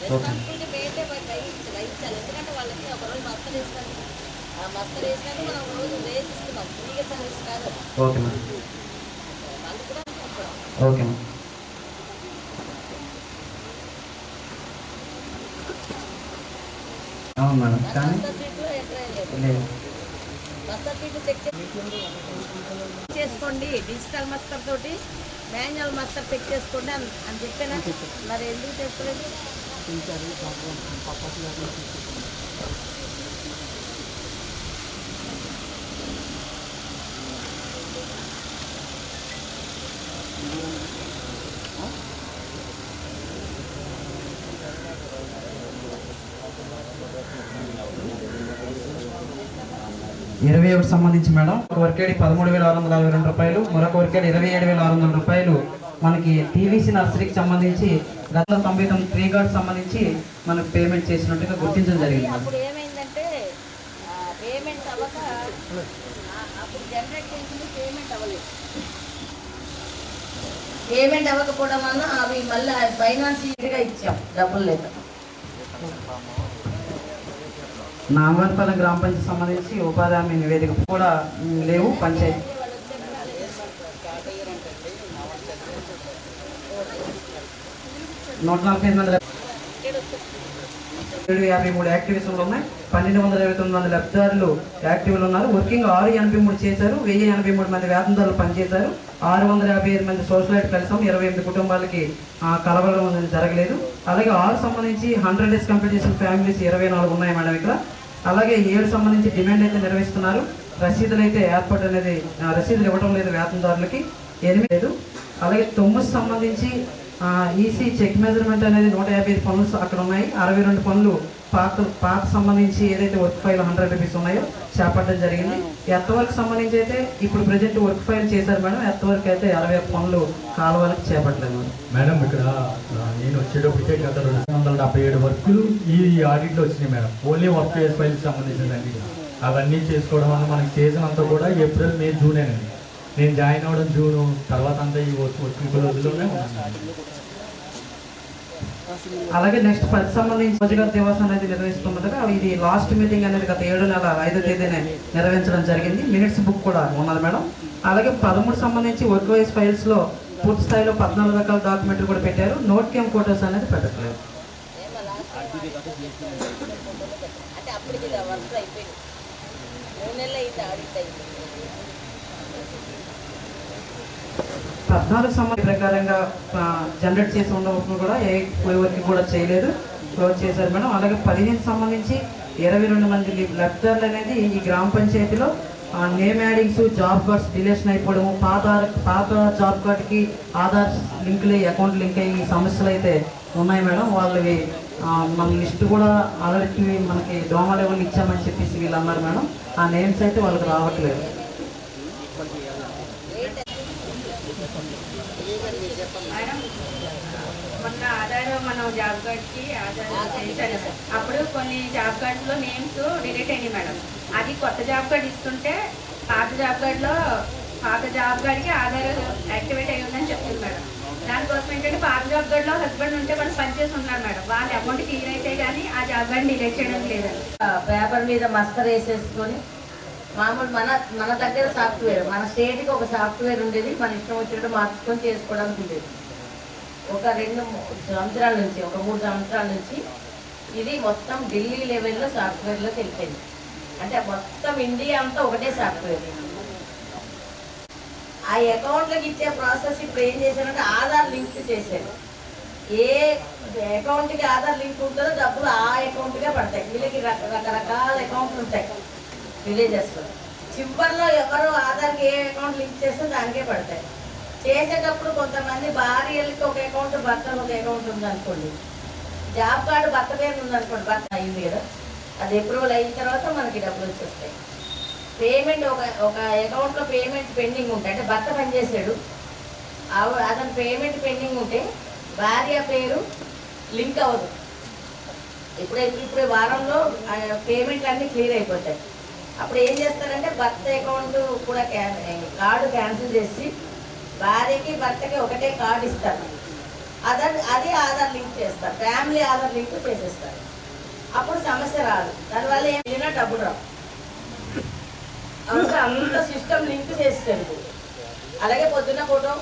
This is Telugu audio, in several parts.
రెస్పాన్సిబిలిటీ మెయింటే గ్రహించాలి. ఎందుకంటే వాళ్ళకి ఒకరోజు మస్తరు వేసినాను, ఆ మస్తరు వేసినాక మనం ఒక రోజు రేజ్ ఇస్తున్నాం, ఫ్రీగా సర్వీస్ కాదు. Okay madam. వాళ్ళు కూడా ఓకే మేడం. అవును మేడం. కానీ మస్తర్ ఫీట్లు చెక్ చేసుకోండి. డిజిటల్ మస్తర్ తోటి మాన్యువల్ మస్తర్ చెక్ చేసుకోండి అని చెప్పాను. మరి ఎందుకు చేసుకోలేదు? 21 సంబంధించి మేడం ఒక వర్కేడి 13,642 రూపాయలు, మరొక వర్కేడి 27,600 రూపాయలు మనకి టీవీసీ నర్సరీకి సంబంధించి గత 99 3 గార్డ్ సంబంధించి మనకు పేమెంట్ చేసినట్టుగా గుర్తించడం జరిగింది. అప్పుడు ఏమైందంటే పేమెంట్ అవ్వక అప్పుడు జనరేట్ చేసింది పేమెంట్ అవ్వలేదు. పేమెంట్ అవ్వకపోవడం వల్ల అవి మళ్ళీ ఫైనాన్షియల్గా ఇచ్చాం డబ్బులు లేక. నామవరపాలెం గ్రామ పంచాయతీ సంబంధించి ఉపాధి హామీ నివేదిక కూడా లేవు. పంచాయతీ 148,753 యాక్టివిటీలు ఉన్నాయి. 1,229 మంది లబ్ధిదారులు యాక్టివ్లు ఉన్నారు. వర్కింగ్ 683 చేశారు. 1,083 మంది వేతనదారులు పనిచేశారు. 655 మంది సోషలైట్ కలిసాం. 28 కుటుంబాలకి కలవడం జరగలేదు. అలాగే 6 సంబంధించి 100 డేస్ కంప్లీట్ చేసిన ఫ్యామిలీస్ 24 ఉన్నాయి మేడం ఇక్కడ. అలాగే 7 సంబంధించి డిమాండ్ అయితే నిర్వహిస్తున్నారు. రసీదులు అయితే ఏర్పాటు అనేది రసీదులు ఇవ్వడం లేదు వేతనదారులకి. 8 లేదు. అలాగే 9 సంబంధించి ఈసీ చెక్ మెజర్మెంట్ అనేది 155 పనులు అక్కడ ఉన్నాయి. 62 పనులు పాత సంబంధించి ఏదైతే వర్క్ ఫైల్ 100 రూపీస్ ఉన్నాయో చేపట్టడం జరిగింది. ఎర్త్ వర్క్ సంబంధించి అయితే ఇప్పుడు ప్రజెంట్ వర్క్ ఫైల్ చేశారు మేడం. ఎర్త్ వర్క్ అయితే 61 పనులు కాలువలకు చేపట్టలేదు మేడం. ఇక్కడ నేను వచ్చేటప్పటికే గత 277 వర్కులు ఈ ఆడిట్లో వచ్చినాయి మేడం. ఓన్లీ వర్క్ ఫేస్ ఫైల్కి సంబంధించిందండి. అవన్నీ చేసుకోవడం వల్ల మనకి చేసినంతా కూడా ఏప్రిల్ మే జూనేనండి. నేను జాయిన్ అవ్వడం జూను, తర్వాత అంతా ఈ వర్క్ రోజుల్లోనే ఉన్నాను. అలాగే నెక్స్ట్ 10 సంబంధించి రోజుగారు దివాసం అనేది నిర్వహిస్తున్నట్టుగా ఇది లాస్ట్ మీటింగ్ అనేది గత 7 నెల 5వ తేదీనే నిర్వహించడం జరిగింది. మినిట్స్ బుక్ కూడా ఉన్నది మేడం. అలాగే 13 సంబంధించి వర్క్ వైజ్ ఫైల్స్లో పూర్తి స్థాయిలో 14 రకాల డాక్యుమెంట్లు కూడా పెట్టారు. నోట్ కేమ్ ఫోటోస్ అనేది పెట్టట్లేదు. 14 సంబంధించిన ప్రకారంగా జనరేట్ చేసి ఉండవలసిన కూడా ఏ ఎవరికి కూడా చేయలేదు, క్లోజ్ చేశారు మేడం. అలాగే 15 సంబంధించి 22 మంది లబ్ధిదారులు అనేది ఈ గ్రామ పంచాయతీలో name addings, job cards deletion అయిపోవడము, పాత జాబ్ కార్డ్కి ఆధార్ లింకులు అకౌంట్ లింక్ అయ్యి ఈ సమస్యలు అయితే ఉన్నాయి మేడం. వాళ్ళవి మన లిస్ట్ కూడా ఆల్రెడీ మనకి డోమా లెవెల్ ఇచ్చామని చెప్పేసి వీళ్ళు అన్నారు మేడం. ఆ నేమ్స్ అయితే వాళ్ళకి రావట్లేదు. మొన్న ఆధార్ మనం జాబ్ కార్డ్కి ఆధార్ చేయించాలి సార్. అప్పుడు కొన్ని జాబ్ కార్డ్స్లో నేమ్స్ డిలీట్ అయినాయి మేడం. అది కొత్త జాబ్ కార్డ్ ఇస్తుంటే పాత జాబ్ కార్డ్కి ఆధార్ యాక్టివేట్ అయ్యి ఉందని చెప్తుంది మేడం. దానికోసం ఏంటంటే పాత జాబ్ కార్డ్లో హస్బెండ్ ఉంటే వాళ్ళు పనిచేసి ఉన్నారు మేడం. వాళ్ళ అమౌంట్ క్లియర్ అయితే కానీ ఆ జాబ్ కార్డ్ డిలీట్ చేయడం లేదండి. పేపర్ మీద మస్తర్ వేసేసుకొని మామూలు మన దగ్గర సాఫ్ట్వేర్, మన స్టేట్కి ఒక సాఫ్ట్వేర్ ఉండేది. మన ఇష్టం వచ్చినట్టు మార్చుకొని చేసుకోవడానికి ఉండేది. ఒక 2 సంవత్సరాల నుంచి, ఒక 3 సంవత్సరాల నుంచి ఇది మొత్తం ఢిల్లీ లెవెల్లో సాఫ్ట్వేర్లోకి వెళ్ళిపోయింది. అంటే మొత్తం ఇండియా అంతా ఒకటే సాఫ్ట్వేర్. ఆ అకౌంట్లకు ఇచ్చే ప్రాసెస్ ఇప్పుడు ఏం చేశారంటే ఆధార్ లింక్ చేశారు. ఏ అకౌంట్కి ఆధార్ లింక్ ఉంటుందో డబ్బులు ఆ అకౌంట్గా పడతాయి. వీళ్ళకి రకరకాల అకౌంట్లు ఉంటాయి విలేజెస్లో. చివరిలో ఎవరు ఆధార్కి ఏ అకౌంట్ లింక్ చేస్తే దానికే పడతాయి. చేసేటప్పుడు కొంతమంది భార్యలకి ఒక అకౌంట్, భర్తకు ఒక అకౌంట్ ఉందనుకోండి. జాబ్ కార్డు భర్త పేరు ఉందనుకోండి, భర్త అయింది కదా, అది అప్రూవల్ అయిన తర్వాత మనకి డబ్బులు వచ్చేస్తాయి. పేమెంట్ ఒక అకౌంట్లో పేమెంట్ పెండింగ్ ఉంటే, అంటే భర్త పనిచేసాడు, అతను పేమెంట్ పెండింగ్ ఉంటే భార్య పేరు లింక్ అవ్వదు. ఇప్పుడు వారంలో పేమెంట్లు అన్నీ క్లియర్ అయిపోతాయి. అప్పుడు ఏం చేస్తారంటే భర్త అకౌంట్ కూడా కార్డు క్యాన్సిల్ చేసి భార్యకి భర్తకి ఒకటే కార్డు ఇస్తారు. అది ఆధార్ లింక్ చేస్తారు, ఫ్యామిలీ ఆధార్ లింక్ చేసేస్తారు. అప్పుడు సమస్య రాదు, దానివల్ల ఏం వెళ్ళినా డబ్బులు రావు. అంత సిస్టమ్ లింక్ చేస్తారు. అలాగే పొద్దున్న ఫోటో,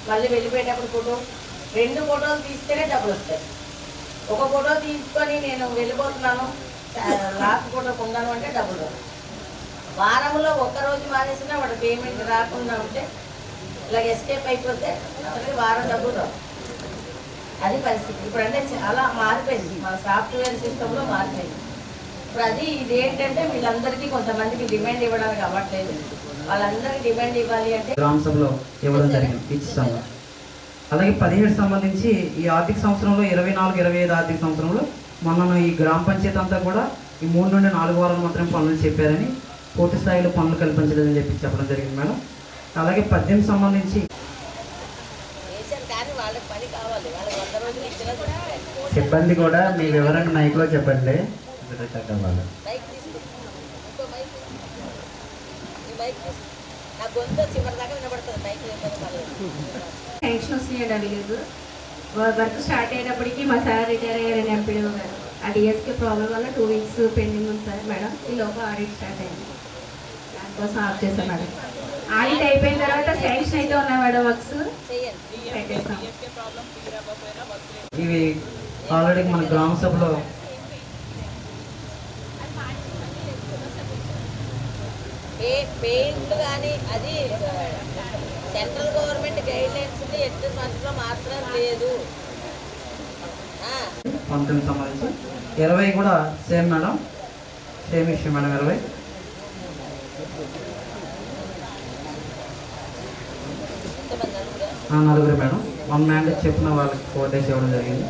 మళ్ళీ వెళ్ళిపోయేటప్పుడు ఫోటో, 2 ఫోటోలు తీస్తేనే డబ్బులు వస్తాయి. ఒక ఫోటో తీసుకొని నేను వెళ్ళిపోతున్నాను, లాస్ట్ ఫోటో పొందాను అంటే డబ్బులు రావు. వారంలో ఒక్కరోజు మానేసినా వాడు పేమెంట్ రాకుండా ఉంటే ఇలాగ ఎస్కేప్ అయిపోతే అసలు వారం డబ్బులు రావు. అది పరిస్థితి. ఇప్పుడు అంటే చాలా మారిపోయింది, మన సాఫ్ట్వేర్ సిస్టంలో మారిపోయింది. ఇప్పుడు ఇదేంటంటే వీళ్ళందరికీ కొంతమందికి డిమాండ్ ఇవ్వడానికి అవ్వట్లేదు. వాళ్ళందరికీ డిమాండ్ ఇవ్వాలి అంటే గ్రామ సభలో ఇవ్వడం జరిగింది ఇచ్చాము. అలాగే 17 సంబంధించి ఈ ఆర్థిక సంవత్సరంలో 24-25 ఆర్థిక సంవత్సరంలో మొన్న ఈ గ్రామ పంచాయతీ అంతా కూడా ఈ 3 నుండి 4 వారాలు మాత్రమే పనులు చెప్పారని, పూర్తి స్థాయిలో పనులు కల్పించలేదని చెప్పడం జరిగింది మేడం. అలాగే 18 సంబంధించి సిబ్బంది కూడా మీ వివరణ మైక్లో చెప్పండి. టెన్షన్ వస్తున్నాయండి అవి లేదు. వర్క్ స్టార్ట్ అయ్యేటప్పటికి మా సార్ రిటైర్ అయ్యారని ఎంపీడీ గారు. ఆ డిఎస్కే ప్రాబ్లం వల్ల 2 వీక్స్ పెండింగ్ ఉంది సార్ మేడం. ఈ లోపల ఆడిట్ స్టార్ట్ అయింది, దానికోసం ఆఫ్ చేస్తాం మేడం. ఆడిట్ అయిపోయిన తర్వాత శాంక్షన్ అయితే ఉన్నాయి మేడం, వర్క్స్ పెట్టేస్తాం. ఇవి ఆల్రెడీ మన గ్రామ సభలో పెయింట్ కానీ అది సెంట్రల్ గవర్నమెంట్ గైడ్ లైన్స్ ఎట్టి మంత్లో మాత్రం లేదు. 19 సంబంధించి 20 కూడా same madam, same issue madam. 20 నలుగురు మేడం. 1 మ్యాండేట్ చెప్పిన వాళ్ళకి 4 days ఇవ్వడం జరిగింది.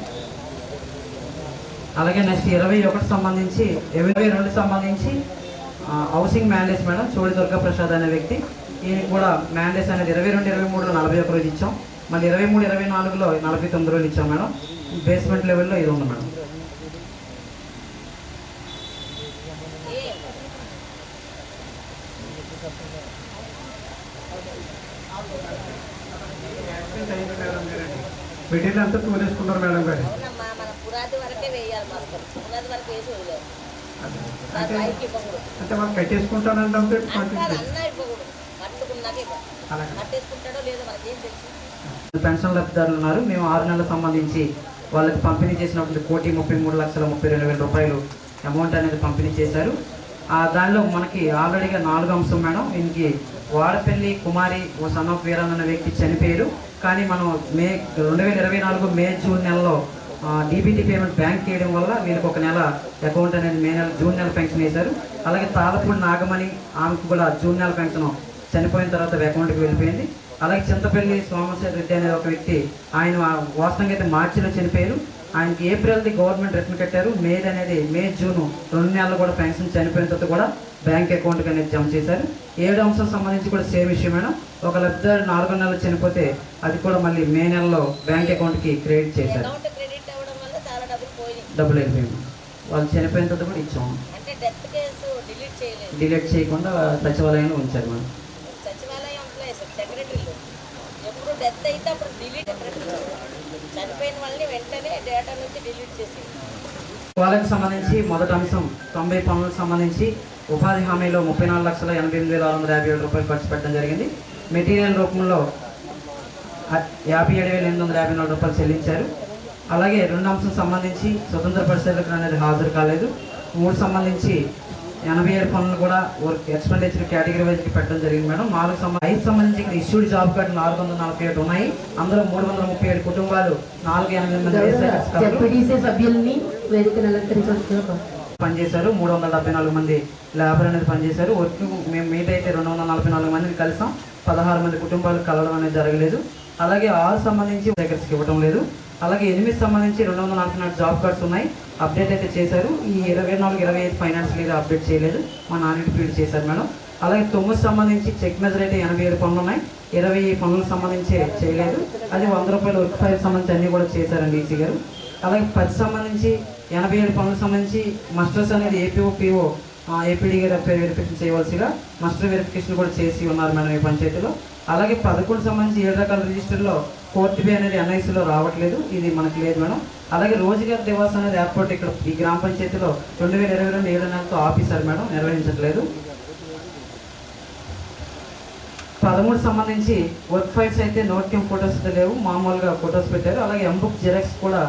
అలాగే నెక్స్ట్ 21 సంబంధించి 22 సంబంధించి housing mandays madam. Chodi Durga Prasad అనే వ్యక్తి, ఈయన కూడా మ్యాండేస్ అనేది 22-23లో 41 రోజు ఇచ్చాం. మళ్ళీ 23-24లో 49 రోజులు ఇచ్చాం మేడం. బేస్మెంట్ లెవెల్లో ఇది ఉంది మేడం. మెటీరియల్ అంతా తోలేసుకున్నారు మేడం గారు. మన పురాది వరకే వేయాలి, మాస్టర్ పురాది వరకు వేసి వదిలేదు. అంటే వాళ్ళు కట్టేసుకుంటానంటే పెన్షన్ లబ్ధిదారులు ఉన్నారు. మేము 6 నెలలకు సంబంధించి వాళ్ళకి పంపిణీ చేసినప్పుడు 1,33,32,000 రూపాయలు అమౌంట్ అనేది పంపిణీ చేశారు. దానిలో మనకి ఆల్రెడీగా 4 అంశం మేడం. దీనికి వాడపల్లి కుమారి ఓ సన్ ఆఫ్ వీరన్ అనే వ్యక్తి చనిపోయారు. కానీ మనం 2024 మే జూన్ నెలలో డీబీటీ పేమెంట్ బ్యాంక్ చేయడం వల్ల వీళ్ళకి 1 నెల అకౌంట్ అనేది జూన్ నెల పెన్షన్ వేశారు. అలాగే తాళపూడి నాగమణి, ఆమెకు కూడా జూన్ నెల పెన్షన్ చనిపోయిన తర్వాత అకౌంట్కి వెళ్ళిపోయింది. అలాగే చింతపల్లి సోమశేఖర్ రెడ్డి అనే ఒక వ్యక్తి, ఆయన వాస్తవంగా అయితే మార్చిలో చనిపోయారు. ఆయనకి ఏప్రిల్ది గవర్నమెంట్ రిటర్న్ కట్టారు. మే జూన్ 2 నెలలు కూడా పెన్షన్ చనిపోయిన తర్వాత కూడా బ్యాంక్ అకౌంట్కి అనేది జమ చేశారు. 7 అంశం సంబంధించి కూడా సేమ్ విషయం మేడం. ఒక లబ్ధిదారు 4 నెలలు చనిపోతే అది కూడా మళ్ళీ మే నెలలో బ్యాంక్ అకౌంట్కి క్రెడిట్ చేశారు. డబ్బులు వెళ్ళిపోయింది. వాళ్ళు చనిపోయిన తర్వాత కూడా ఇచ్చాము. డిలీట్ చేయకుండా సచివాలయంలో ఉంచారు మేడం. వాళ్ళకి సంబంధించి మొదటి అంశం 90 పనులకు సంబంధించి ఉపాధి హామీలో 34,88,657 రూపాయలు ఖర్చు పెట్టడం జరిగింది. మెటీరియల్ రూపంలో 57,854 రూపాయలు చెల్లించారు. అలాగే 2 అంశం సంబంధించి స్వతంత్ర పరిశీలకులు అనేది హాజరు కాలేదు. 3 సంబంధించి 87 పనులు కూడా ఎక్స్పెండిచర్ కేటగిరీ వైజ్కి పెట్టడం జరిగింది మేడం. 5 సంబంధించి ఇక్కడ ఇష్యూడ్ జాబ్ కార్డు 447 ఉన్నాయి. అందులో 337 కుటుంబాలు 480 మంది సభ్యుల్ని పనిచేశారు. 374 మంది లేబర్ అనేది పనిచేశారు. వర్క్ మేము మీట్ అయితే 244 మందిని కలిసాం. 16 మంది కుటుంబాలు కలవడం అనేది జరగలేదు. అలాగే 6 సంబంధించి దగ్గరికి ఇవ్వడం లేదు. అలాగే 8 సంబంధించి 244 జాబ్ కార్డ్స్ ఉన్నాయి, అప్డేట్ అయితే చేశారు. ఈ 24-25 ఫైనాన్షియల్ ఇయర్ అప్డేట్ చేయలేదు, మా నాన్నకి ఫీల్డ్ చేశారు మేడం. అలాగే 9 సంబంధించి చెక్ మెజర్ అయితే 87 పనులు ఉన్నాయి, 20 పనులకు సంబంధించి చేయలేదు. అది 100 రూపాయలు వర్క్ ఫైల్ సంబంధించి అన్నీ కూడా చేశారండి ఈసీ గారు. అలాగే 10 సంబంధించి 87 పనులకు సంబంధించి మస్టర్స్ అనేది ఏపీఓ పిఓ ఏపీడీ గారు వెరిఫికేషన్ చేయవలసిగా మస్టర్ వెరిఫికేషన్ కూడా చేసి ఉన్నారు మేడం ఈ పంచాయతీలో. అలాగే 11 సంబంధించి 7 రకాల రిజిస్టర్లో కోర్టు పే అనేది ఎన్ఐసిలో రావట్లేదు, ఇది మనకు లేదు మేడం. అలాగే రోజుగారి దివాస్ అనేది ఏర్పాటు ఇక్కడ ఈ గ్రామ పంచాయతీలో 2022 7 నెలతో ఆఫీసర్ మేడం నిర్వహించట్లేదు. 13 సంబంధించి వర్క్ ఫైల్స్ అయితే నోట్ ఫొటోస్ అయితే లేవు, మామూలుగా ఫొటోస్ పెట్టారు. అలాగే ఎంబుక్ జిరాక్స్ కూడా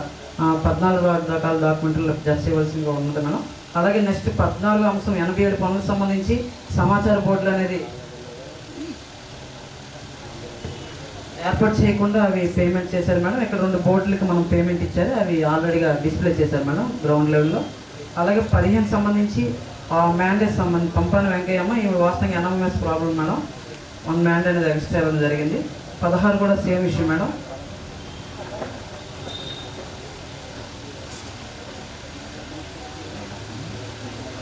14 రకాల డాక్యుమెంట్లు జడ్జ్ చేయవలసిందిగా ఉంటుంది మేడం. అలాగే నెక్స్ట్ 14 అంశం 87 పనులకు సంబంధించి సమాచార బోర్డులు అనేది ఏర్పాటు చేయకుండా అవి పేమెంట్ చేశారు మేడం. ఇక్కడ 2 బోర్డులకి మనం పేమెంట్ ఇచ్చారు, అవి ఆల్రెడీగా డిస్ప్లే చేశారు మేడం గ్రౌండ్ లెవెల్లో. అలాగే 15 సంబంధించి మ్యాండేట్ సంబంధించి పంపాని వెంకయ్యమ్మ ఇవి వాస్తవంగా ఎన్ఎంఎస్ ప్రాబ్లం మేడం, 1 మ్యాండ్ అనేది ఎక్స్ట్రా ఇవ్వడం జరిగింది. 16 కూడా సేమ్ ఇష్యూ మేడం.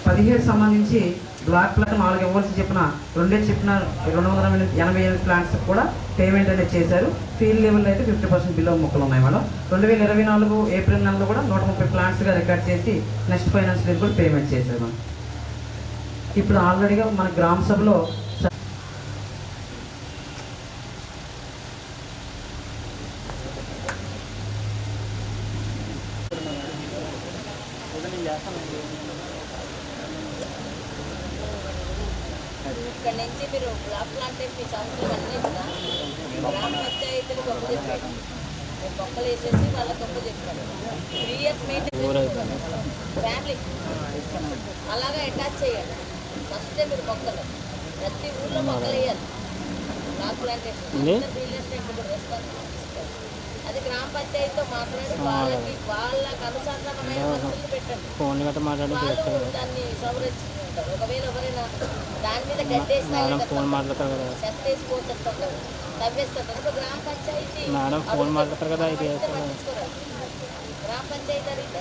17 సంబంధించి బ్లాక్ 4 ఇవ్వాల్సి చెప్పిన 288 ప్లాంట్స్ కూడా పేమెంట్ అనేది చేశారు. ఫీల్డ్ లెవెల్ అయితే 50% బిలో మొక్కలు ఉన్నాయి మేడం. 2024 ఏప్రిల్ నెలలో కూడా 130 ప్లాంట్స్గా రికార్డ్ చేసి నెక్స్ట్ ఫైనాన్స్ ఇయర్ కూడా పేమెంట్ చేశారు మేడం. ఇప్పుడు ఆల్రెడీగా మన గ్రామ సభలో ఇక్కడ నుంచి మీరు బ్లాక్ ప్లాంటేషన్ మీ సంవత్సరం అన్నీ కూడా గ్రామ పంచాయతీలు గొప్ప చెప్పారు, మీరు మొక్కలు వేసేసి వాళ్ళ గొప్ప చెప్పారు. 3 years మెయింటైన్ ఫ్యామిలీ అలాగా అటాచ్ చేయాలి. ఫస్ట్ మీరు మొక్కలు ప్రతి ఊళ్ళో మొక్కలు వేయాలి. బ్లాక్ ప్లాంటేషన్ రియల్ ఎస్టేట్ కూడా రెస్పాన్సిబిలిటీ ఇస్తారు. అది గ్రామ పంచాయతీతో మాట్లాడి వాళ్ళకి అనుసంధానమైన మనుషులు పెట్టండి, వాళ్ళు దాన్ని సంరక్షించుకుంటారు. ఒకవేళ ఎవరైనా దాని మీద గడ్డేసి చెత్త వేసిపోతుంటారు, తవ్వేస్తుంటారు. ఇప్పుడు గ్రామ పంచాయతీ గ్రామ పంచాయతీ అడిగితే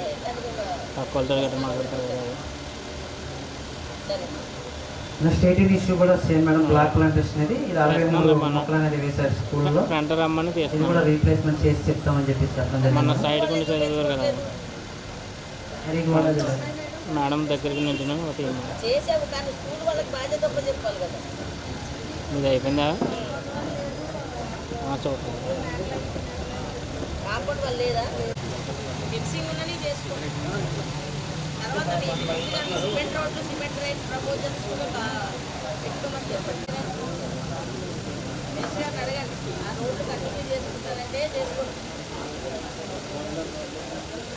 సరే. స్టేట్ ఇష్యూ కూడా సేమ్ మేడం, బ్లాక్ ప్లాంటేషన్ అనేది ఇది 63 మొక్కలు అనేది వేశారు స్కూల్లో, ఇది కూడా రీప్లేస్మెంట్ చేసి చెప్తామని చెప్పి చెప్పడం జరిగింది. మేడం దగ్గరికి నుంచి చేసావు కానీ స్కూల్ వాళ్ళకి బాధ్యత చెప్పాలి కదా. ఇది అయిపోయిందా చూడండి, కాంపౌండ్ వాళ్ళు లేదా మిక్సింగ్ ఉన్నది చేసుకోండి. తర్వాత సిమెంట్ రోడ్లు సిమెంట్ రైట్ ప్రపోజల్స్ కూడా పెట్టుకోమని చెప్పండి. మినిస్టర్ గారిని అడగండి, ఆ రోడ్లు కంటిన్యూ చేసుకుంటారంటే చేసుకోండి.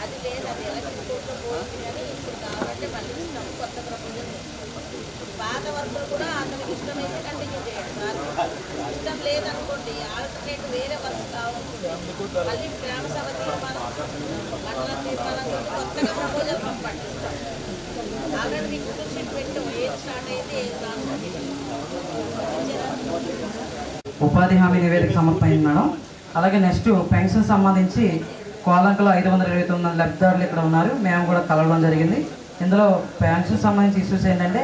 అది లేదు, అది ఎలక్ట్రిక్ కోర్టులో పోయింది కానీ ఇప్పుడు కావాలంటే మళ్ళీ ఇస్తాం కొత్త ప్రపోజల్. పాత వర్కులు కూడా అతనికి ఇష్టమైతే కంటిన్యూ చేయండి. సార్ ఇష్టం లేదనుకోండి, ఆల్టర్నేట్ వేరే వర్క్ కావాలనుకుంటే మళ్ళీ గ్రామ సభ తీర్మానం మండల తీర్మానం కొత్తగా ప్రపోజల్ పంపండి. ఆల్రెడీ మీకు షీట్ పెట్టాం, ఏది స్టార్ట్ అయితే ఏది రానుంది. ఉపాధి హామీ నివేదిక సమర్పయింది మేడం. అలాగే నెక్స్ట్ పెన్షన్ సంబంధించి కోలంకలో 529 లబ్ధిదారులు ఇక్కడ ఉన్నారు, మేము కూడా కలవడం జరిగింది. ఇందులో పెన్షన్ సంబంధించి ఇష్యూస్ ఏంటంటే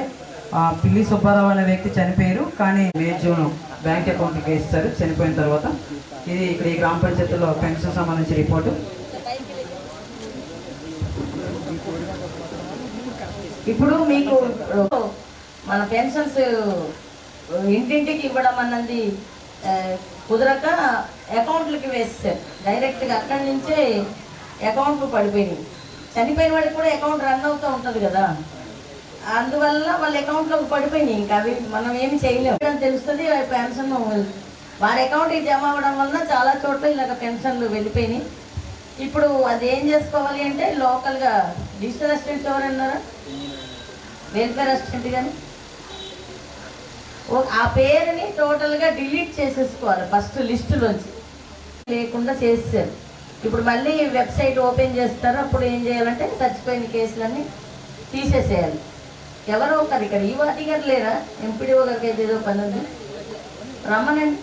పిల్లి సుబ్బారావు అనే వ్యక్తి చనిపోయారు, కానీ మే జూన్ బ్యాంక్ అకౌంట్కి ఇస్తారు చనిపోయిన తర్వాత. ఇది ఇక్కడ ఈ గ్రామ పంచాయతీలో పెన్షన్ సంబంధించి రిపోర్టు. ఇప్పుడు మీకు మన పెన్షన్స్ ఇంటింటికి ఇవ్వడం అన్నది కుదరక అకౌంట్లకి వేస్తారు, డైరెక్ట్గా అక్కడి నుంచే అకౌంట్లు పడిపోయినాయి. చనిపోయిన వాడికి కూడా అకౌంట్ రన్ అవుతూ ఉంటుంది కదా, అందువల్ల వాళ్ళ అకౌంట్లోకి పడిపోయినాయి. ఇంకా అవి మనం ఏమి చేయలేము అని తెలుస్తుంది. పెన్షన్ వారి అకౌంట్కి జమ అవ్వడం వలన చాలా చోట్ల ఇలాగ పెన్షన్లు వెళ్ళిపోయినాయి. ఇప్పుడు అది ఏం చేసుకోవాలి అంటే లోకల్గా డిజిటల్ అసిస్టెంట్స్ ఎవరన్నారా, వెల్ఫేర్ అసిస్టెంట్ కానీ ఆ పేరుని టోటల్గా డిలీట్ చేసేసుకోవాలి ఫస్ట్ లిస్టులోంచి, లేకుండా చేసేసారు. ఇప్పుడు మళ్ళీ వెబ్సైట్ ఓపెన్ చేస్తారు, అప్పుడు ఏం చేయాలంటే చచ్చిపోయిన కేసులన్నీ తీసేసేయాలి. ఎవరో ఒకరు ఇక్కడ ఈవాటి గారు లేరా, ఎంపీడీఓ గారికి అయితే ఏదో పని ఉంది, రమ్మనండి.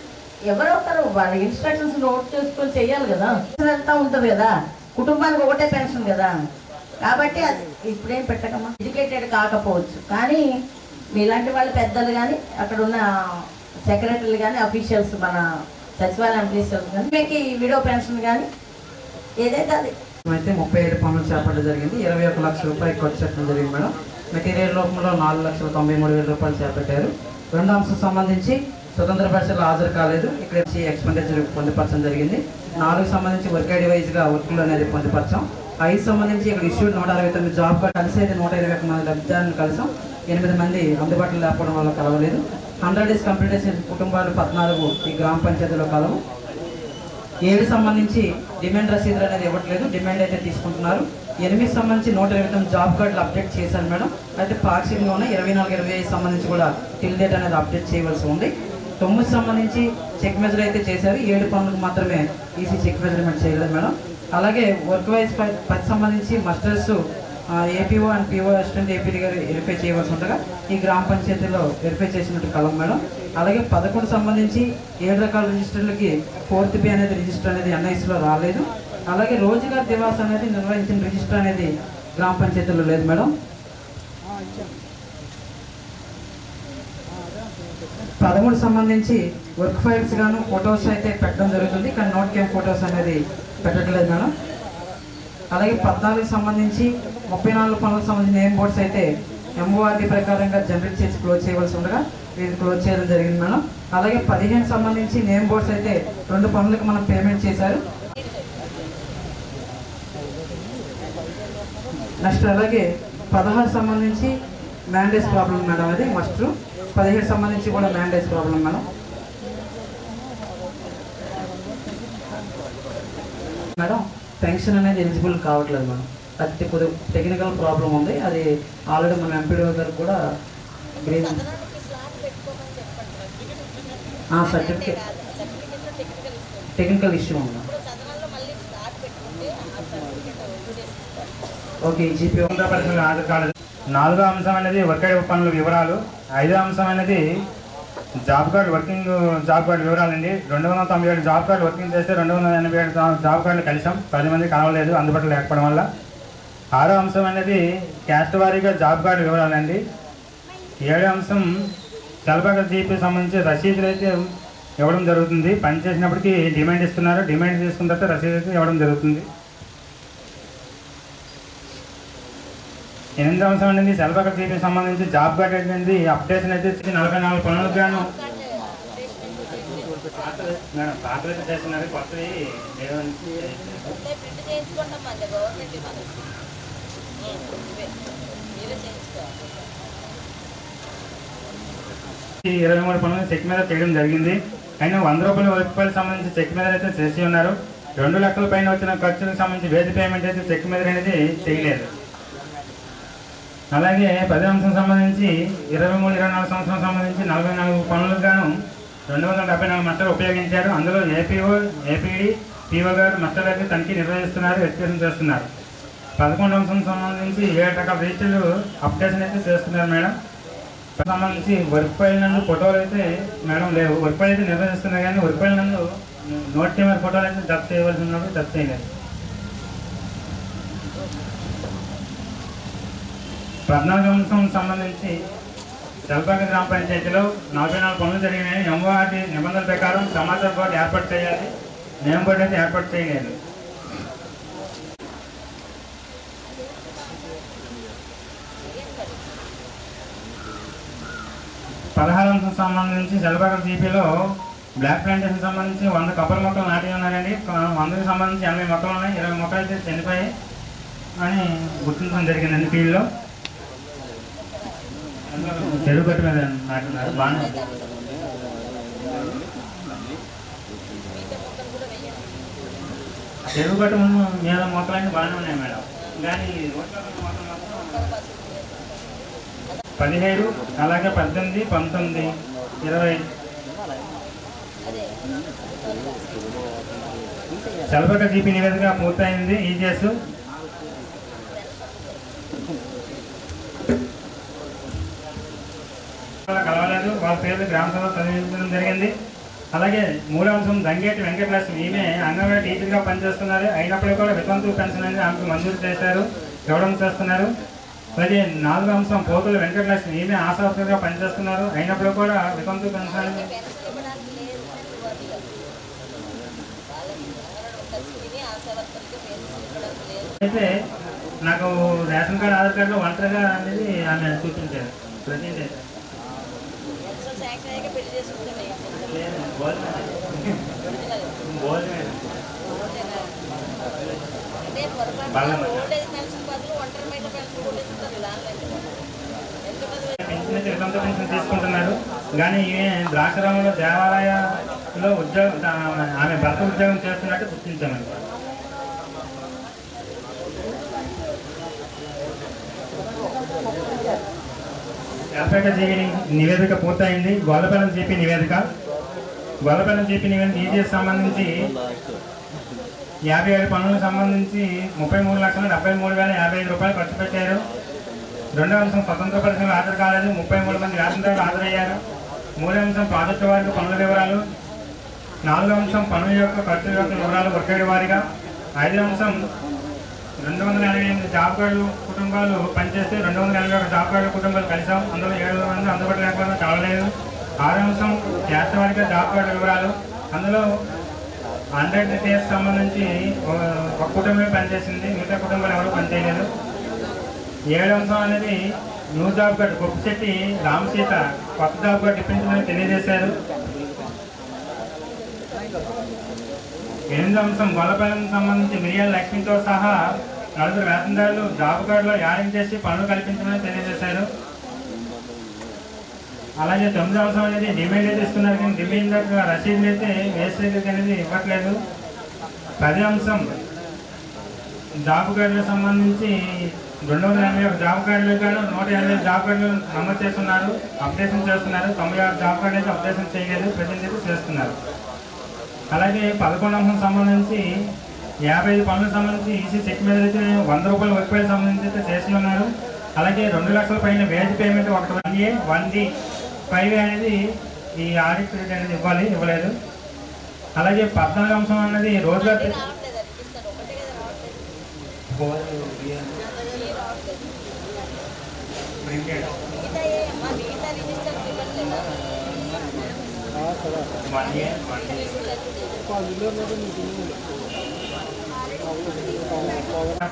ఎవరో ఒకరు వాళ్ళ ఇన్స్ట్రక్షన్స్ నోట్ చేసుకొని చేయాలి కదా. అంతా ఉంటుంది కదా, కుటుంబానికి ఒకటే పెన్షన్ కదా, కాబట్టి అది ఇప్పుడేం పెట్టకమ్మా. ఎడ్యుకేటెడ్ కాకపోవచ్చు కానీ మీలాంటి వాళ్ళు పెద్దలు కానీ అక్కడ ఉన్న సెక్రటరీలు కానీ అఫీషియల్స్ మన సచివాలయ అఫీషియల్స్ కానీ మీకు విడో పెన్షన్ కానీ ఏదైతే అది అయితే 37 పనులు చేపట్టడం జరిగింది. 21 లక్షల రూపాయలు ఖర్చు పెట్టడం జరిగింది మేడం. మెటీరియల్ లోపంలో 4,93,000 రూపాయలు చేపట్టారు. రెండో అంశం సంబంధించి స్వతంత్ర పరీక్షలు హాజరు కాలేదు. ఇక్కడ వచ్చి ఎక్స్పెండిచర్ పొందుపరచడం జరిగింది. 4 సంబంధించి వర్క్ ఐడి వైజ్గా వర్క్లు అనేది పొందుపరచాం. 5 సంబంధించి ఇక్కడ ఇష్యూడ్ 169 జాబ్ కార్డు కలిసి అయితే 121 మంది లబ్ధిదారులను కలిసాం. 8 మంది అందుబాటులో లేకపోవడం వల్ల కలవలేదు. 100 డేస్ కంప్లీట్ చేసిన కుటుంబాలు 14 ఈ గ్రామ పంచాయతీలో కలవు. 7 సంబంధించి డిమాండ్ రసీదులు అనేది ఇవ్వట్లేదు, డిమాండ్ అయితే తీసుకుంటున్నారు. 8 సంబంధించి 129 జాబ్ కార్డులు అప్డేట్ చేశాను మేడం. అయితే పాక్షికంగా ఉన్న 24, 25 సంబంధించి కూడా టిల్ డేట్ అనేది అప్డేట్ చేయవలసి ఉంది. 9 సంబంధించి చెక్ మెజర్ అయితే చేశారు. 7 పనులకు మాత్రమే ఈసీ చెక్ మెజర్మెంట్ చేయలేదు మేడం. అలాగే వర్క్ వైజ్ 10 సంబంధించి musters APO and PO assistant AP గారు వెరిఫై చేయవలసి ఉండగా ఈ గ్రామ పంచాయతీలో వెరిఫై చేసినట్టు కలం మేడం. అలాగే 11 సంబంధించి 7 రకాల రిజిస్టర్లకి 4th పే అనేది రిజిస్టర్ అనేది ఎన్ఐసిలో రాలేదు. అలాగే రోజుగార్ దివాస్ అనేది నిర్వహించిన రిజిస్టర్ అనేది గ్రామ పంచాయతీలో లేదు మేడం. 13 సంబంధించి వర్క్ ఫైల్స్ గాను ఫొటోస్ అయితే పెట్టడం జరుగుతుంది, కానీ నోట్ క్యామ్ ఫొటోస్ అనేది పెట్టట్లేదు మేడం. అలాగే 14 సంబంధించి 34 పనులకు సంబంధించిన నేమ్ బోర్డ్స్ అయితే ఎంఓఆర్డి ప్రకారంగా జనరేట్ చేసి క్లోజ్ చేయవలసి ఉండగా ఇది క్లోజ్ చేయడం జరిగింది మేడం. అలాగే 15 సంబంధించి నేమ్ బోర్డ్స్ అయితే 2 పనులకు మనం పేమెంట్ చేశారు. నెక్స్ట్ అలాగే 16 సంబంధించి మ్యాండేజ్ ప్రాబ్లం మేడం, అది మస్ట్. 17 సంబంధించి కూడా మ్యాండేజ్ ప్రాబ్లం మేడం. మేడం పెన్షన్ అనేది ఎలిజిబుల్ కావట్లేదు మేడం, అది కొద్దిగా టెక్నికల్ ప్రాబ్లం ఉంది. అది ఆల్రెడీ మన ఎంపీడీఓ గారు కూడా గ్రీన్ సర్టిఫికేట్ టెక్నికల్ ఇష్యూ ఉంది. Okay, GP Aadhaar card. 4వ అంశం అనేది వర్క్ ఐడి పనుల వివరాలు. 5వ అంశం అనేది job card working job card వివరాలండి. 297 జాబ్ కార్డు వర్కింగ్ చేస్తే 287 జాబ్ కార్డులు కలిసాం. 10 మంది కలవలేదు అందుబాటులో లేకపోవడం వల్ల. 6వ అంశం అనేది క్యాస్ట్ వారీగా జాబ్ కార్డు వివరాలండి. 7వ అంశం తెలపక జీపీ సంబంధించి రసీదులు అయితే ఇవ్వడం జరుగుతుంది. పని చేసినప్పటికీ డిమాండ్ ఇస్తున్నారు, డిమాండ్ తీసుకున్న తర్వాత రసీదు అయితే ఇవ్వడం జరుగుతుంది. 8వ అంశం అనేది తెలపక జీపీ సంబంధించి జాబ్ కార్డు అనేది అప్డేషన్ అయితే 44 పనులకు గాను మేడం పాత్ర అయితే చేస్తున్నారు. కొత్తవి 23 పనులు చెక్ మీద చేయడం జరిగింది. అయినా 100 రూపాయలకు సంబంధించి చెక్ మీద అయితే చేసి ఉన్నారు. 2 లక్షల పైన వచ్చిన ఖర్చులకు సంబంధించి వేది పేమెంట్ అయితే చెక్ మీద అనేది చేయలేదు. అలాగే 10వ అంశం సంబంధించి 23-24 సంవత్సరం సంబంధించి 44 పనులకు గాను 274 మస్టర్లు ఉపయోగించారు. అందులో ఏపీఓ, ఏపీడీ, పీఓ గారు మస్టర్లకి తనిఖీ నిర్వహిస్తున్నారు, వెరిఫికేషన్ చేస్తున్నారు. 11వ అంశం సంబంధించి 7 రకాల రిజిస్టర్లు అప్డేషన్ అయితే చేస్తున్నారు మేడం. సంబంధించి వర్క్ ఫైల్ నందు ఫోటోలు అయితే మేడం లేవు. వర్క్ ఫైల్ అయితే నిర్వహిస్తున్నారు కానీ వర్క్ ఫైల్ నందు నోట్ కెమెరా ఫోటోలు అయితే జప్తు చేయవలసి ఉన్నప్పుడు జప్తు చేయలేదు. 14వ అంశం సంబంధించి తెలపాక గ్రామ పంచాయతీలో 44 పనులు జరిగినాయి. ఎంఓఆర్డి నిబంధనల ప్రకారం సమాచార బోర్డు ఏర్పాటు చేయాలి, నేమ్ బోర్డు అయితే ఏర్పాటు చేయలేదు. 16వ అంశం సంబంధించి తెలపాక జీపీలో బ్లాక్ ప్లాంటేషన్ సంబంధించి 100 కొబ్బరి మొక్కలు నాటి ఉన్నారండి. 100కి సంబంధించి 80 మొక్కలు ఉన్నాయి. 20 మొక్కలు అయితే చనిపోయాయి అని గుర్తించడం జరిగిందండి. ఫీల్డ్లో చెరువు గట్టు మీద నాటున్నారు. బాగా చెరువు గట్టు మీద మొక్కలన్నీ బాగానే ఉన్నాయి మేడం. కానీ 17, అలాగే 18, 19, 20 తెలపక జీపీ నివేదిక పూర్తయింది. ఈజీఎస్ కలవలేదు, వాళ్ళ పేర్లు గ్రామ సభ చదివించడం జరిగింది. అలాగే 3వ అంశం దంగేటి వెంకటలక్ష్మి, ఈమె అంగన్వాడీ టీచర్గా పనిచేస్తున్నారు. అయినప్పటికీ కూడా వితంతు పెన్షన్ అనేది ఆమెకు మంజూరు చేశారు, ఇవ్వడం చేస్తున్నారు. అలాగే 4వ అంశం పోతుల వెంకటలక్ష్మి, ఈమె ఆశావర్కర్గా పనిచేస్తున్నారు. అయినప్పుడు కూడా వితంతు పెన్షన్ అయితే నాకు రేషన్ కార్డు, ఆధార్ కార్డు ఒంటరిగా అనేది ఆమె చూపించారు. ప్రతి చేసుకుంటే అంటే పొరపాటు ఓల్డేజ్ పెన్షన్ బదులు ఒంటరి మహిళ పెన్షన్ కొట్టేస్తుంటారు దానిలో పెన్షన్ తీసుకుంటున్నారు. కానీ ఈమె ద్రాక్షారామంలో దేవాలయంలో ఉద్యోగం ఆమె భర్త ఉద్యోగం చేస్తున్నట్టు గుర్తించామండి. ఎల్పేట జీవీ నివేదిక పూర్తయింది. గొల్లపల్లి జీపీ నివేదిక ఈజీఎస్ సంబంధించి 57 పనులకు సంబంధించి 33,73,055 రూపాయలు ఖర్చు పెట్టారు. రెండవ అంశం స్వతంత్ర పరిశ్రమలు హాజరు కాలేదు, 33 మంది వేతనదారులు హాజరయ్యారు. మూడవ అంశం ప్రాజెక్టు వారికి పనుల వివరాలు. నాలుగవ అంశం పనుల యొక్క ఖర్చు యొక్క వివరాలు వర్గడి వారిగా. ఐదవ అంశం 288 జాబ్ కార్డులు కుటుంబాలు పనిచేస్తే 281 జాబ్ కార్డుల కుటుంబాలు కలిసాం. అందులో 7 మంది అందుబాటు లేకపోతే కలవలేదు. ఆరవ అంశం క్యాస్ట్ వారిగా జాబ్ కార్డు వివరాలు. అందులో 100 డేస్ సంబంధించి ఒక కుటుంబమే పనిచేసింది, మిగతా కుటుంబాలు ఎవరు పనిచేయలేదు. 7వ అంశం అనేది new job card Koppisetti Ramaseetha కొత్త జాబ్ కార్డు ఇప్పించమని తెలియజేశారు. 8వ అంశం గొల్లపల్లికి సంబంధించి మిరియాల లక్ష్మితో సహా 4 వేతనదారులు జాబ్ కార్డులో యాడింగ్ చేసి పనులు కల్పించమని తెలియజేశారు. అలాగే 9వ అంశం అనేది డిమాండ్ అయితే ఇస్తున్నారు, కానీ డిమాండ్ రసీదులు అయితే వేస్ట్ అనేది ఇవ్వట్లేదు. 10వ అంశం జాబ్ కార్డులకు సంబంధించి 281 జాబ్ కార్డులు కానీ 180 జాబ్ కార్డులు నమోదు చేస్తున్నారు, అప్డేషన్ చేస్తున్నారు. 96 జాబ్ కార్డులు అయితే అప్డేషన్ చేయలేదు, ప్రజెంట్ అయితే చేస్తున్నారు. అలాగే 11వ అంశం సంబంధించి 55 పనులకు సంబంధించి ఈసీ చెక్ మీద అయితే 100 రూపాయల వర్క్ పైకి సంబంధించి అయితే చేసి ఉన్నారు. అలాగే 2 లక్షల పైన వేజ్ పేమెంట్ 1A 1D 5 అనేది ఈ ఆడిట్ పీరియడ్ అనేది ఇవ్వలేదు. అలాగే 14వ అంశం అనేది రోజుగారు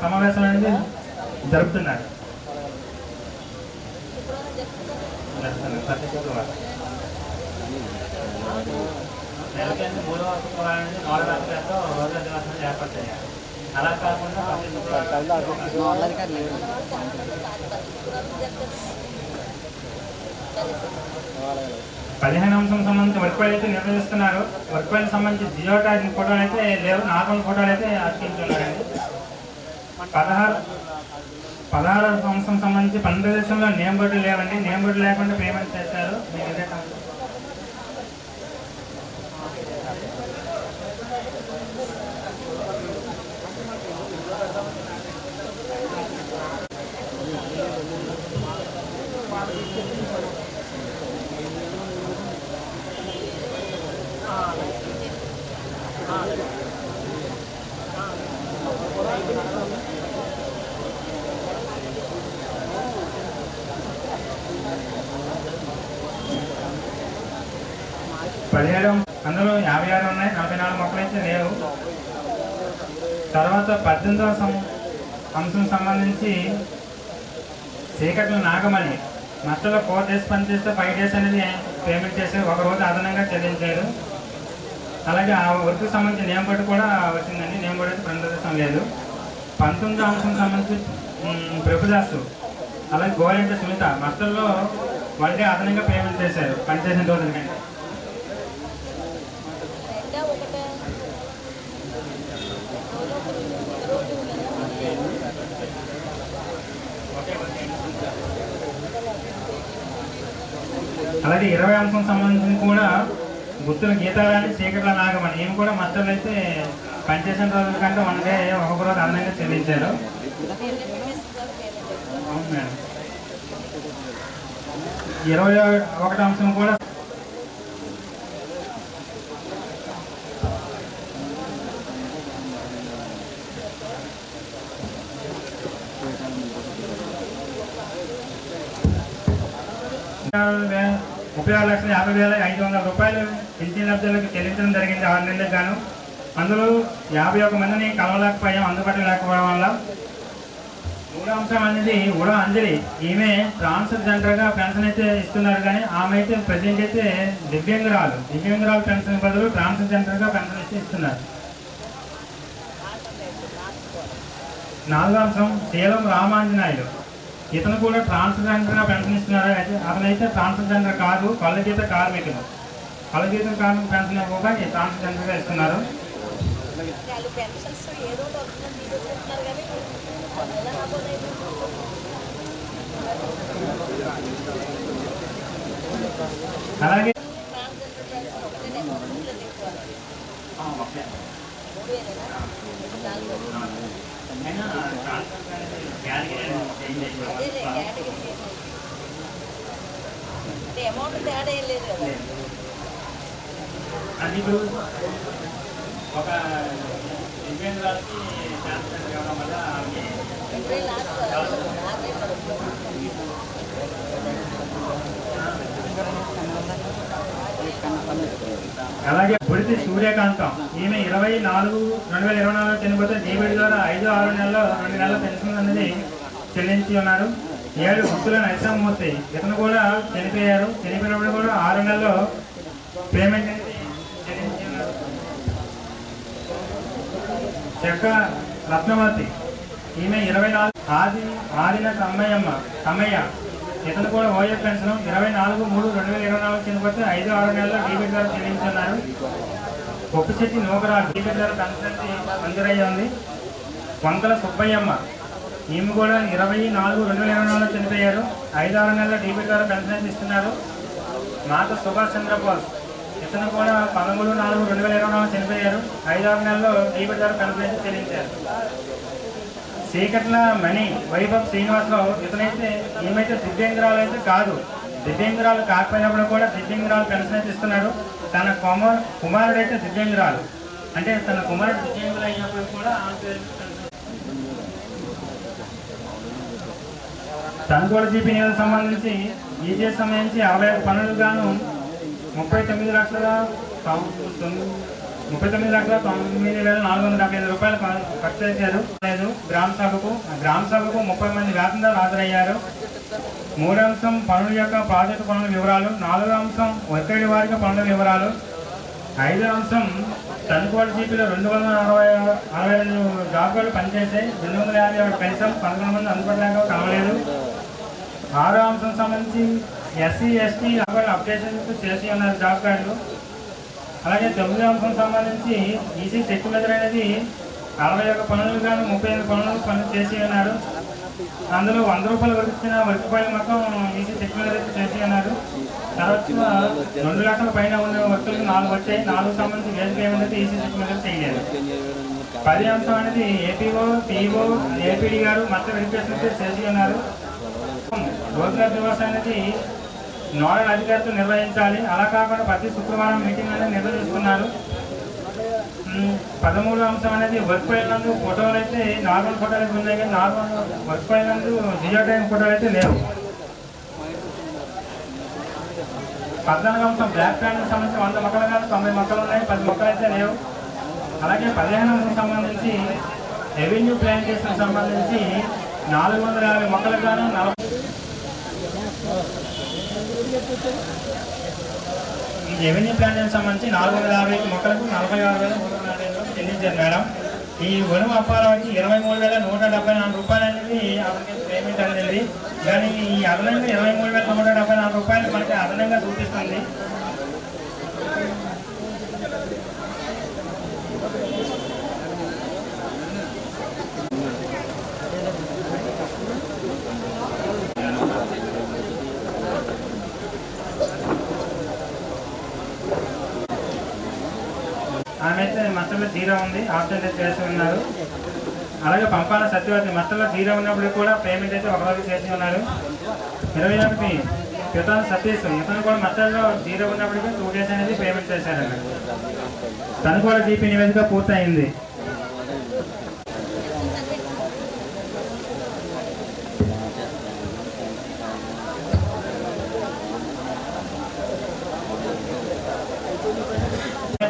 సమావేశం అనేది జరుపుతున్నారు. నెలకి 3వ శుక్రవారం నుంచి 4వ శుక్రవారంతో రోజుల దినోత్సవం ఏర్పడతాయి. అలా కాకుండా 15వ అంశం సంబంధించి వర్క్ ఫైల్ అయితే నిర్వహిస్తున్నారు. వర్క్ ఫైల్ సంబంధించి జియో ట్యాగ్ ఫోటోలు అయితే లేవు, నార్మల్ ఫోటోలు అయితే అతికించున్నారండి. 16వ అంశం సంబంధించి 12 దేశంలో నేమ్ బోర్డులు లేవండి, నేమ్ బోర్డు లేకుండా పేమెంట్ చేశారు. మీకు ఇదే కాదు. అందులో 56 ఉన్నాయి, 44 మొక్కలు అయితే లేవు. తర్వాత 18వ అంశం సంబంధించి చీకట్ల నాగమణి నష్టంలో 4 డేస్ పనిచేస్తే 5 డేస్ అనేది పేమెంట్ చేసి 1 రోజు అదనంగా చెల్లించారు. అలాగే ఆ వర్క్ సంబంధించి నేమ్ బోర్డు కూడా వచ్చిందండి, నేమ్ బోర్డు అయితే ప్రదర్శన లేదు. 19వ అంశం సంబంధించి ప్రభుదాసు అలాగే గోరెంట సునీత నష్టంలో 1 డే అదనంగా పేమెంట్ చేశారు పనిచేసిన రోజుల కంటే. అలాగే 20వ అంశం సంబంధించి కూడా గుర్తుల గీతాలని చీకట్ల నాగమని ఏమి కూడా మస్టర్లు అయితే పనిచేసిన రోజుల కంటే 1 డే 1 రోజు అదనంగా చెల్లించారు. అవును మేడం. 21వ అంశం కూడా రూ. 36,50,500 పింఛన్ లబ్ధులకు చెల్లించడం జరిగింది 6 నెలలకు గాను. అందులో 51 మందిని కలవలేకపోయాం అందుబాటులో లేకపోవడం వల్ల. మూడో అంశం అనేది ఉడా అంజలి. ఈమె ట్రాన్స్జెండర్గా పెన్షన్ అయితే ఇస్తున్నారు, కానీ ఆమె అయితే ప్రజెంట్ అయితే దివ్యాంగురాలు పెన్షన్ బదులు ట్రాన్స్జెండర్గా పెన్షన్ అయితే ఇస్తున్నారు. నాలుగో అంశం శీలం రామాంజనాయుడు. ఇతను కూడా ట్రాన్స్జెండర్గా పెన్షన్ ఇస్తున్నారు. అయితే అతనైతే ట్రాన్స్జెండర్ కాదు, కళ్ళగీత కార్మికులు. కళ్ళగీత కార్మిక పెన్షన్ ఇవ్వగా ట్రాన్స్జెండర్గా ఇస్తున్నారు. అలాగే అమౌంట్ తేడా ఏం లేదు కదా. అది ఇప్పుడు ఒక దివ్యాంగురాలకి ట్రాన్స్జెండర్ ఇవ్వడం వల్ల అలాగే బుడితి సూర్యకాంతం. ఈమె 20/4/2024 చనిపోతే డీబీడీ ద్వారా 5-6 నెలల్లో 2 నెలల పెన్షన్ అనేది చెల్లించి ఉన్నారు. 7 గుర్తుల నరసింహమూర్తి. ఇతను కూడా చనిపోయినప్పుడు కూడా 6 నెలల్లో పేమెంట్ అనేది చెల్లించి ఉన్నారు. చెక్క రత్నవతి. ఈమె 24 ఆదిన కమ్మయ్య. ఇతను కూడా ఓఎఫ్ పెన్షన్ 24/3/2024 చనిపోతే 5-6 నెలల్లో డీబీడీ ద్వారా చెల్లించున్నారు. కొప్పిశెట్టి నూకరాలు డీబీడీ ద్వారా పెన్షన్ మంజూరయ్యి ఉంది. వంకల సుబ్బయ్యమ్మ. ఈమె కూడా 24/2024 చనిపోయారు. 5-6 నెలల డీబీడీ ద్వారా పెన్షన్ ఇస్తున్నారు. మాత సుభాష్ చంద్రబోస్. ఇతను కూడా 13/4/2024 చనిపోయారు. 5-6 నెలల్లో డీబీడీ ద్వారా పెన్షన్ చెల్లించారు. చీకట్ల మణి వైభవ్ శ్రీనివాసరావు. ఈమెయితే దివ్యాంగురాలు అయితే కాదు, దివ్యాంగురాలు కాకపోయినప్పుడు కూడా దివ్యాంగురాలు పెన్షన్ అయితే ఇస్తున్నారు. తన కుమారుడైతే దివ్యాంగురాలు, అంటే తన కుమారుడు దివ్యాంగులు అయినప్పుడు కూడా తనుగోడ జీపీ నిధులకు సంబంధించి ఈజీఎస్ సంబంధించి 61 పనులు గాను 39,09,475 రూపాయలు ఖర్చు చేశారు. గ్రామ సభకు 30 మంది వేతనదారులు హాజరయ్యారు. 3వ అంశం పనుల యొక్క ప్రాజెక్టు పనుల వివరాలు. 4వ అంశం వర్గడి వారిగా పనుల వివరాలు. 5వ అంశం తనుగోడ జీపీలో 262 జాబ్ కార్డులు పనిచేసాయి. 251 పెన్షన్ 11 మంది అందుబాటులో కావలేదు. 6వ అంశం సంబంధించి SC ST అప్డేషన్ చేసి ఉన్నారు జాబ్ కార్డులు. అలాగే 9వ అంశం సంబంధించి ఈసీ చెక్ మెజర్ అనేది 61 పనులు కానీ 35 పనులు చేసి ఉన్నారు. అందులో 100 రూపాయలు వరికిచ్చిన వర్క్ మొత్తం ఈసీ చెక్ మెజర్ అయితే చేసి ఉన్నారు. తర్వాత 2 లక్షల పైన ఉన్న వర్కులకు 4 వచ్చాయి. 4 సంబంధించి వేజ్ పేమెంట్ అయితే ఈసీ చెక్ మెజర్ చేయలేదు. 10వ అంశం అనేది ఏపీఓ టీఓ ఏపీడీ గారు మొత్తం వెరిఫికేషన్ అయితే చేసి ఉన్నారు. రోజ్గార్ దివస్ అనేది నోడల్ అధికారితో నిర్వహించాలి. అలా కాకుండా ప్రతి శుక్రవారం మీటింగ్ అనేది నిర్వహిస్తున్నారు. 13వ అంశం అనేది వర్క్ ఫైల్ నందు ఫోటోలు అయితే నార్మల్ ఫోటోలు అయితే ఉన్నాయి, కానీ నార్మల్ వర్క్ ఫైల్ నందు జియో టైం ఫోటోలు అయితే లేవు. 14వ అంశం బ్లాక్ ప్యాంట్కి సంబంధించి 100 మొక్కలు కానీ 90 మొక్కలు ఉన్నాయి, 10 మొక్కలు అయితే లేవు. అలాగే 15వ అంశం సంబంధించి రెవెన్యూ ప్లాంటేషన్ సంబంధించి 450 మొక్కలకు గాను 40 ఈ రెవెన్యూ ప్లాంటేషన్ సంబంధించి 450 మొక్కలకు 46,340 చెల్లించారు మేడం. ఈ వనుమ అప్పారావుకి 23,174 రూపాయలు అనేది అతనికి పేమెంట్ అనేది, కానీ ఈ అదనంగా 23,174 రూపాయలు మనకి అదనంగా చూపిస్తుంది. ఆమె అయితే మత్తలో 0 ఉంది, ఆప్షన్ చేసి ఉన్నారు. అలాగే పంపాల సత్యవతి మత్తలో 0 ఉన్నప్పుడు కూడా పేమెంట్ అయితే 1 రోజు చేసి ఉన్నారు. 21 పితాన్ సతీష్, ఇతను కూడా మత్తలో 0 ఉన్నప్పటికీ 2 డేస్ అనేది పేమెంట్ చేశారండి. తను కూడా జీపీ నివేదిక పూర్తయింది.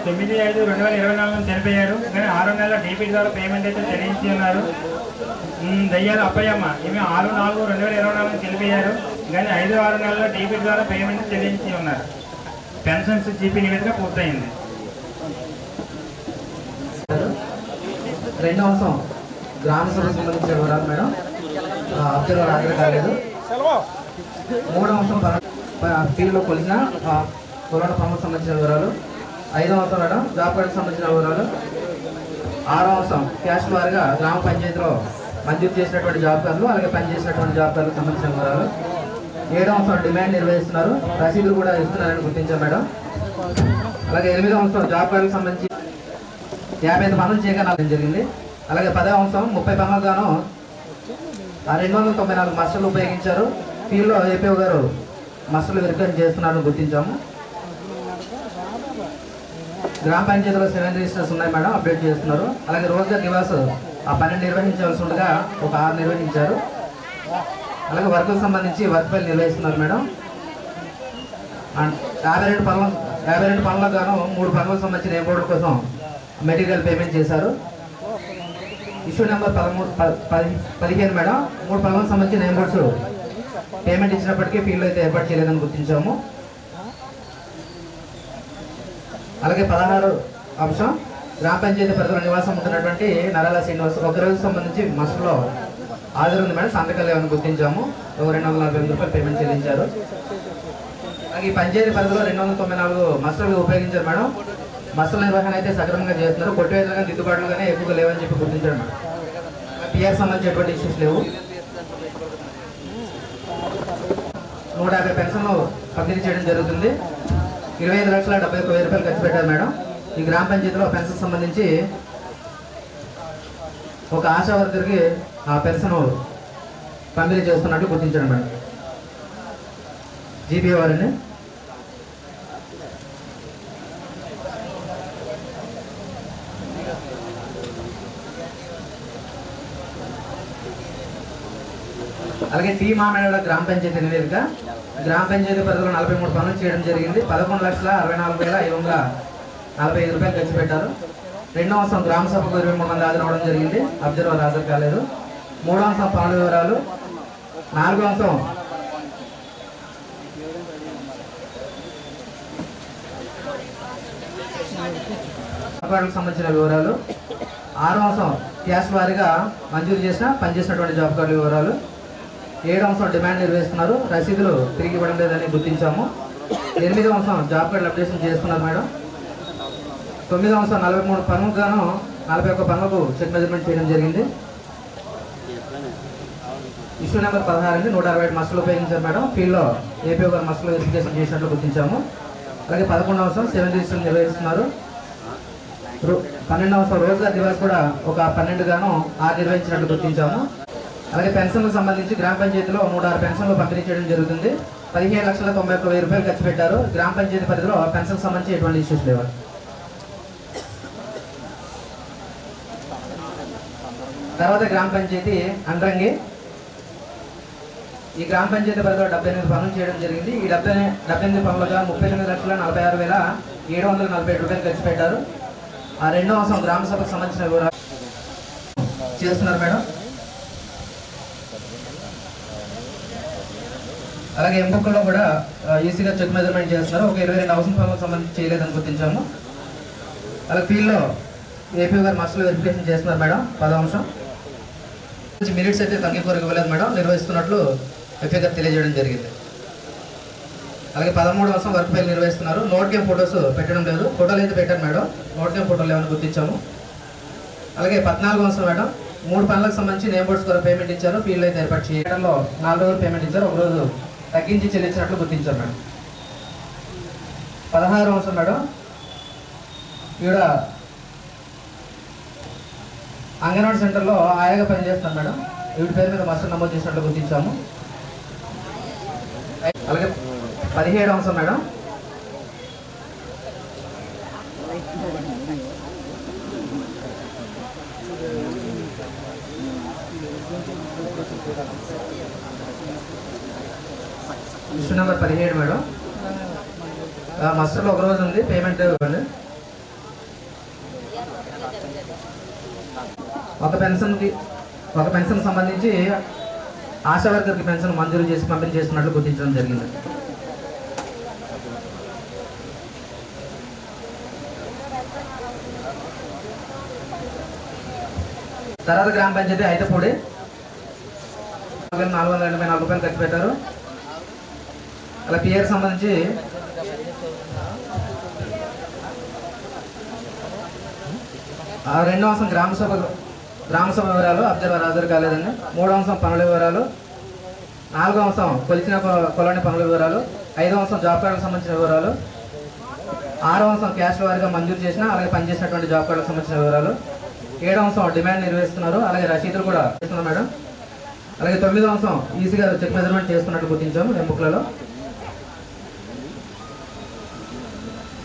(9/5/2024) చనిపోయారు, కానీ 6 నెలల డీబీటీ ద్వారా పేమెంట్ అయితే చెల్లించి ఉన్నారు. దయ్యాలు అప్పయ్యమ్మ ఇవి 6/4/2024 తెలిపారు, కానీ 5-6 నెలల డీబీటీ ద్వారా పేమెంట్ చెల్లించి ఉన్నారు. పెన్షన్స్ జీపీ నివేదిక పూర్తయింది. రెండవ అంశం గ్రామ సభకు సంబంధించిన వివరాలు మేడం, అబ్జర్వర్ హాజరు కాలేదు. మూడవ అంశం ఫీల్డ్లో కొలిసిన కరోనా పనులకు సంబంధించిన వివరాలు. ఐదవ అంశం మేడం జాబ్ కార్డుకు సంబంధించిన వివరాలు. ఆరవ అంశం క్యాష్ వారీగా గ్రామ పంచాయతీలో మంజూరు చేసినటువంటి జాబ్ కార్డులు, అలాగే పనిచేసినటువంటి జాబ్ కార్డులకు సంబంధించిన వివరాలు. ఏడవ అంశం డిమాండ్ నిర్వహిస్తున్నారు, రసీదులు కూడా ఇస్తున్నారని గుర్తించాం మేడం. అలాగే 8వ అంశం జాబ్ కార్డులకు సంబంధించి 55 పనులు చేయగలం జరిగింది. అలాగే 10వ అంశం 30 పనులకు గాను 294 మస్టర్లు ఉపయోగించారు. ఫీల్డ్లో ఏపీఓ గారు మస్టర్లు వెరిఫై చేస్తున్నారని గుర్తించాము. గ్రామ పంచాయతీలో 7 రిజిస్టర్స్ ఉన్నాయి మేడం, అప్డేట్ చేస్తున్నారు. అలాగే రోజ్గార్ దివాస్ 12 నిర్వహించాల్సి ఉండగా ఒక 6 నిర్వహించారు. అలాగే వర్కులకు సంబంధించి వర్క్ ఫైల్ నిర్వహిస్తున్నారు మేడం. 52 పనులకు గాను 3 పనులకు సంబంధించిన ఎంబోర్డు కోసం మెటీరియల్ పేమెంట్ చేశారు. ఇష్యూ నెంబర్ 15 మేడం 3 పనులకు సంబంధించిన ఎంబోర్డ్స్ పేమెంట్ ఇచ్చినప్పటికీ ఫీల్డ్ అయితే ఏర్పాటు చేయలేదని గుర్తించాము. అలాగే 16 అంశం గ్రామ పంచాయతీ పరిధిలో నివాసం ఉంటున్నటువంటి నరాల శ్రీనివాస్ ఒక రోజు సంబంధించి మస్టర్లో హాజరు ఉంది మేడం, సంతకాలు ఏమైనా గుర్తించాము. 248 రూపాయలు పేమెంట్ చెల్లించారు. అలాగే ఈ పంచాయతీ పరిధిలో 294 మస్టర్లు ఉపయోగించారు మేడం. మస్టర్ల నిర్వహణ అయితే సక్రమంగా చేస్తున్నారు, కొట్టివేతలుగా దిద్దుబాట్లు కానీ ఎక్కువగా లేవని చెప్పి గుర్తించారు మేడం. పిఆర్ సంబంధించినటువంటి ఇష్యూస్ లేవు. 150 పెన్షన్లు పంపిణీ చేయడం జరుగుతుంది. 25,71,000 రూపాయలు ఖర్చు పెట్టారు మేడం. ఈ గ్రామ పంచాయతీలో పెన్షన్ సంబంధించి ఒక ఆశా వర్కర్కి ఆ పెన్షన్ పంపిణీ చేస్తున్నట్టు గుర్తించాడు మేడం జీపీ వారిని. అలాగే టీ మామేడ గ్రామ పంచాయతీ నివేదిక గ్రామ పంచాయతీ పరిధిలో 43 పనులు చేయడం జరిగింది. 11,64,545 రూపాయలు ఖర్చు పెట్టారు. 2వ అంశం గ్రామ సభకు 23 మంది హాజరవడం జరిగింది, అబ్జర్వర్ హాజరు కాలేదు. 3వ అంశం పనుల వివరాలు. 4వ అంశం సంబంధించిన వివరాలు. 6వ అంశం క్యాష్ వారీగా మంజూరు చేసిన పనిచేసినటువంటి జాబ్ కార్డుల వివరాలు. 7వ అంశం డిమాండ్ నిర్వహిస్తున్నారు, రసీదులు తిరిగి ఇవ్వడం లేదని గుర్తించాము. 8వ అంశం జాబ్ కార్డులు అప్డేషన్ చేసుకున్నారు మేడం. 9వ అంశం 43 పనులకు గాను 41 పనులకు చెక్ మెజర్మెంట్ చేయడం జరిగింది. ఇష్యూ నెంబర్ 16 167 మస్టర్లు ఉపయోగించారు మేడం. ఫీల్డ్లో ఏపీఓ గారు మస్టర్లు వెరిఫికేషన్ చేసినట్లు గుర్తించాము. అలాగే 11వ అంశం 7 రిజిస్టర్లు నిర్వహిస్తున్నారు. 12వ అంశం రోజ్గార్ దివాస్ కూడా ఒక 12 గాను 6 నిర్వహించినట్లు గుర్తించాము. అలాగే పెన్షన్లకు సంబంధించి గ్రామ పంచాయతీలో 106 పెన్షన్లు పంపిణీ చేయడం జరుగుతుంది. 15,91,000 రూపాయలు ఖర్చు పెట్టారు. గ్రామ పంచాయతీ పరిధిలో పెన్షన్కి సంబంధించి ఎటువంటి ఇష్యూస్ లేవు. తర్వాత గ్రామ పంచాయతీ అండ్రంగి. ఈ గ్రామ పంచాయతీ పరిధిలో 78 పనులు చేయడం జరిగింది. ఈ 78 పనులుగా 38,46,747 రూపాయలు ఖర్చు పెట్టారు. ఆ 2వ అంశం గ్రామ సభకు సంబంధించిన వివరాలు చేస్తున్నారు మేడం. అలాగే ఎంబుక్లో కూడా ఈసీగా చెక్ మెజర్మెంట్ చేస్తున్నారు. ఒక 22,000 పనులకు సంబంధించి చేయలేదని గుర్తించాము. అలాగే ఫీల్డ్లో ఏపీ గారు మస్టర్లు వెరిఫికేషన్ చేస్తున్నారు మేడం. 10వ అంశం మినిట్స్ అయితే తగ్గిపోరికి ఇవ్వలేదు మేడం, నిర్వహిస్తున్నట్లు ఎఫ్ఏ గారు తెలియజేయడం జరిగింది. అలాగే 13వ అంశం వర్క్ ఫైల్ నిర్వహిస్తున్నారు. నోట్ గేమ్ ఫొటోస్ పెట్టడం లేదు, ఫోటోలు అయితే పెట్టారు మేడం, నోట్ గేమ్ ఫోటోలు ఏమైనా గుర్తించాము. అలాగే 14వ అంశం మేడం 3 పనులకు సంబంధించి నేమ్ బోర్డ్స్ ద్వారా పేమెంట్ ఇచ్చారు. ఫీల్డ్ అయితే ఏర్పాటు చేయడంలో 4 రోజులు పేమెంట్ ఇచ్చారు, ఒక రోజు తగ్గించి చెల్లించినట్లు గుర్తించారు మేడం. 16వ అంశం మేడం ఈవిడ అంగన్వాడీ సెంటర్లో ఆయాగా పనిచేస్తున్నాను మేడం, వీటి పేరు మీద మస్టర్ నమోదు చేసినట్లు గుర్తించాము. అలాగే 17వ అంశం మేడం ఇష్యూ నెంబర్ 17 మేడం మస్టర్లో ఒక రోజు ఉంది, పేమెంట్ ఇవ్వండి. ఒక పెన్షన్ సంబంధించి ఆశా వర్కర్కి పెన్షన్ మంజూరు చేసి పంపిణీ చేస్తున్నట్లు గుర్తించడం జరిగింది. తర్వాత గ్రామ పంచాయతీ ఐతపూడి 484 రూపాయలు ఖర్చు పెట్టారు. అలా పిఆర్ సంబంధించి రెండో అంశం గ్రామ సభ వివరాలు అబ్జర్వర్ హాజరు కాలేదండి. మూడో అంశం పనుల వివరాలు, నాలుగో అంశం కొలిచిన కొలని పనుల వివరాలు, ఐదో అంశం జాబ్ కార్డులకు సంబంధించిన వివరాలు, ఆరో అంశం క్యాస్ట్ వారీగా మంజూరు చేసిన అలాగే పనిచేసినటువంటి జాబ్ కార్డులకు సంబంధించిన వివరాలు, ఏడో అంశం డిమాండ్ నిర్వహిస్తున్నారు అలాగే రసీదులు కూడా చేస్తున్నాం మేడం. అలాగే తొమ్మిదో అంశం ఈసీ గారు చెక్ మెజర్మెంట్ చేస్తున్నట్టు గుర్తించాము ఎంపికలలో.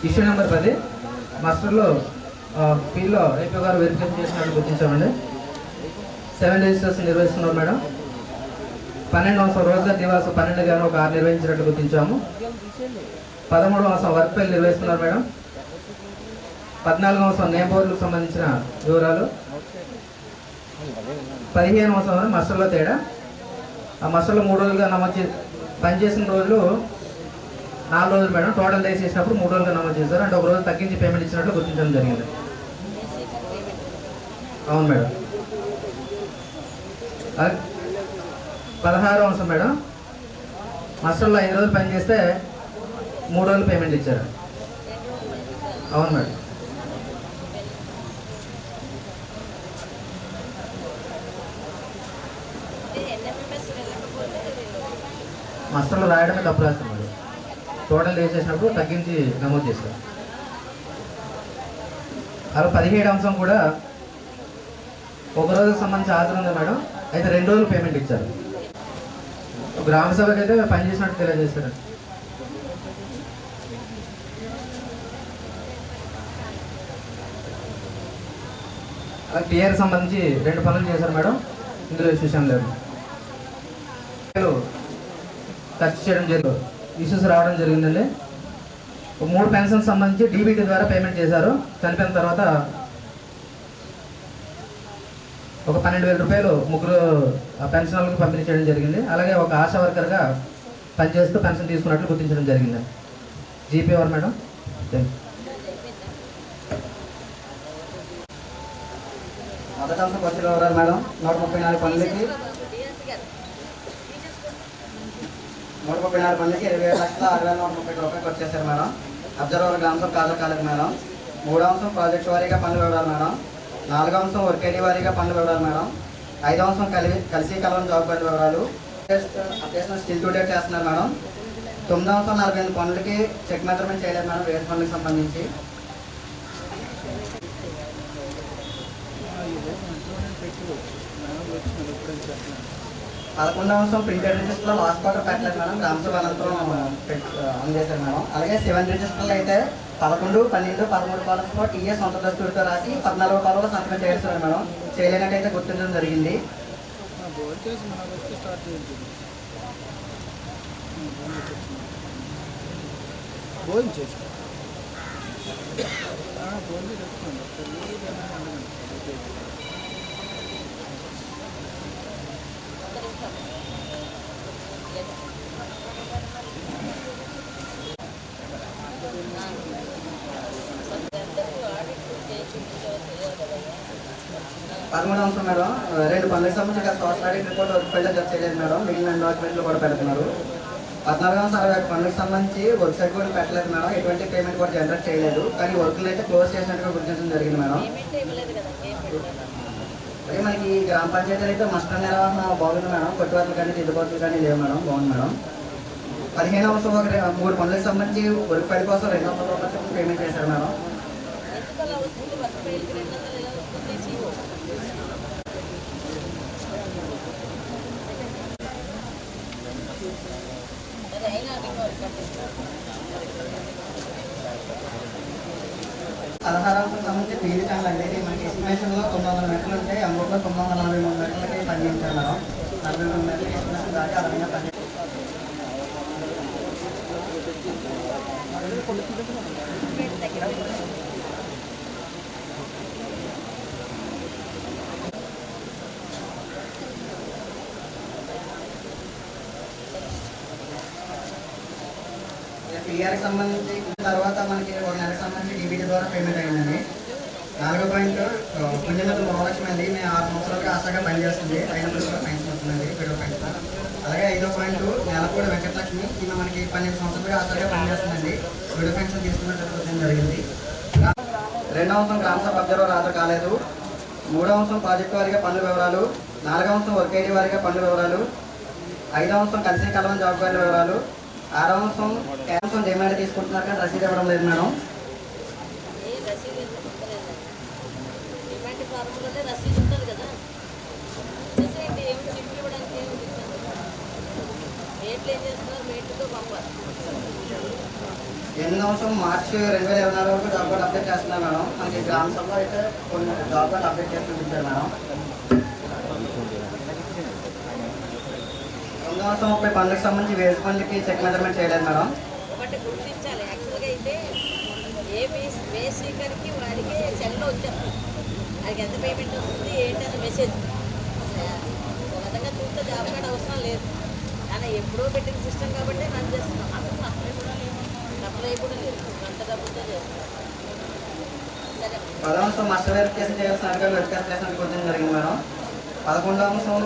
ఇష్యూ నెంబర్ 10 మాస్టర్లో ఫీల్డ్లో ఏపీ గారు వెరిఫికేషన్ చేసినట్టు గుర్తించామండి. 7 రిజిస్ట్రేషన్ నిర్వహిస్తున్నారు మేడం. 12 అంశం రోజ్గార్ దివాస్ 12 గాను ఒక 6 నిర్వహించినట్టు గుర్తించాము. 13వ అంశం వర్క్ ఫైల్ నిర్వహిస్తున్నారు మేడం. 14వ అంశం నేమ్ బోర్డులకు సంబంధించిన వివరాలు. 15వ అంశం మస్టర్లో తేడా. ఆ మస్టర్లో 3 రోజులుగా నమోదు పనిచేసిన రోజులు 4 రోజులు మేడం. టోటల్ డేస్ చేసినప్పుడు 3 రోజులుగా నమోదు చేశారు. అంటే ఒక రోజు తగ్గించి పేమెంట్ ఇచ్చినట్లు గుర్తించడం జరిగింది. అవును మేడం. 16వ అంశం మేడం మస్టర్లో 5 రోజులు పని చేస్తే 3 రోజులు పేమెంట్ ఇచ్చారు. అవును మేడం. మస్టర్లో రాయడమే తప్పు రాస్తాం మేడం. టోటల్ డేస్ చేసినప్పుడు తగ్గించి నమోదు చేశారు. అలా 17వ అంశం కూడా ఒక రోజుకి సంబంధించి హాజరు ఉంది మేడం. అయితే 2 రోజులు పేమెంట్ ఇచ్చారు. గ్రామ సభకి అయితే పనిచేసినట్టు తెలియజేశారు. అలా టీఆర్ సంబంధించి 2 పనులు చేశారు మేడం. ఇందులో విషయం లేదు. ఖర్చు చేయడం జరిగింది, ఇష్యూస్ రావడం జరిగిందండి. 3 పెన్షన్ సంబంధించి డీబీటీ ద్వారా పేమెంట్ చేశారు. చనిపోయిన తర్వాత ఒక 12,000 రూపాయలు 3 పెన్షనర్లకు పంపిణీ చేయడం జరిగింది. అలాగే ఒక ఆశా వర్కర్గా పనిచేస్తూ పెన్షన్ తీసుకున్నట్లు గుర్తించడం జరిగింది. జీపీ ఎవరు మేడం? మొదటి అంశం ఖర్చుల వివరాలు మేడం. 134 పనులకి 27,60,6,130 రూపాయలు ఖర్చు చేశారు మేడం. అబ్జర్వర్ గ్రామ సభ కాజా కాలేదు మేడం. 3వ అంశం ప్రాజెక్ట్ వారీగా పనులు వివరాలు మేడం. 4వ అంశం వర్క్ ఐడి వారీగా పనులు వివరాలు మేడం. 5వ అంశం కలిసి కలవని జాబ్ కార్డు వివరాలు. అకేషనల్ స్టిల్ టు డేట్ చేస్తున్నారు మేడం. 9వ అంశం 48 పనులకి చెక్ మెజర్మెంట్ చేయలేదు మేడం వేరే పనులకు సంబంధించి. పదకొండవ అంశం ప్రింటెడ్ రిజిస్టర్లో లాస్ట్ క్వార్టర్ పెట్టలేదు మేడం. గ్రామ సభ అనంతరం అందజేశారు మేడం. అలాగే 7 రిజిస్టర్లు అయితే 11, 12, 13 కాలంలో టీఎస్ సొంత దస్తూరితో రాసి 14వ కాలంలో సంతకం చేస్తారు మేడం. చేయలేనట్టయితే గుర్తించడం జరిగింది. పదమూడవ అంశం మేడం 2 పనులకు సంబంధించి సోషల్ ఆడిట్ రిపోర్ట్ వర్క్ ఫైల్లో జత చేయలేదు మేడం. మిగిలిన డాక్యుమెంట్లు కూడా పెడుతున్నారు. 14వ అంశం 61 పనులకు సంబంధించి వర్క్ సైట్ కూడా పెట్టలేదు మేడం. ఎటువంటి పేమెంట్ కూడా జనరేట్ చేయలేదు. కానీ వర్క్లు అయితే క్లోజ్ చేసినట్టుగా గుర్తించడం జరిగింది మేడం. అలాగే మనకి గ్రామ పంచాయతీలు అయితే మస్టర్ నిర్వహణ బాగుంది మేడం. కొట్టుబాట్లు కానీ దిద్దుబాట్లు కానీ లేవు మేడం. బాగుంది మేడం. 15వ అంశం 3 పనులకు సంబంధించి వర్క్ ఫైల్ కోసం 200 రూపాయలు పేమెంట్ చేశారు మేడం. పదహారవ సంబంధించి పీజీ ఛానల్ అండి. మనకి ఎస్టిమేషన్లో 900 మీటర్లు ఉంటాయి. అమౌంట్లో 943 మీటర్లకి పనిచేయించారు మేడం. 43 మీటర్లకి ఎస్టిమేషన్ దాటి ఆ విధంగా పని. టీఆర్కి సంబంధించి తర్వాత మనకి ఒక నెలకు సంబంధించి డీబీటీ ద్వారా పేమెంట్ అయిందండి. 4వ పాయింట్ పుణ్యమతి మహాలక్ష్మి అండి. మేము 6 సంవత్సరాలుగా ఆశగా పనిచేస్తుంది. 5 కూడా పెన్షన్ వస్తుందండి, విడో పెన్షన్. అలాగే 5వ పాయింట్ నెలపూడి వెంకటలక్ష్మి. ఈమె మనకి 12 సంవత్సరాలుగా ఆశగా పనిచేస్తుందండి, విడో పెన్షన్ తీసుకున్నట్టు జరిగింది. 2వ అంశం గ్రామ సభ అబ్జర్వర్ హాజరు కాలేదు. 3వ అంశం ప్రాజెక్టు వారిగా పన్ను వివరాలు. 4వ అంశం వర్క్ ఐడి వారిగా పన్ను వివరాలు. 5వ అంశం కలిసి కలవని జాబ్ కార్డు వివరాలు. 6వ అంశం క్యాన్సర్ డిమాండ్ తీసుకుంటున్నారు కానీ రసీదు ఇవ్వడం లేదు మేడం. డిమాండ్ ఫార్ములోనే రసీదు ఉంటుంది కదా, రసీదు ఏమి చిప్పు ఇవ్వడానికి ఏమి రేట్లు ఏం చేస్తున్నారు, రేట్లతో పంపాలి. 8వ అంశం మార్చి 2024 వరకు జాబ్ కార్డు అప్డేట్ చేస్తున్నారు మేడం. మనకి గ్రామ సభలో అయితే కొన్ని జాబ్ కార్డు అప్డేట్ చేస్తూ ఉంటారు మేడం. 9వ అంశం 30 పనులకు సంబంధించి వేసి పనులకి చెక్ మెజర్మెంట్ చేయలేదు మేడం. ఒకటి గుర్తించాలి, యాక్చువల్గా అయితే ఏ స్పీకర్కి వారికి సెల్లో వచ్చారు, వారికి ఎంత పేమెంట్ వస్తుంది ఏంటన్న మెసేజ్ ఒక విధంగా చూస్తే జాబ్ కార్డు అవసరం లేదు. కానీ ఎప్పుడో పెట్టిన సిస్టమ్ కాబట్టి రన్ చేస్తున్నాం. అసలు సప్లై కూడా లేదు, అంత డబ్బులతో చేస్తున్నాం. 10వ అంశం మాస్టర్ వెరిఫికేషన్ చేయాల్సిన అధికారులు వెరిఫికేషన్ కొంచెం జరిగింది మేడం. 11వ అంశం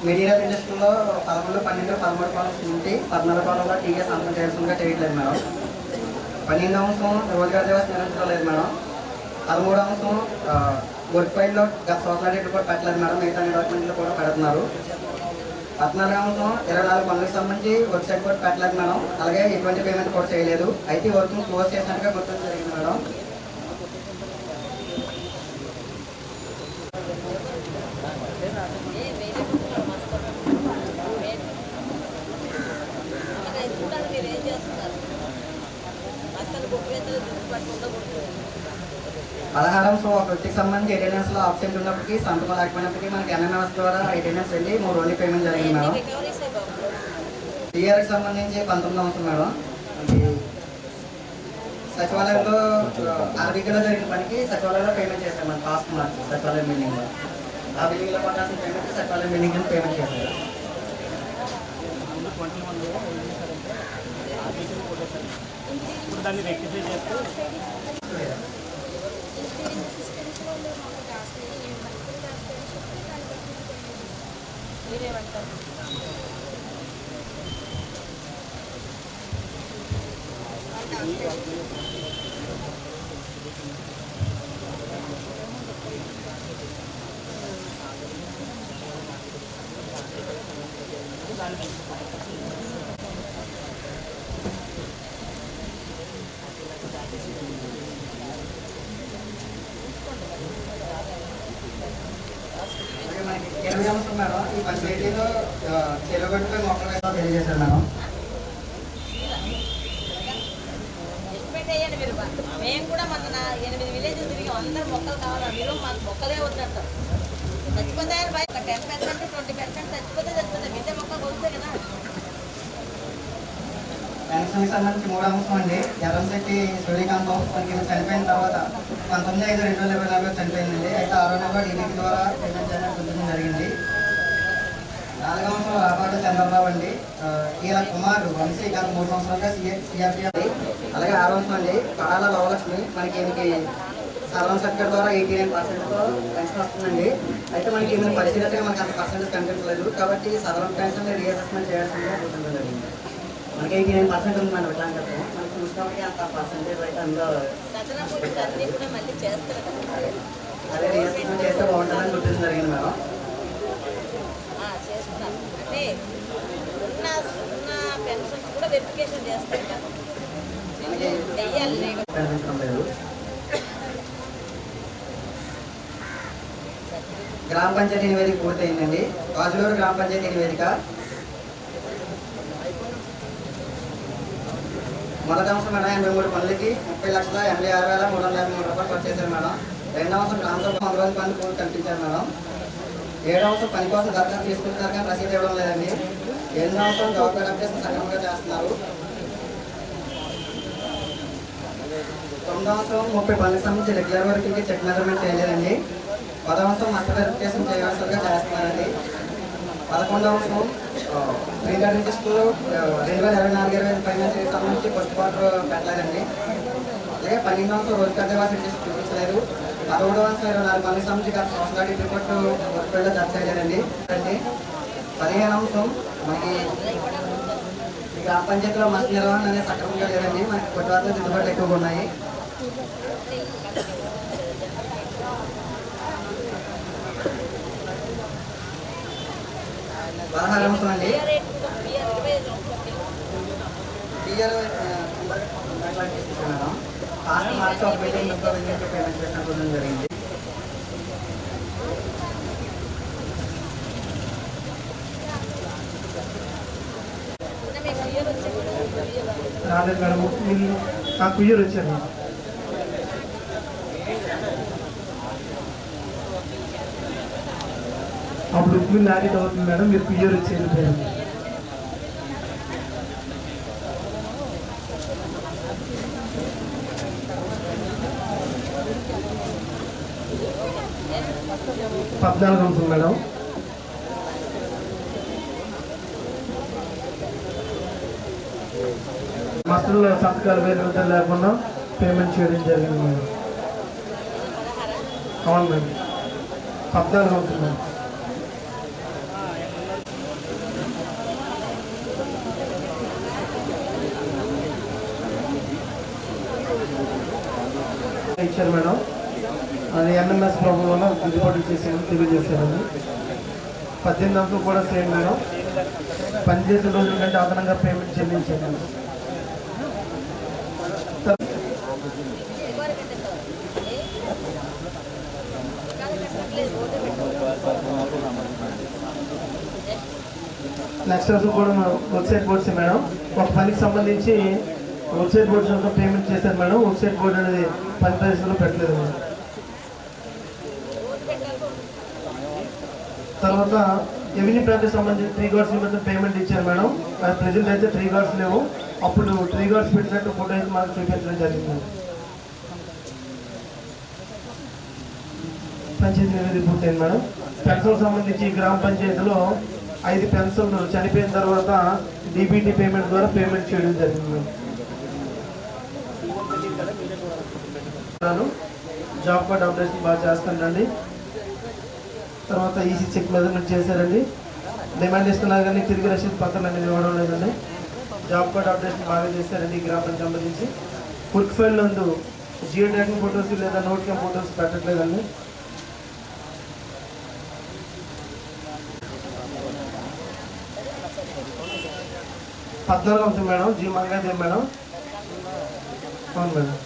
మెటీరియల్ ఇండస్ట్రీలో 11, 12, 13 కాలంలో ఉంటే 14 కాలంలో టీఎస్ అంతం చేయాల్సిందిగా చేయట్లేదు మేడం. 12వ అంశం రోజ్గార్ దివస్ నిర్వహించలేదు మేడం. 13వ అంశం వర్క్ ఫైల్లో గత సోషల్ రేట్లు కూడా పెట్టలేదు మేడం, మిగతా డాక్యుమెంట్లు కూడా పెడుతున్నారు. 14వ అంశం 24 పనులకు సంబంధించి వర్క్ సైట్ కూడా పెట్టలేదు మేడం. అలాగే ఎటువంటి పేమెంట్ కూడా చేయలేదు. అయితే వర్క్ను క్లోజ్ చేసినట్టుగా గుర్తించడం జరిగింది మేడం. మీరు ఏం చేస్తున్నారు, అసలు గుర్తు ఉండకూడదు. 16వ అంశం ఒక వ్యక్తికి సంబంధించి అటెండెన్స్లో ఆబ్సెంట్ ఉన్నప్పటికీ సంతకం లేకపోయినప్పటికీ మనకి ఎన్ఎంఎస్ ద్వారా అటెండెన్స్ వెళ్ళి 3 రోజులు పేమెంట్ జరిగింది మేడం. టీఆర్కి సంబంధించి 19వ అంశం మేడం. సచివాలయంలో ఆర్బీకేలో జరిగిన పనికి సచివాలయంలో పేమెంట్ చేశారు మన కాస్ట్ మార్చి సచివాలయం బిల్డింగ్లో. ఆ బిల్డింగ్లో పట్టాల్సిన పేమెంట్ సచివాలయం బిల్డింగ్ పేమెంట్ చేశారు. ఇప్పుడు దాన్ని రెక్టిఫై చేస్తూ మీరేమంటారు? మనకి 20వ అంశం మేడం. ఈ పంచాయతీలో చెరుగట్టుపై మొక్కలు వేయాలో తెలియజేశారు మేడం. ఎస్టిమేట్ అయ్యాను మీరు. మేము కూడా మన 8 విలేజ్లు తిరిగి అందరూ మొక్కలు కావాలా, మీరు మాకు మొక్కలే వద్దంటారు. చచ్చిపోతాయని బయట 10%, 20% చచ్చిపోతే చచ్చిపోతాయి, మిగతా మొక్కలు వస్తాయి కదా. పెన్షన్కి సంబంధించి 3వ అంశం అండి. ఎర్రంశెట్టి సూర్యకాంత్ మనకి చనిపోయిన తర్వాత 19/5/2024 చనిపోయిందండి. అయితే 6వ నెలలో డీబీటీ ద్వారా పేమెంట్ చేయడానికి గుర్తించడం జరిగింది. 4వ అంశం రాపాటి చంద్రబాబు అండి. ఈయన కుమారుడు వంశీ గత 3 సంవత్సరాలుగా సిఆర్పీ. అలాగే 6వ అంశం అండి పాడాల భవలక్ష్మి. మనకి ఈయనకి సర్వం సర్టిఫికేట్ ద్వారా 89%తో పెన్షన్ వస్తుందండి. అయితే మనకి ఈమెను పరిశీలించగా మనకి అంత పర్సెంటేజ్ కనిపించలేదు, కాబట్టి సదరం పెన్షన్ రీఅసెస్మెంట్ చేయాల్సిందిగా గుర్తించడం జరిగింది. మనకి 89% ఉంది మేడం. వికలాంగత్వం మనకి చూసుకోవడానికి అంత పర్సెంటేజ్ అయితే అందులో అన్నీ కూడా మళ్ళీ చేస్తారు కదా, అదే రీఅసెస్మెంట్ చేస్తే బాగుంటుందని గుర్తించడం జరిగింది మేడం. చేస్తున్నాం. అంటే ఉన్న పెన్షన్స్ కూడా వెరిఫికేషన్ చేస్తారు కదా, చెయ్యాలి. కనిపించడం లేదు. గ్రామ పంచాయతీ నివేదిక పూర్తయిందండి. కాజులూరు గ్రామ పంచాయతీ నివేదిక. మొదటి అంశం మేడం 83 పనులకి 30,86,353 రూపాయలు ఖర్చు చేశారు మేడం. 2వ అంశం గ్రామ సభ 100 రోజుల పనులు పూర్తి కల్పించారు మేడం. 7వ అంశం పని కోసం దరఖాస్తు తీసుకుంటున్నారు కానీ రసీదు ఇవ్వడం లేదండి. 8వ అంశం జాబ్ కార్డ్ అప్డేషన్ సక్రమంగా చేస్తున్నారు. 9వ అంశం 30 పనులకు సంబంధించి రెగ్యులర్ వర్క్కి చెక్ మెజర్మెంట్ చేయలేదండి. 10వ అంశం మాస్టర్ వెరిఫికేషన్ చేయవలసిందిగా చేస్తున్నారండి. 11వ అంశం ప్రీ గార్డెన్ స్కూల్ 2024-25 ఫైనాన్షియల్ సంబంధించి ఫస్ట్ క్వార్టర్ పెట్టలేదండి. అలాగే 12వ అంశం రోజుగార్ దివాస్ చూపించలేదు. 11వ అంశం 24 మంది సంబంధించి గత సంవత్సరాలు రిపోర్ట్ వర్క్లో చర్చ చేయలేదండి. 15వ అంశం మనకి గ్రామ పంచాయతీలో మస్తు నిర్వహణ అనేది సక్రమంగా లేదండి. మనకి కొద్దివారితో దిద్దుబాట్లు ఎక్కువగా ఉన్నాయి. 16వ అంశం అండి past marks of building payment చేసినట్టు జరిగింది. రాలేదు మేడం, నాకు కుయ్యర్ వచ్చారు. అప్పుడు ఉప్పు లారీట్ అవుతుంది మేడం, మీరు కుయ్యర్ వచ్చేది మేడం. పద్నాలుగు అవుతుంది మేడం. మాస్టర్లో సంతకాలు వేరే లేకుండా పేమెంట్ చేయడం జరిగింది మేడం. అవును మేడం, 14 అవుతుంది మేడం. ఇచ్చారు మేడం, అది ఎన్ఎంఎస్ ప్రాబ్లం వల్ల దిద్దుబాటు చేసామని తెలియజేశారండి. 18 కూడా సేమ్ మేడం, పనిచేసిన రోజుల కంటే అదనంగా పేమెంట్ చెల్లించాను. నెక్స్ట్ రోజు కూడా వెబ్సైట్ బోర్డ్స్ మేడం, ఒక పనికి సంబంధించి వెబ్సైట్ బోర్డ్స్ అంతా పేమెంట్ చేశారు మేడం. వెబ్సైట్ బోర్డ్ అనేది పని పరిస్థితుల్లో పెట్టలేదు మేడం. తర్వాత రెవెన్యూ ప్రాంతానికి సంబంధించి 3 గార్డ్స్ మధ్య పేమెంట్ ఇచ్చారు మేడం. ప్రజెంట్ అయితే 3 గార్డ్స్ లేవు. అప్పుడు 3 గార్డ్స్ పెట్టినట్టు ఫోటో అయితే మనకు చూపించడం జరిగింది. పంచాయతీ నివేదిక పూర్తయింది మేడం. పెన్షన్ సంబంధించి గ్రామ పంచాయతీలో 5 పెన్షన్లు చనిపోయిన తర్వాత డీబీటీ పేమెంట్ ద్వారా పేమెంట్ చేయడం జరిగింది మేడం. జాబ్ కార్డ్ అప్డేషన్ బాగా చేస్తానండి. తర్వాత ఈసీ చెక్ మెజర్మెంట్ చేశారండి. డిమాండ్ ఇస్తున్నారు కానీ తిరిగి రసీదు పత్రాలు అనేది ఇవ్వడం లేదండి. జాబ్ కార్డ్ అప్డేషన్ బాగా చేశారండి. ఈ గ్రామ పంచాయతీ సంబంధించి వర్క్ ఫైల్ నందు జియో ట్యాగింగ్ ఫొటోస్ లేదా నోట్ క్యామ్ ఫొటోస్ పెట్టట్లేదండి. పద్నాలుగు మేడం, జీ మంగాదేవి మేడం. అవును మేడం.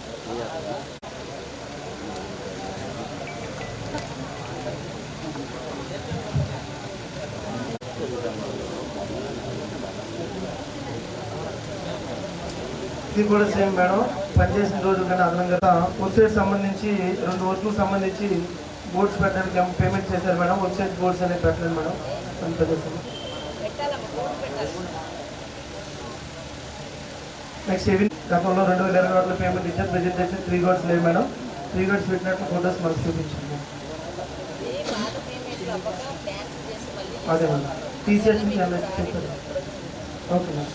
ఇది కూడా సేమ్ మేడం, పనిచేసిన రోజు కానీ అదనంగా వెబ్సైట్ సంబంధించి 2 వర్క్లకు సంబంధించి బోర్డ్స్ పెట్టడానికి పేమెంట్ చేశారు మేడం. వెబ్సైట్ బోర్డ్స్ అనేది పెట్టలేదు మేడం. నెక్స్ట్ ఇవి గతంలో 2021 పేమెంట్ ఇచ్చారు. ప్రజెంట్ అయితే 3 గార్డ్స్ లేవు మేడం. 3 గార్డ్స్ పెట్టినట్టు ఫోటోస్ మనకు చూపించండి. అదే మేడం, టీసీఎస్ చెప్పారు. Okay madam.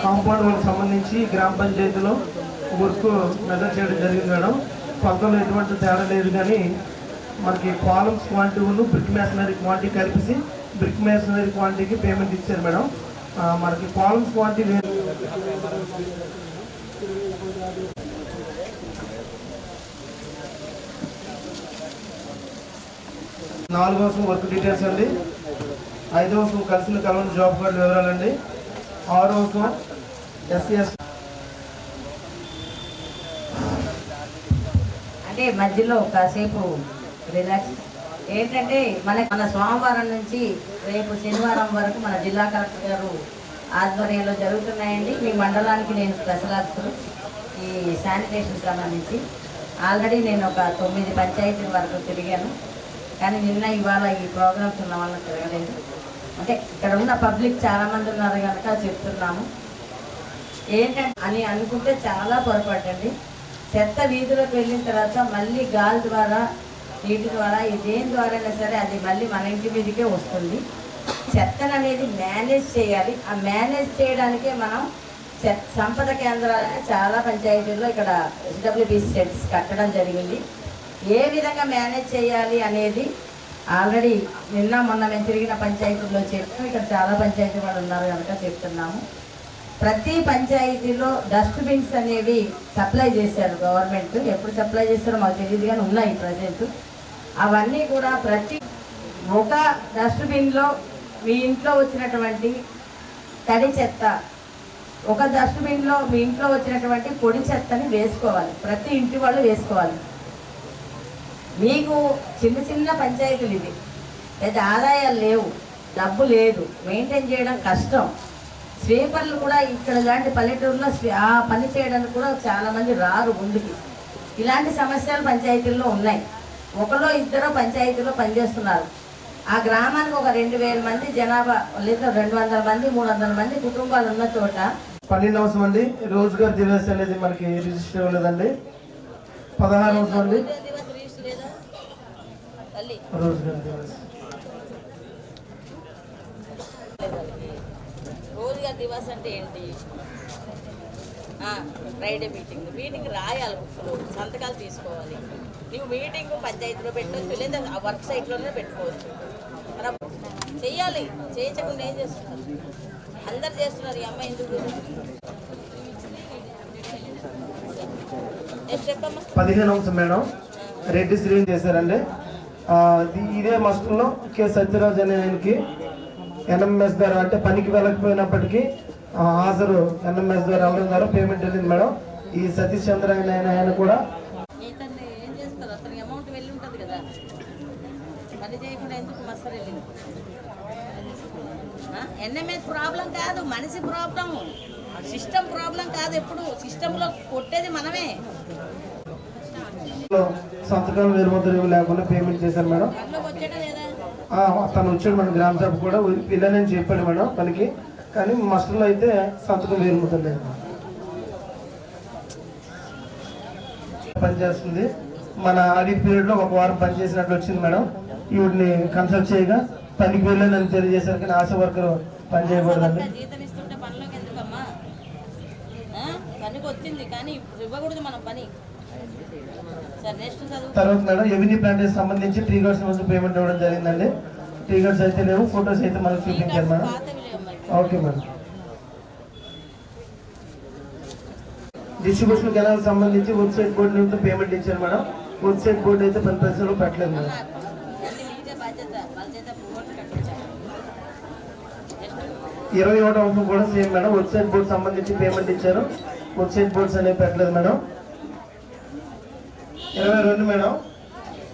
కాంపౌండ్ వాళ్ళకి సంబంధించి గ్రామ పంచాయతీలో వర్క్ మెజర్ చేయడం జరిగింది మేడం. కొలతలో ఎటువంటి తేడా లేదు కానీ మనకి columns quantity brick masonry quantity కలిపి బ్రిక్ మేసనరీ క్వాంటిటీకి పేమెంట్ ఇచ్చారు మేడం. మనకి కాలమ్స్ క్వాంటిటీ 4వ అంశం వర్క్ డీటెయిల్స్ అండి. 5వ అంశం కలిసిన కలవని జాబ్ కార్డు వివరాలండి. 6వ అంశం ఎస్సీఎస్ అంటే మధ్యలో కాసేపు రిలాక్స్ ఏంటంటే మన సోమవారం నుంచి రేపు శనివారం వరకు మన జిల్లా కలెక్టర్ గారు ఆధ్వర్యంలో జరుగుతున్నాయండి. మీ మండలానికి నేను స్పెషల్ ఆఫీసర్ ఈ శానిటేషన్ సంబంధించి ఆల్రెడీ నేను ఒక 9 పంచాయతీల వరకు తిరిగాను. కానీ నిన్న ఇవాళ ఈ ప్రోగ్రామ్స్ ఉన్న వల్ల తిరగలేదు. అంటే ఇక్కడ ఉన్న పబ్లిక్ చాలా మంది ఉన్నారు కనుక చెప్తున్నాము. ఏంటంటే అని అనుకుంటే చాలా పొరపాటండి. చెత్త వీధిలోకి వెళ్ళిన తర్వాత మళ్ళీ గాలి ద్వారా, నీటి ద్వారా, దేని ద్వారా అయినా సరే అది మళ్ళీ మన ఇంటి మీదకే వస్తుంది. చెత్తను అనేది మేనేజ్ చేయాలి. ఆ మేనేజ్ చేయడానికే మనం సంపద కేంద్రాలని చాలా పంచాయతీల్లో ఇక్కడ ఎస్డబ్ల్యూబీసీ సెట్స్ కట్టడం జరిగింది. ఏ విధంగా మేనేజ్ చేయాలి అనేది ఆల్రెడీ నిన్న మొన్న మేము తిరిగిన పంచాయతీల్లో చెప్పాము. ఇక్కడ చాలా పంచాయతీ వాళ్ళు ఉన్నారు కనుక చెప్తున్నాము. ప్రతి పంచాయతీలో డస్ట్బిన్స్ అనేవి సప్లై చేశారు గవర్నమెంట్. ఎప్పుడు సప్లై చేస్తారో మాకు తెలియదు కానీ ఉన్నాయి ప్రజెంట్. అవన్నీ కూడా ప్రతి ఒక డస్ట్బిన్లో మీ ఇంట్లో వచ్చినటువంటి తడి చెత్త, ఒక డస్ట్బిన్లో మీ ఇంట్లో వచ్చినటువంటి పొడి చెత్తని వేసుకోవాలి. ప్రతి ఇంటి వాళ్ళు వేసుకోవాలి. మీకు చిన్న చిన్న పంచాయతీలు ఇవి, లేదా ఆదాయాలు లేవు, డబ్బు లేదు, మెయింటైన్ చేయడం కష్టం. స్వీపర్లు కూడా ఇక్కడ ఇలాంటి పల్లెటూరులో ఆ పని చేయడానికి కూడా చాలామంది రారు ముందుకి. ఇలాంటి సమస్యలు పంచాయతీల్లో ఉన్నాయి. ఒకరో ఇద్దరో పంచాయతీలో పనిచేస్తున్నారు. ఆ గ్రామానికి ఒక 2000 మంది జనాభా, లేదా 200 మంది 300 మంది కుటుంబాలు ఉన్న చోట 12వ సంవత్సరం అండి రోజ్గార్ దివస్ అనేది మనకి రిజిస్టర్ అవ్వలేదండి. 16వ సంవత్సరం అండి రోజ్గార్ దివస్. రోజుగా దివాస్ అంటే ఏంటి? ఫ్రైడే మీటింగ్ రాయాలి, బుక్లో సంతకాలు తీసుకోవాలి. నువ్వు మీటింగ్ పంచాయతీలో పెట్టవచ్చు, లేదా ఆ వర్క్ సైట్లోనే పెట్టుకోవచ్చు. అలా చెయ్యాలి. చేయించకుండా ఏం చేస్తున్నారు? అందరు చేస్తున్నారు. ఈ అమ్మాయి ఎందుకు? 15వ సంవత్సరం మేడం రెడ్డి శ్రీని చేశారండి. ఇదే మస్టర్లో కె సత్యరాజ్ అనే ఆయనకి ఎన్ఎంఎస్ ద్వారా, అంటే పనికి వెళ్ళకపోయినప్పటికీ హాజరు ఎన్ఎంఎస్ ద్వారా వెళ్ళడం ద్వారా పేమెంట్ వెళ్ళింది మేడం. ఈ సతీష్ చంద్ర ఆయన కూడా ఏం చేస్తారు? అతనికి అమౌంట్ వెళ్ళి ఉంటుంది కదా, పని చేయకుండా ఎందుకు మస్తరు వెళ్ళింది? ఎన్ఎంఎస్ ప్రాబ్లం కాదు, మనిషి ప్రాబ్లం, సిస్టమ్ ప్రాబ్లం కాదు. ఎప్పుడు సిస్టంలో కొట్టేది మనమే. సంతకాలు వేరుముద్ర లేకుండా పేమెంట్ చేశారు మేడం. తను వచ్చాడు మేడం. గ్రామ సభ కూడా పిల్లలని చెప్పాడు మేడం పనికి, కానీ మస్టర్లో అయితే సంతకం వేరుముద్ర లేదు. పనిచేస్తుంది. మన ఆడిట్ పీరియడ్ లో 1 వారం పనిచేసినట్లు వచ్చింది మేడం. ఈవిడిని కన్సల్ట్ చేయగా పనికి వెళ్ళానని తెలియజేశారు, కానీ ఆశా వర్కర్ పని చేయకూడదండి. జీతం ఇస్తుంటే పనిలోకి ఎందుకమ్మా? పనికి వచ్చింది కానీ ఇవ్వకూడదు మనం పని. తర్వాత మేడం రెవెన్యూ ప్లాంటేషన్ సంబంధించి ట్రీ గార్డ్స్ పేమెంట్ ఇవ్వడం జరిగిందండి. ట్రీ గార్డ్స్ అయితే లేవు, ఫొటోస్ అయితే మనకు చూపించారు madam. Okay madam. Distribution canal సంబంధించి వెబ్సైట్ బోర్డు నుంచి పేమెంట్ ఇచ్చారు మేడం. వెబ్సైట్ బోర్డు అయితే 10 పైసలు పెట్టలేదు మేడం. 21వ అంశం కూడా సేమ్ మేడం. వెబ్సైట్ బోర్డు సంబంధించి పేమెంట్ ఇచ్చారు, వెబ్సైట్ బోర్డ్స్ అనేవి పెట్టలేదు madam. 22 madam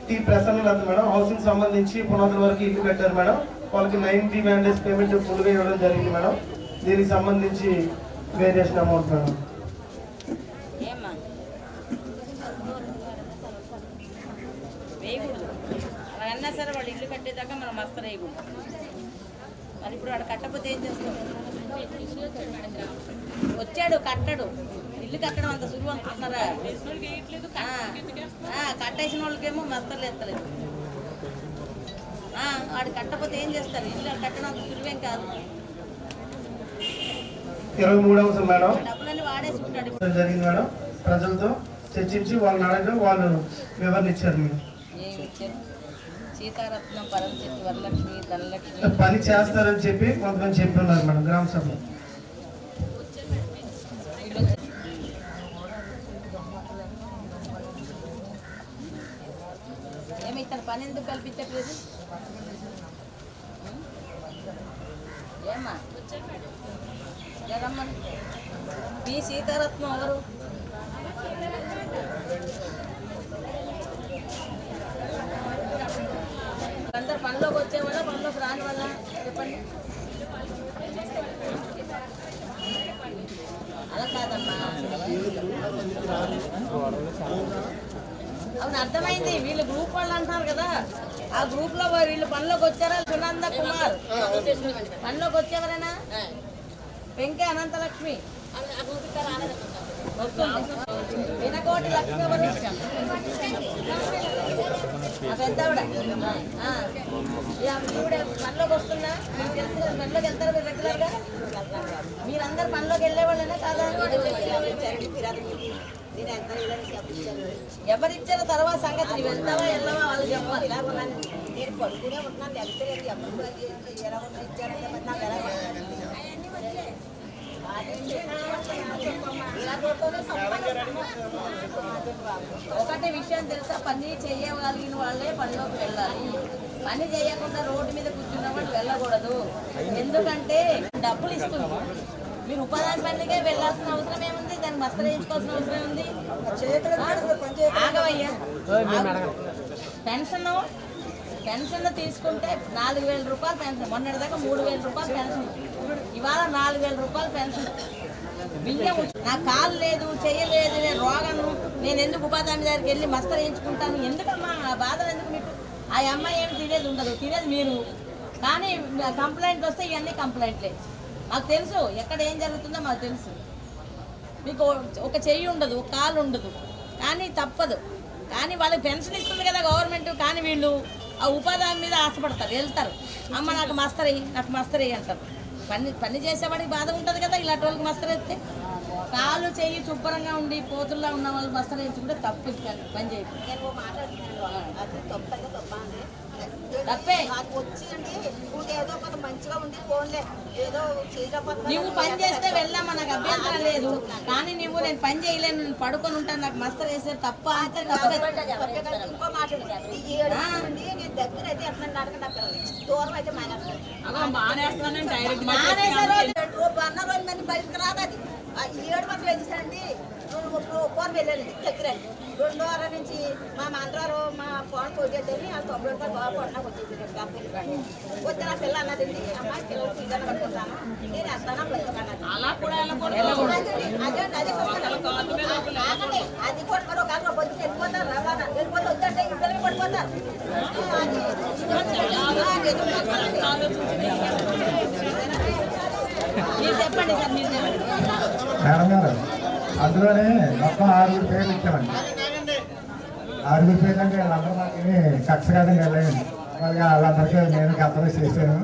T Prasanna madam housing సంబంధించి పునాదుల వరకు ఇల్లు కట్టారు మేడం. వాళ్ళకి 90 మ్యాండేస్ పేమెంట్ ఫుల్గా ఇవ్వడం జరిగింది మేడం. దీనికి సంబంధించి వేరియేషన్ అమౌంట్ మేడం. అన్నా సరే వాళ్ళు ఇల్లు కట్టేదాకా మనం మస్తరు వేయకూడదు. మరి ఇప్పుడు వాడు కట్టకపోతే ఏం చేస్తాడు? వచ్చాడు కట్టడు. ఇల్లు కట్టడం అంత సులువు అనుకుంటున్నారా? కట్టేసిన వాళ్ళకేమో మస్తలు ఎత్తలేదు. వాడు కట్టకపోతే ఏం చేస్తారు? ఇల్లు కట్టడం అంత సులువేం కాదు. 23వ అంశం మేడం డబ్బులన్నీ వాడేసుకుంటాడు. జరిగింది మేడం. ప్రజలతో చర్చించి వాళ్ళని అడగడం వాళ్ళు వివరణ ఇచ్చారు మేడం. సీతారత్నం, పరంశెట్టి, వరలక్ష్మి, ధనలక్ష్మి పని చేస్తారని చెప్పి కొంతమంది చెప్పి ఉన్నారు మేడం గ్రామ సభలో. ఏమైతే పని ఎందుకు కల్పించట్లేదు? ఏమ్మా రమ్మని మీ సీతారత్నం ఎవరు? అందరు పనిలోకి వచ్చేవాళ్ళ పనిలోకి రాని వల్ల చెప్పండి. అలా కాదమ్మా. అవును అర్థమైంది. వీళ్ళు గ్రూప్ వాళ్ళు అంటున్నారు కదా, ఆ గ్రూప్ లో వీళ్ళు పనిలోకి వచ్చారా? సునంద కుమార్ పనిలోకి వచ్చేవరేనా? వెంకే అనంతలక్ష్మి వినకోటి లక్ష్మి ఎవరు? పెద్దవిడ పనిలోకి వస్తున్నా? మీకు తెలుసు కదా, పనిలోకి వెళ్తారు మీరు రెగ్యులర్ గా? మీరందరు పనిలోకి వెళ్ళేవాళ్ళేనా కాదా? ఎవరిచ్చారో తర్వాత సంగతి. నువ్వు వెళ్తావా వెళ్ళవా వాళ్ళు చెప్పాలి. నేను పడుకునే ఉంటున్నాను, వెళ్తలేదు. ఎలా ఒకటి విషయం తెలుసా, పని చేయగలిగిన వాళ్ళే పనిలోకి వెళ్ళాలి. పని చేయకుండా రోడ్డు మీద కూర్చున్న వాళ్ళు వెళ్ళకూడదు. ఎందుకంటే డబ్బులు ఇస్తుంది. మీరు ఉపాధి పనికే వెళ్ళాల్సిన అవసరం ఏముంది? దాన్ని మస్తలు వేయించుకోవాల్సిన అవసరం ఉంది? ఆగవయ్యా. పెన్షన్ తీసుకుంటే 4,000 రూపాయలు పెన్షన్. మొన్నటిదాకా 3,000 రూపాయలు పెన్షన్. ఇవాళ 4,000 రూపాయలు పెన్షన్. బియ్యం నాకు కాలు లేదు, చేయలేదు, నేను రోగను, నేను ఎందుకు ఉపాధి హామీ దగ్గరికి వెళ్ళి మస్తలు వేయించుకుంటాను? ఎందుకమ్మా ఆ బాధలు ఎందుకు మీకు? ఆ అమ్మాయి ఏమి తినేది ఉండదు, తినేది మీరు. కానీ కంప్లైంట్ వస్తే ఇవన్నీ కంప్లైంట్లే. మాకు తెలుసు ఎక్కడ ఏం జరుగుతుందో మాకు తెలుసు. మీకు ఒక చెయ్యి ఉండదు, ఒక కాలు ఉండదు, కానీ తప్పదు. కానీ వాళ్ళకి పెన్షన్ ఇస్తుంది కదా గవర్నమెంట్. కానీ వీళ్ళు ఆ ఉపాధి హామీ మీద ఆశపడతారు, వెళ్తారు. అమ్మ నాకు మస్తరయ్యి అంటారు. పని చేసేవాడికి బాధ ఉంటుంది కదా. ఇలాంటి వాళ్ళకి మస్తరేస్తే కాలు చెయ్యి శుభ్రంగా ఉండి పోతుల్లో ఉన్న వాళ్ళు మస్తరు వేయించుకుంటే తప్పు. పని చేయదు తప్పే. ఏదో కొంత మంచిగా ఉంది, ఫోన్లే ఏదో నువ్వు పని చేస్తే వెళ్ళామా, నాకు అభ్యంతరం లేదు. కానీ నువ్వు నేను పని చేయలేను, నేను పడుకొని ఉంటాను, నాకు మస్తరు వేస్తే తప్ప అంటే ఇంకో మాట నేను దగ్గర అయితే ఎట్లా దూరం అయితే అన్న రోజు మంది బయటకు రాదు. అది 7 మంది వేసేసారండి. ఫోన్ వెళ్ళండి దగ్గర 2 వారాల నుంచి మా మంత్రాలు మా ఫోన్ కొట్టేద్దని ఆ 90 రూపాయలు కొట్టడానికి వచ్చేది. వచ్చి నా పిల్ల అన్నదండి, అమ్మాయి పిల్లలు పిల్లలు పట్టుకుంటాను, నేను వేస్తాను అది కూడా మరి ఒక గంట వచ్చి వెళ్ళిపోతారు. రవాణా వెళ్ళిపోతే వద్దంటే పిల్లలు పడిపోతారు. మీరు చెప్పండి సార్, మీరు చెప్పండి. మేడం గారు, అందులోనే మొత్తం 6 పేర్లు ఇచ్చామండి. 6 పేర్లు అంటే వాళ్ళందరూ మాకు కక్ష కాదని వెళ్ళండి. వాళ్ళందరికీ నేను గతంలో చేశాను.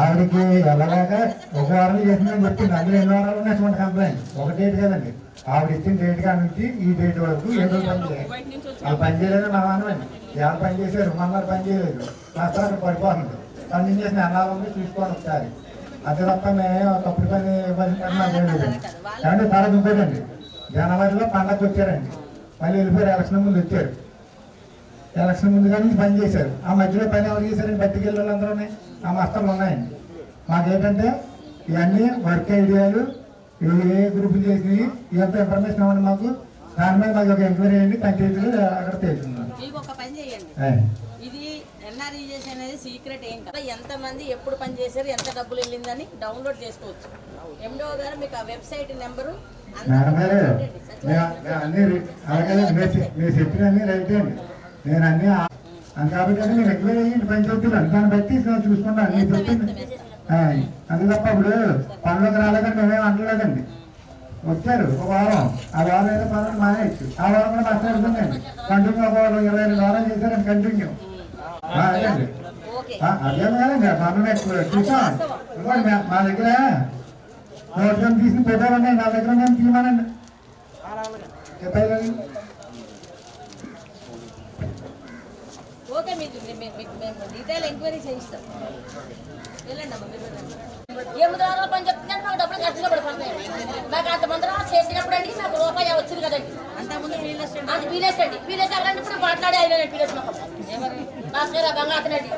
ఆవిడకి వెళ్ళలేక ఒక వారం చేసిందని చెప్పింది. అందులో 2 వారాలు ఉన్నటువంటి కంప్లైంట్. ఒక డేట్ కదండి, ఆవిడ ఇచ్చిన డేట్ కాడ నుంచి ఈ డేట్ వరకు 7 రోజులు పని చేయాలి. వాళ్ళు పని చేయలేదు మా మానవండి. ఎవరు పని చేశారు, మన్నారు పని చేయలేదు. మాస్టర్ అక్కడ పడిపోతుంది. పని చేసిన అన్నాలు చూసుకోండి ఒకసారి. అదే తప్ప మేము తప్పుడు పని లేదండి. కాబట్టి తర్వాత ఇంకోటండి, జనవరిలో పండగ వచ్చారండి, మళ్ళీ వెళ్ళిపోయారు. ఎలక్షన్ ముందు వచ్చారు. ఎలక్షన్ ముందు కానీ పని చేశారు. ఆ మధ్యలో పని ఎవరు చేశారండి? బయటికి వెళ్ళి వాళ్ళందరూ ఆ మాస్టర్లు ఉన్నాయండి. మాకేంటంటే ఇవన్నీ వర్క్ ఐడియాలు, ఏ గ్రూపులు చేసినవి, ఇదంతా ఇన్ఫర్మేషన్ ఇవ్వండి మాకు. దాని మీద మాకు ఒక ఎంక్వైరీ అయ్యండి, పంచాయతీలు అక్కడ తెలుసుకున్నాం. మీకు ఒక పని చేయండి, ఇది ఎన్ఆర్ఈజెస్ అనేది సీక్రెట్ ఏం కదా. ఎంతమంది ఎప్పుడు పని చేశారు, ఎంత డబ్బులు వెళ్ళిందని డౌన్లోడ్ చేసుకోవచ్చు. ఎండో గారు మీకు ఆ వెబ్సైట్ నెంబరు మీరు చెప్పినన్నీ రైట్ అండి. నేను అన్ని కాబట్టి నేను రెగ్యులర్ అయ్యి పంచాయతీలు దాన్ని బట్టి చూసుకుంటాను. నేను చెప్పింది అంతే తప్ప ఇప్పుడు పనులకు రాలేదండి, మేమేం అనలేదండి. వచ్చారు ఒక వారం, ఆ వారం ఏదో పనులు మానేయచ్చు. ఆ వారం కూడా మాట్లాడుతుందండి. కంటిన్యూ ఒక 22 వారాలు చేశారండి కంటిన్యూ. అదేండి అదేం కాదండి, పనులు ఎక్కువ చూసాం. మా దగ్గర నోట్స్ తీసిన ఫోటోలు ఉన్నాయి, నా దగ్గర మేము తీయమనండి. చెప్పాలి ఓకే, మీకు మేము డీటెయిల్ ఎంక్వైరీ చేయిస్తాం. వెళ్ళండి అమ్మ, మీరు వెళ్ళండి. 8 వారాల పని చెప్తుందంటే మాకు డబ్బులు ఖర్చుగా పడిపోతాయి. నాకు అంతమంది చేసినప్పుడు అండి నాకు రూపాయి వచ్చింది కదండి. అంతకుముందు వీళ్ళేస్ట్ అది వీలేస్ అండి. వీలేస్ ఎవరంటే ఇప్పుడు మాట్లాడి అయినా వీలేస్ మాకు మాస్టర్ బంగా అతనండి.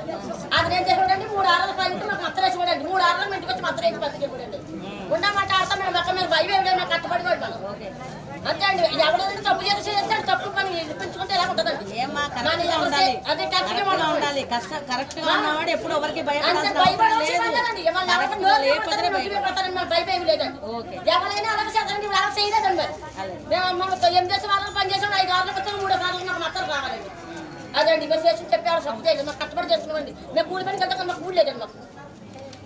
అతను ఏం చేసాడండి, 3 వారాల పని మాకు మత్తలు వేసుకోండి. 3 వారాలు ఇంటికి వచ్చి మత్తలు వేసి పత్తి చెప్పండి. ఉండమాట ఆడతాం మేము అక్కడ మీరు భయం ఏమిటో నాకు కట్టబడి పడ్డాను. అంతే అండి. ఎవరైనా తప్పు చేసి తప్పు పని ఇప్పించుకుంటే ఎలా ఉంటుందండి? అదే ఉండాలి. కరెక్ట్ గా ఉన్నవాడు ఎప్పుడు ఎవరికి ఎవరైనా అలాగే చేస్తారండి. అలా చేయలేదండి. మరి మేము 8 వారాలు పని చేసాం, 5 వారాలకు వచ్చాము, 3 వారాలు నాకు మత్తలు రావాలండి. అదండి మేము చేసి చెప్పారు సప్పు చేయలేదు మాకు కట్టుబడి చేస్తున్నామండి మేము కూలి పనికి వెళ్తాం మాకు కూలి లేదండి మాకు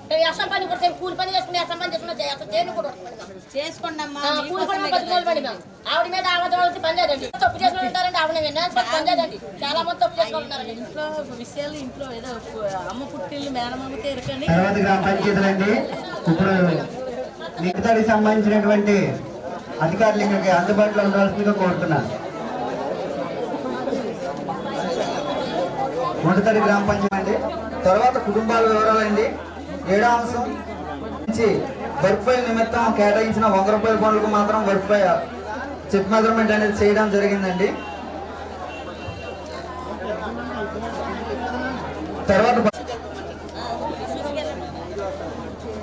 మేము అసం పని కూడా కూలి పని చేసుకుని అసం పని చేసుకున్నా చేయను కూడా చేసుకోండి అమ్మా కూలి పని బతుకోవాలి పడి మేము ఆవిడ మీద ఆవిడ పని లేదండి తప్పు చేసుకుని ఉంటారండి ఆవిడ పని లేదండి చాలా మంది తప్పు చేసుకుంటున్నారండి ఇంట్లో విషయాలు ఇంట్లో ఏదో అమ్మ పుట్టిల్లు మేనమ్మకి ఎరకండి తర్వాత గ్రామ పంచాయతీలండి ఇప్పుడు మిగతాకి సంబంధించినటువంటి అధికారులు ఇక్కడికి అందుబాటులో ఉండాల్సిందిగా కోరుతున్నాను. మొదటి గ్రామ పంచాయతీ అండి. తర్వాత కుటుంబాల వివరాలండి. 7వ అంశం నుంచి వర్క్ ఫైల్ నిమిత్తం కేటాయించిన 100 రూపాయల పనులకు మాత్రం వర్క్ ఫైల్ చెక్ మెజర్మెంట్ అనేది చేయడం జరిగిందండి. తర్వాత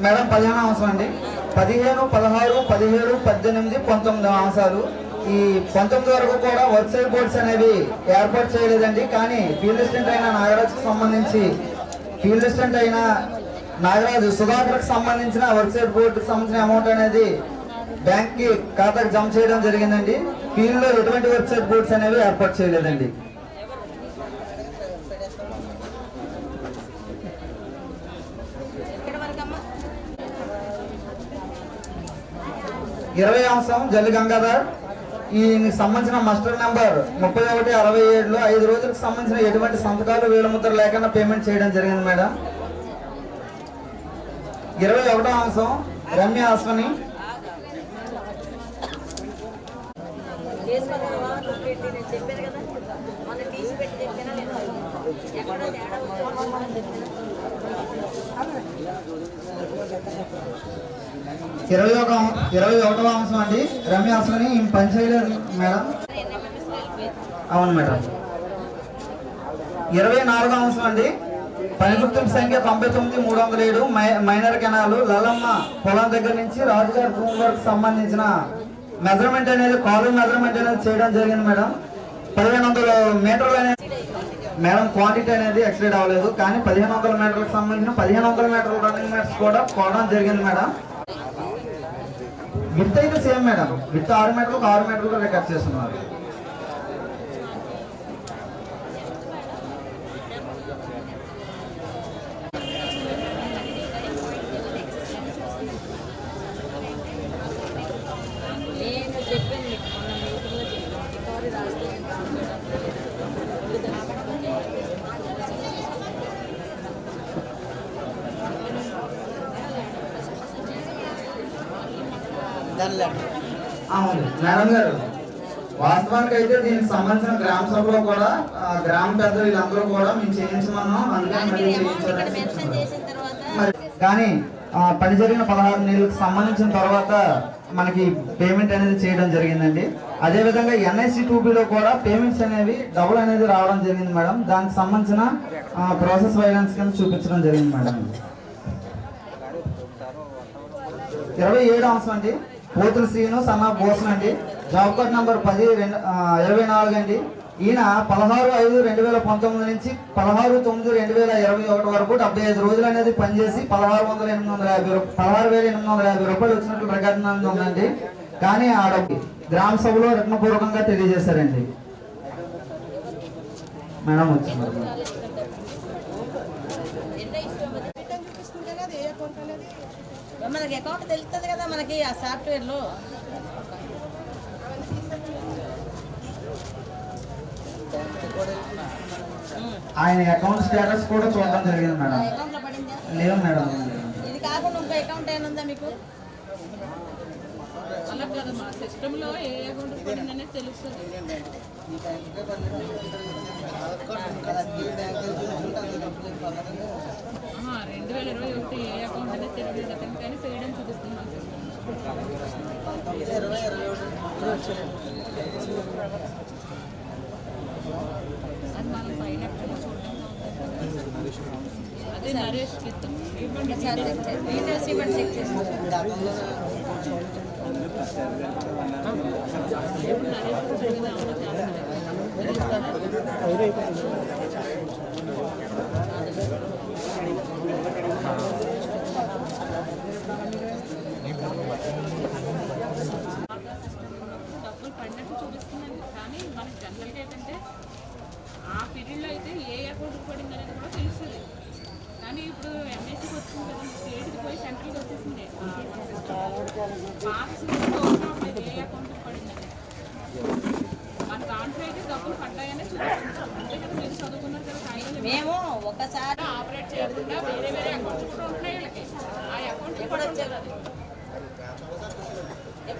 మేడం 15వ అంశం అండి. 15, 16, 17, 18, 19 అంశాలు. ఈ 19 వరకు కూడా వర్క్ సైడ్ బోర్డ్స్ అనేవి ఏర్పాటు చేయలేదండి. కానీ ఫీల్డ్ అసిస్టెంట్ అయిన నాగరాజుకి సంబంధించి ఫీల్డ్ అసిస్టెంట్ అయిన నాగరాజు సుధాకర్కి సంబంధించిన వర్క్ సైడ్ బోర్డుకి సంబంధించిన అమౌంట్ అనేది బ్యాంక్కి ఖాతాకు జమ చేయడం జరిగిందండి. ఫీల్డ్లో ఎటువంటి వర్క్ సైడ్ బోర్డ్స్ అనేవి ఏర్పాటు చేయలేదండి. 20వ అంశం జల్లి గంగాధర్. ఈయనకి సంబంధించిన మస్టర్ నెంబర్ 3167లో 5 రోజులకు సంబంధించిన ఎటువంటి సంతకాలు వేలుముద్ర లేకుండా పేమెంట్ చేయడం జరిగింది మేడం. 21వ అంశం రమ్య అశ్వని. చెప్పారు కదా మన తీసి పెట్టి చెప్పినా ఎక్కడ తేడా 21వ అంశం అండి రమ్య అశ్వని పని చేయలేదు మేడం. అవును మేడం. 24వ అంశం అండి పని గుర్తింపు సంఖ్య 99307 మైనర్ కెనాలు లలమ్మ పొలం దగ్గర నుంచి రాజుగారి భూమి వరకు సంబంధించిన మెజర్మెంట్ అనేది కాలమ్ మెజర్మెంట్ అనేది చేయడం జరిగింది మేడం. 1500 మీటర్లు అనేది మేడం క్వాంటిటీ అనేది ఎక్స్టెండ్ అవ్వలేదు. కానీ 1500 మీటర్లకు సంబంధించిన 1500 మీటర్ల రన్నింగ్ మ్యాట్స్ కూడా కొనడం జరిగింది మేడం. విత్ అయితే సేమ్ మేడం. విత్ 6 మీటర్లకు 6 మీటర్లు రికార్డ్ చేస్తున్నారు. అవును మేడం గారు. వాస్తవానికి అయితే దీనికి సంబంధించిన గ్రామ సభలో కూడా గ్రామ పెద్దలు వీళ్ళందరూ కూడా మేము చేయించమన్నాం. అందుకని మరి కానీ పని జరిగిన 16 నెలలకు సంబంధించిన తర్వాత మనకి పేమెంట్ అనేది చేయడం జరిగిందండి. అదేవిధంగా NIC 2Bలో కూడా పేమెంట్స్ అనేవి డబుల్ అనేది రావడం జరిగింది మేడం. దానికి సంబంధించిన ప్రాసెస్ వైలెన్స్ కింద చూపించడం జరిగింది మేడం. 27వ అంశం అండి పోతుల శ్రీను సన్నా భూషణ్ అండి. జాబ్ కార్డ్ నంబర్ 1024 అండి. ఈయన 16/5/2019 నుంచి 16/9/2021 వరకు 75 రోజులు అనేది పనిచేసి 16,850 రూపాయలు వచ్చినట్లు ప్రకటన ఉందండి. కానీ ఆ డబ్బు గ్రామ సభలో రత్నపూర్వకంగా తెలియజేశారండి. మేడం వచ్చింది మనకి అకౌంట్ తెలుస్తుంది కదా మనకి ఆ సాఫ్ట్వేర్లో. ఆయన అకౌంట్ స్టేటస్ కూడా చూడడం జరిగింది మేడం. అకౌంట్లో పడిందా? లేదు మేడం. ఇది కాకుండా ఇంకో అకౌంట్ ఏమైనా ఉందా మీకు? అలా కాదు మా సిస్టంలో ఏ అకౌంట్ పడిందనే తెలుస్తుంది. 2021 ఏ అకౌంట్ అనేది తెలియదు అతను కానీ చేయడం చూపిస్తున్నాం. అది మనం పైన చూడడం అదే నరేష్కి చెక్ చేస్తాం. డబ్బులు పడినట్టు చూపిస్తుందండి. కానీ మనకి జనరల్గా ఏంటంటే ఆ పీరియడ్లో అయితే ఏ అకౌంట్కి పడింది అనేది కూడా తెలుస్తుంది. కానీ ఇప్పుడు ఎంఎస్సీకి వచ్చింది కదా, స్టేట్కి పోయి సెంట్రల్కి వచ్చేసింది. పాత సిస్టంలో వచ్చినప్పుడు ఏ అకౌంట్కి పడింది మన దాంట్లో అయితే డబ్బులు పడ్డాయనే చూపిస్తుంది. అంతే కదా, మీరు చదువుకున్నారు కదా కాగితాలు. మేము ఒకసారి ఆపరేట్ చేయకుండా వేరే వేరే అకౌంట్స్ కూడా ఉంటున్నాయి వీళ్ళకి. ఆ అకౌంట్ కూడా వచ్చేది అది.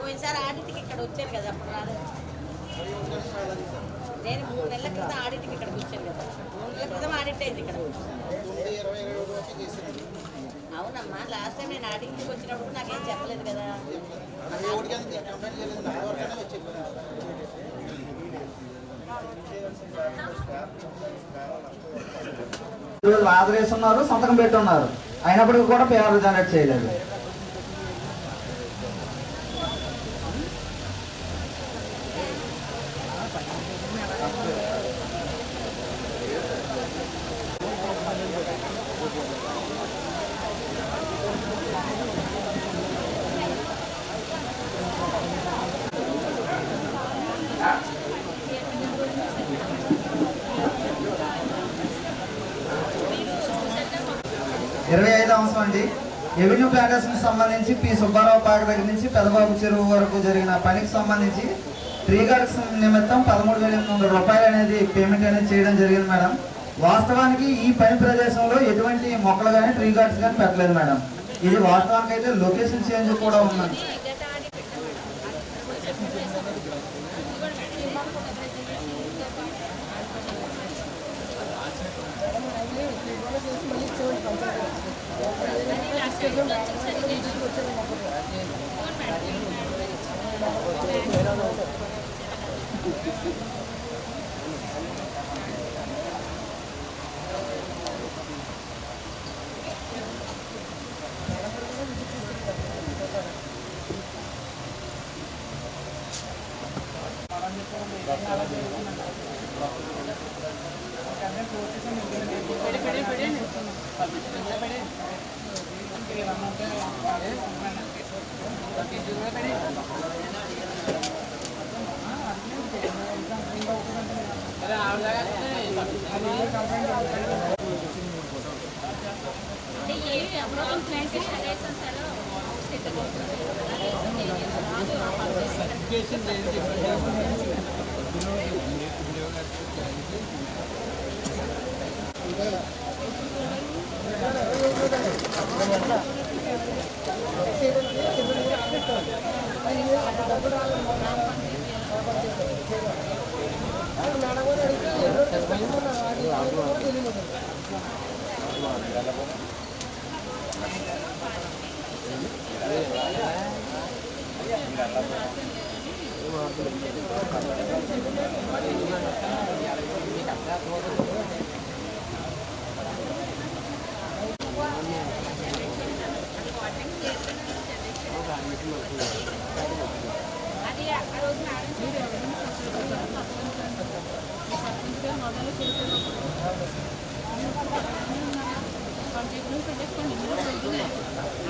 పోయినసారి ఆడిట్కి ఇక్కడ వచ్చారు కదా, అప్పుడు రాలేదు. నేను 3 నెలల క్రితం ఆడిట్కి ఇక్కడికి వచ్చాను కదా, 3 నెలల క్రితం ఆడిట్ అయింది ఇక్కడ. అవునమ్మా, లాస్ట్ టైం నేను ఆడిట్కి వచ్చినప్పుడు నాకేం చెప్పలేదు కదా. ఆధార్ వేస్తున్నారు, సంతకం పెట్టున్నారు, అయినప్పటికీ కూడా పేపర్ జనరేట్ చేయలేదు. అంశం అండి, రెవెన్యూ ప్లాంటేషన్ సంబంధించి పి సుబ్బారావు పాక దగ్గర నుంచి పెదబాబు చెరువు వరకు జరిగిన పనికి సంబంధించి ట్రీ గార్డ్స్ నిమిత్తం 13,800 రూపాయలు అనేది పేమెంట్ అనేది చేయడం జరిగింది మేడం. వాస్తవానికి ఈ పని ప్రదేశంలో ఎటువంటి మొక్కలు కానీ ట్రీ గార్డ్స్ కానీ పెట్టలేదు మేడం. ఇది వాస్తవానికి అయితే లొకేషన్ చేంజ్ కూడా ఉన్నది.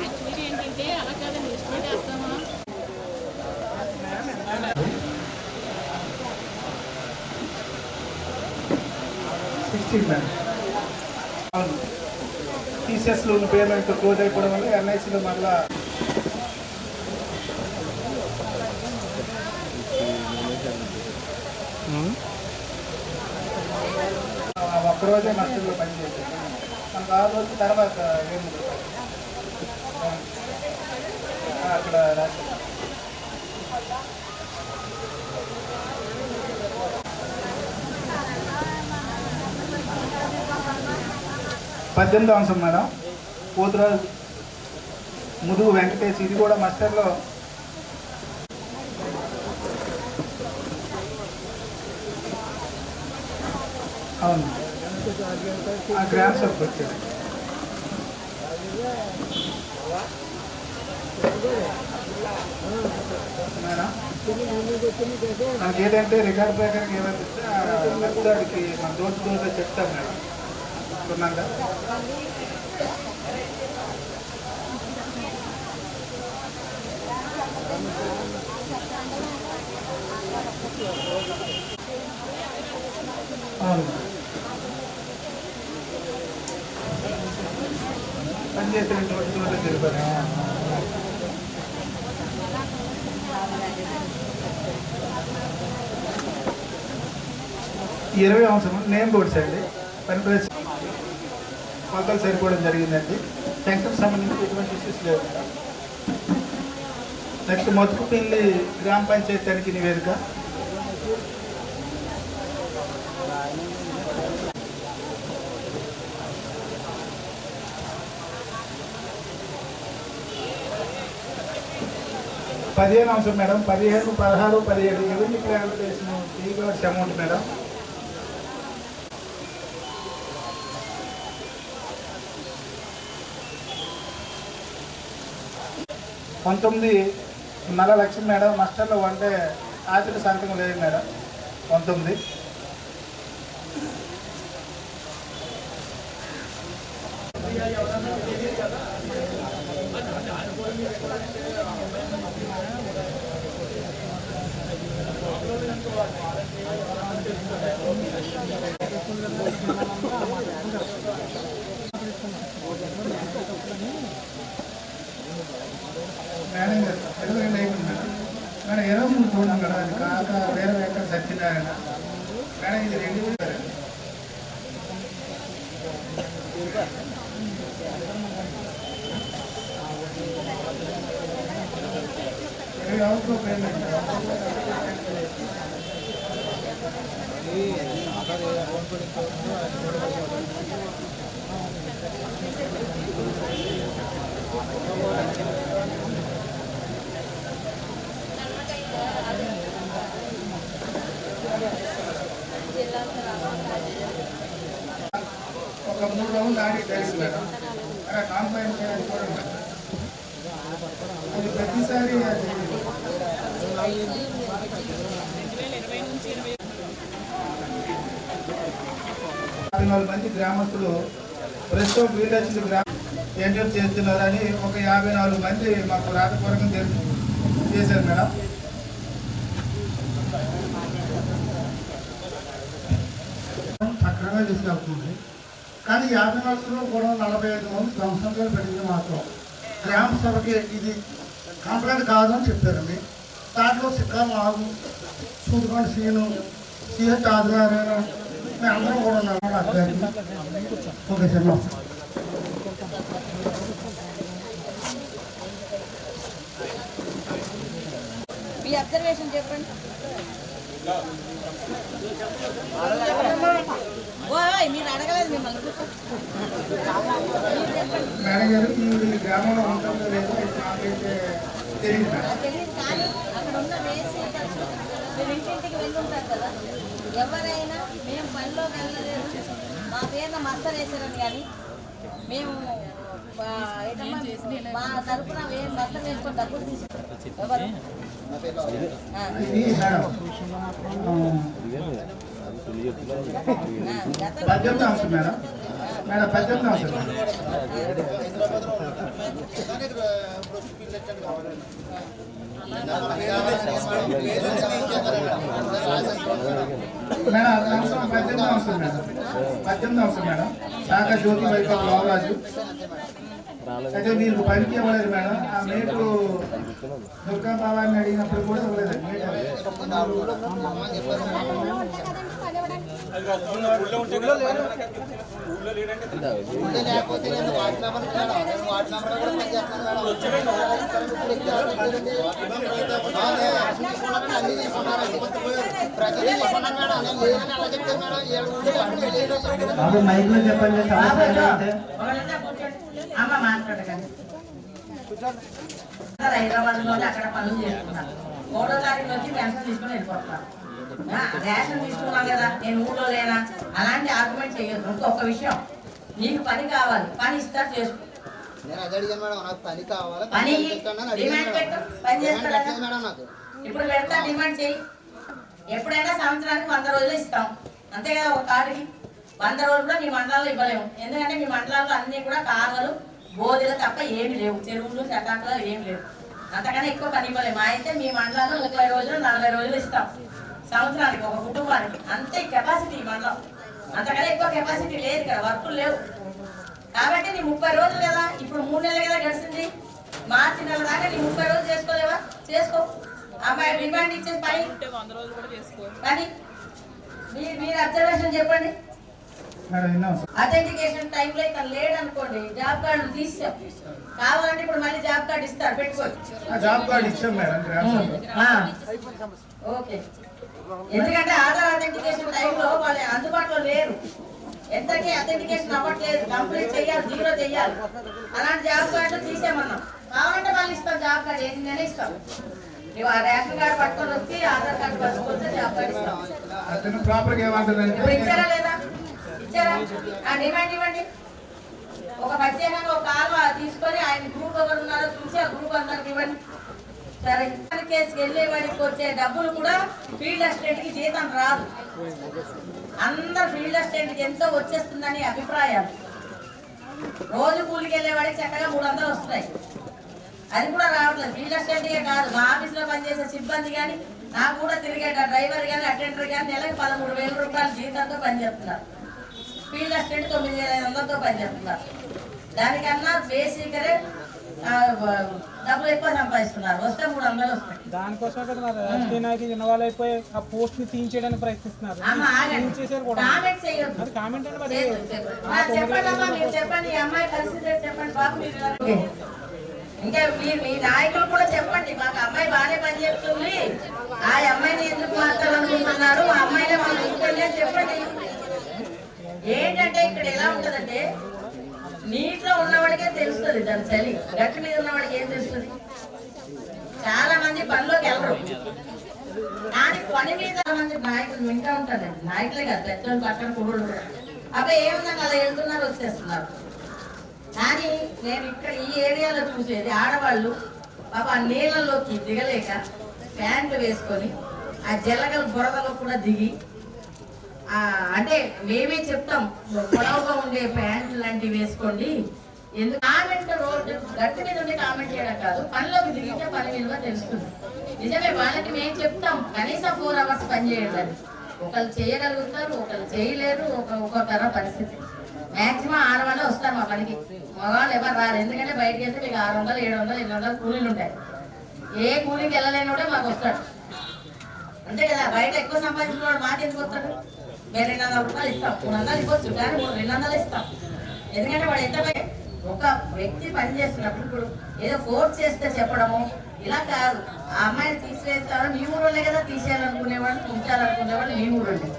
యాక్చువల్గా ఏంటంటే అలా కాదండి, ఎస్టిమేట్ వేస్తామా టీసీఎస్ లోన్ పేమెంట్ క్లోజ్ అయిపోవడం వల్ల ఎన్ఐసిలో మళ్ళా ఒక్కరోజే నష్టంలో పనిచేసాం. మనకు 6 రోజుల తర్వాత అక్కడ రాశారు. 18వ అంశం మేడం, పోతురాజు ముదుగు వెంకటేష్, ఇది కూడా మస్టర్లో అవును గ్రామ్ సబ్కి వచ్చేది మేడం. మనకి ఏంటంటే రికార్డ్ ప్రకారం ఏమైతే మెథడ్కి మన దోష చెప్తాం మేడం. ఉన్నాక అవును చేతులు నోటి తిరుపతి 20 అవసరం నేమ్ బోర్డ్స్ అండి పని కొలతలు సరిపోవడం జరిగిందండి. టెన్షన్ సంబంధించి ఎటువంటి ఇష్యూస్ లేవు. నెక్స్ట్ మొత్తుకుపల్లి గ్రామ పంచాయతీ తనిఖీ నివేదిక. పదిహేను అవసరం మేడం. 15, 16, 17 ఎవరిని క్లారిఫికేషన్ టీగార్డ్స్ అమౌంట్ మేడం. $19 నల్ల లక్షలు మేడం. మాస్టర్లో అంటే ఆర్థిక సంతకం లేదు మేడం. 19 మేడం గారు 22 అయిపోయింది మేడం. మేడం 23 చూడండి కదా, అది కాక వేరే ఎక్కడ సత్యనారాయణ మేడం. ఇది 2000 20 పేమెంట్. ఒక 3 రౌండ్లు ఆడి తెలుసు మేడం. కాన్ఫైన్ చూడండి మేడం. అది ప్రతిసారి అది 54 మంది గ్రామస్తులు ప్రస్తుతం వీళ్ళొచ్చిన ఎంటర్ చేస్తున్నారని ఒక 54 మంది మాకు రాతపూర్వకం చేశారు మేడం. సక్రమంగా తీసుకెళ్తుంది. కానీ 54లో కూడా 45 మంది సంవత్సరాలు పెట్టింది మాత్రం గ్రామ సభకి ఇది కంప్లైంట్ కాదని చెప్పారండి. దాంట్లో సిక్కాలు నాగు, సూదుకొండ సీను, సిహెచ్ ఆదినారాయణ మేము అందరం కూడా ఉన్నాము. అభ్యర్థి ఓకే సార్. మీ అబ్జర్వేషన్ చెప్పండి. మీరు అడగలేదు మిమ్మల్ని. మేడం గారు ఈ గ్రామంలో ఉంటుందో లేదో నాకైతే తెలియదు. తెలియదు కానీ అక్కడ ఉన్న వేసేటర్స్ మీరు ఇంటింటికి వెళ్ళుంటారు కదా. ఎవరైనా మేము పనిలోకి వెళ్ళలేదు, మా పేరున మస్తరు వేసారని కానీ మేము మా తరఫున మస్తరు వేసుకొని డబ్బులు తీసుకుంటాం. ఎవరు పద్దెనిమిది అవసరం మేడం. మేడం 18 అవసరం మేడం. అవసరం 18 అవసరం మేడం. 18 అవసరం మేడం. శాఖ జ్యోతి వైపు రావరాజు. అయితే మీరు పనికి ఇవ్వలేదు మేడం. ఆ మేటు దుర్గా బాబాని అడిగినప్పుడు కూడా ఇవ్వలేదు. మైక్ లో చెప్పండి. అమ్మ మాట్లాడకండి. హైదరాబాద్ లో అక్కడ పనులు చేస్తున్నారు. 3వ తారీఖు వచ్చి పెన్షన్ తీసుకుని వెళ్ళిపోతున్నారు. రేషన్ తీసుకున్నాం కదా, నేను ఊళ్ళో లేనా అలాంటి ఆర్గ్యుమెంట్ చేయొద్దు. ఇంకొక విషయం, నీకు పని కావాలి, పని ఇస్తా చేసుకో. పని డిమాండ్ పెట్టు, పని చేస్తా. ఇప్పుడు పెడతా, డిమాండ్ చేయి. ఎప్పుడైనా సంవత్సరానికి 100 రోజులు ఇస్తాం అంతే కదా. ఒక కార్డుకి 100 రోజులు కూడా మీ మండలాల్లో ఇవ్వలేము. ఎందుకంటే మీ మండలాల్లో అన్ని కూడా కాగలు బోధులు తప్ప ఏమి లేవు, చెరువులు చటాకులు ఏమి లేవు. అంతకన్నా ఎక్కువ పని ఇవ్వలేము. అయితే మీ మండలాల్లో 30 రోజులు 40 రోజులు ఇస్తాం సంవత్సరానికి ఒక కుటుంబానికి. అంతే కెపాసిటీ మండలం. అంతకన్నా ఎక్కువ కెపాసిటీ లేదు ఇక్కడ, వర్కులు లేవు. కాబట్టి నీ 30 రోజులు కదా, ఇప్పుడు 3 నెలలు కదా గడిచింది, మార్చి నెల దాకా నీ 30 రోజులు చేసుకోలేవా? చేసుకో. అమ్మాయి రిమాండ్ ఇచ్చేది పని కానీ మీరు అబ్జర్వేషన్ చెప్పండి. అథెంటికేషన్ టైంలో ఇక్కడ లేడు అనుకోండి, జాబ్ కార్డు తీసాం, కావాలంటే ఇప్పుడు మళ్ళీ జాబ్ కార్డు ఇస్తారు, పెట్టుకోండి. జాబ్ కార్డు ఇచ్చాం మేడం. ఓకే, ఎందుకంటే ఆధార్ అథెంటికేషన్ టైంలో వాళ్ళు అందుబాటులో లేరు, ఎంతకీ అథెంటికేషన్ అవ్వట్లేదు, కంప్లీట్ చేయాలి, 0 చేయాలి. అలాంటి జాబ్ కార్డు తీసేమన్నాం, కావాలంటే వాళ్ళు ఇస్తాం జాబ్ కార్డు, ఏది నేనే ఇస్తాం. నువ్వు ఆ రేషన్ కార్డు పట్టుకొని వచ్చి ఆధార్ కార్డు పట్టుకొస్తే జాబ్ కార్డు ఇస్తాం. ఇప్పుడు ఇచ్చారా లేదా? ఇచ్చారా? ఆ డిమాండ్ ఇవ్వండి. ఒక ప్రత్యేకంగా ఒక కాలువ తీసుకొని ఆయన గ్రూప్ ఎవరు ఉన్నారో చూసి ఆ గ్రూప్ అందరికి ఇవ్వండి. సరే, కేసుకి వెళ్ళే వాడికి వచ్చే డబ్బులు కూడా ఫీల్డ్ అసిస్టెంట్ కి జీతం రాదు. అందరు ఫీల్డ్ అసిస్టెంట్ కి ఎంతో వచ్చేస్తుందని అభిప్రాయాలు. రోజు కూలికి వెళ్ళే వాడికి చక్కగా 300 వస్తున్నాయి, అది కూడా రావట్లేదు. ఫీల్డ్ అసిస్టెంట్గా కాదు, మా ఆఫీస్లో పనిచేసే సిబ్బంది కానీ, నాకు కూడా తిరిగే డ్రైవర్ కానీ అటెండర్ కానీ నెలకు 13,000 రూపాయల జీతంతో పనిచేస్తున్నారు. ఫీల్డ్ అసిస్టెంట్ 9,500తో పనిచేస్తున్నారు. దానికన్నా బేసిక్గా డబ్బులు ఎక్కువ సంపాదిస్తున్నారు, వస్తే 300 వస్తాయి. దానికోసం కదా మరి రాజకీయ నాయకులు ఇన్వాల్వ్ అయిపోయి ఆ పోస్ట్ ని తీయించడానికి ప్రయత్నిస్తున్నారు. చెప్పండి, ఈ అమ్మాయి పరిస్థితి చెప్పండి బాబు. మీరు ఇంకా మీ నాయకులు కూడా చెప్పండి, మాకు అమ్మాయి బాగానే పనిచేస్తుంది, ఆ అమ్మాయిని ఎందుకు మాట్లాడాలనుకుంటున్నారు, ఆ అమ్మాయినే మనం ఇంకోండి అని చెప్పండి. ఏంటంటే ఇక్కడ ఎలా ఉంటదంటే, నీటిలో ఉన్నవాడికే తెలుస్తుంది దాని చలి, గట్టి మీద ఉన్నవాడికి ఏం తెలుస్తుంది. చాలా మంది పనిలోకి వెళ్ళరు, కానీ పని మీద మంది నాయకులు వింటూ ఉంటారండి. నాయకులే కాదు, పెద్దలు పక్కన కుర్రోళ్ళు కూడా అబ్బాయి ఏమన్నా అలా వెళ్తున్నారు, వచ్చేస్తున్నారు. కానీ నేను ఇక్కడ ఈ ఏరియాలో చూసేది ఆడవాళ్ళు పాప ఆ నీళ్ళలోకి దిగలేక ప్యాంట్లు వేసుకొని ఆ జల్లగల బురదలో కూడా దిగి, అంటే మేమే చెప్తాం పొడవుగా ఉండే ప్యాంట్లు లాంటివి వేసుకోండి. ఎందుకు కామెంట్ రోడ్డు గట్టి మీద ఉండి కామెంట్ చేయడం కాదు, పనిలోకి దిగితే పని విలువ తెలుస్తుంది. నిజమే, వాళ్ళకి మేము చెప్తాం కనీసం 4 hours పని చేయాలి. ఒకళ్ళు చేయగలుగుతారు, ఒకళ్ళు చేయలేరు, ఒక్కొక్కర పరిస్థితి. మ్యాక్సిమం ఆడవాళ్ళే వస్తారు మా పనికి, మగవాళ్ళు ఎవరు రారు. ఎందుకంటే బయటకి వెళ్తే మీకు 600, 700, 800 కూలీలు ఉంటాయి. ఏ కూలీకి వెళ్ళలేని కూడా మాకు వస్తాడు, అంతే కదా. బయట ఎక్కువ సంపాదించుకున్నాడు మాకు ఎందుకు వస్తాడు? మేము 200 రూపాయలు ఇస్తాం, 300 ఇవ్వచ్చు, కానీ 200 ఇస్తాం. ఎందుకంటే వాడు ఎంత ఒక వ్యక్తి పని చేస్తున్నప్పుడు ఇప్పుడు ఏదో ఫోర్స్ చేస్తే చెప్పడము ఇలా కాదు. ఆ అమ్మాయిని తీసివేస్తారో మీ ఊళ్ళో కదా తీసేయాలనుకునేవాళ్ళు, ఉంచాలనుకునేవాళ్ళు మీ ఊళ్ళో.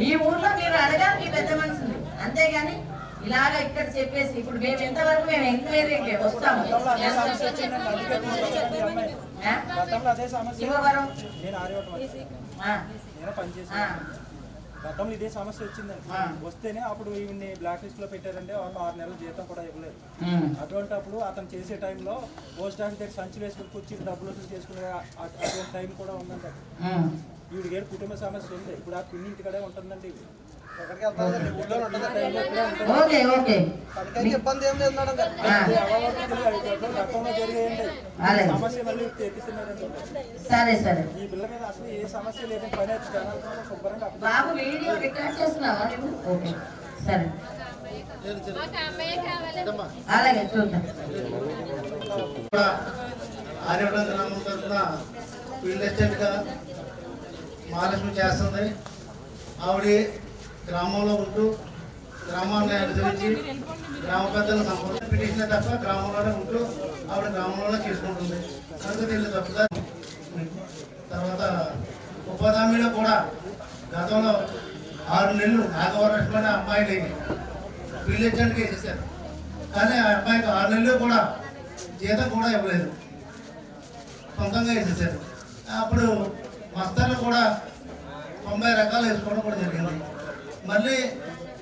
మీ ఊర్లో మీరు అడగాలి మీ పెద్ద మనుషుల్ని, అంతేగాని ఇలాగ ఇక్కడ చెప్పేసి ఇప్పుడు మేము ఎంతవరకు మేము ఎంక్వైరీకి వస్తాము. గతంలో ఇదే సమస్య వచ్చిందండి, వస్తేనే అప్పుడు ఈవిని బ్లాక్ లిస్ట్ లో పెట్టారంటే వాళ్ళు 6 నెలల జీతం కూడా ఇవ్వలేదు. అటువంటి అప్పుడు అతను చేసే టైంలో పోస్ట్ ఆఫీస్ దగ్గర సంచి వేసుకుని కూర్చి డబ్బులు చేసుకునే అటువంటి టైం కూడా ఉందండి. ఈవిడికి కుటుంబ సమస్య ఉంది, ఇప్పుడు ఆ పిన్ని ఇంటికడే ఉంటుందండి. ఇబ్బంది ఏం లేదు మేడం, గతంలో జరిగేయండి సమస్య మళ్ళీ తెప్పిస్తున్నారండి. సరే సరే, ఈ పిల్ల మీద అసలు ఏ సమస్య లేదని పని శుభ్రంగా బాబు వీడియో రికార్డ్ చేస్తున్నావా? సరే అలాగే చూద్దాం. ఆర్యవరం గ్రామం తరఫున ఫీల్డ్ అసిస్టెంట్గా మహాలక్ష్మి చేస్తుంది. ఆవిడ గ్రామంలో ఉంటూ గ్రామాన్ని అనుసరించి గ్రామ పెద్దలను సంపూర్ణ పిటిషన్ తప్ప గ్రామంలోనే ఉంటూ ఆవిడ గ్రామంలోనే చేసుకుంటుంది. కనుక దీన్ని తప్పుగా. తర్వాత ఉపాధి హామీలో కూడా గతంలో 6 నెలలు నాగవరమైన అమ్మాయిని ఫీల్డ్ అసిస్టెంట్గా వేసేసారు, కానీ ఆ అమ్మాయికి 6 నెలలు కూడా జీతం కూడా ఇవ్వలేదు, సొంతంగా వేసేసారు. అప్పుడు మస్తాను కూడా 90 రకాలు వేసుకోవడం కూడా జరిగింది. మళ్ళీ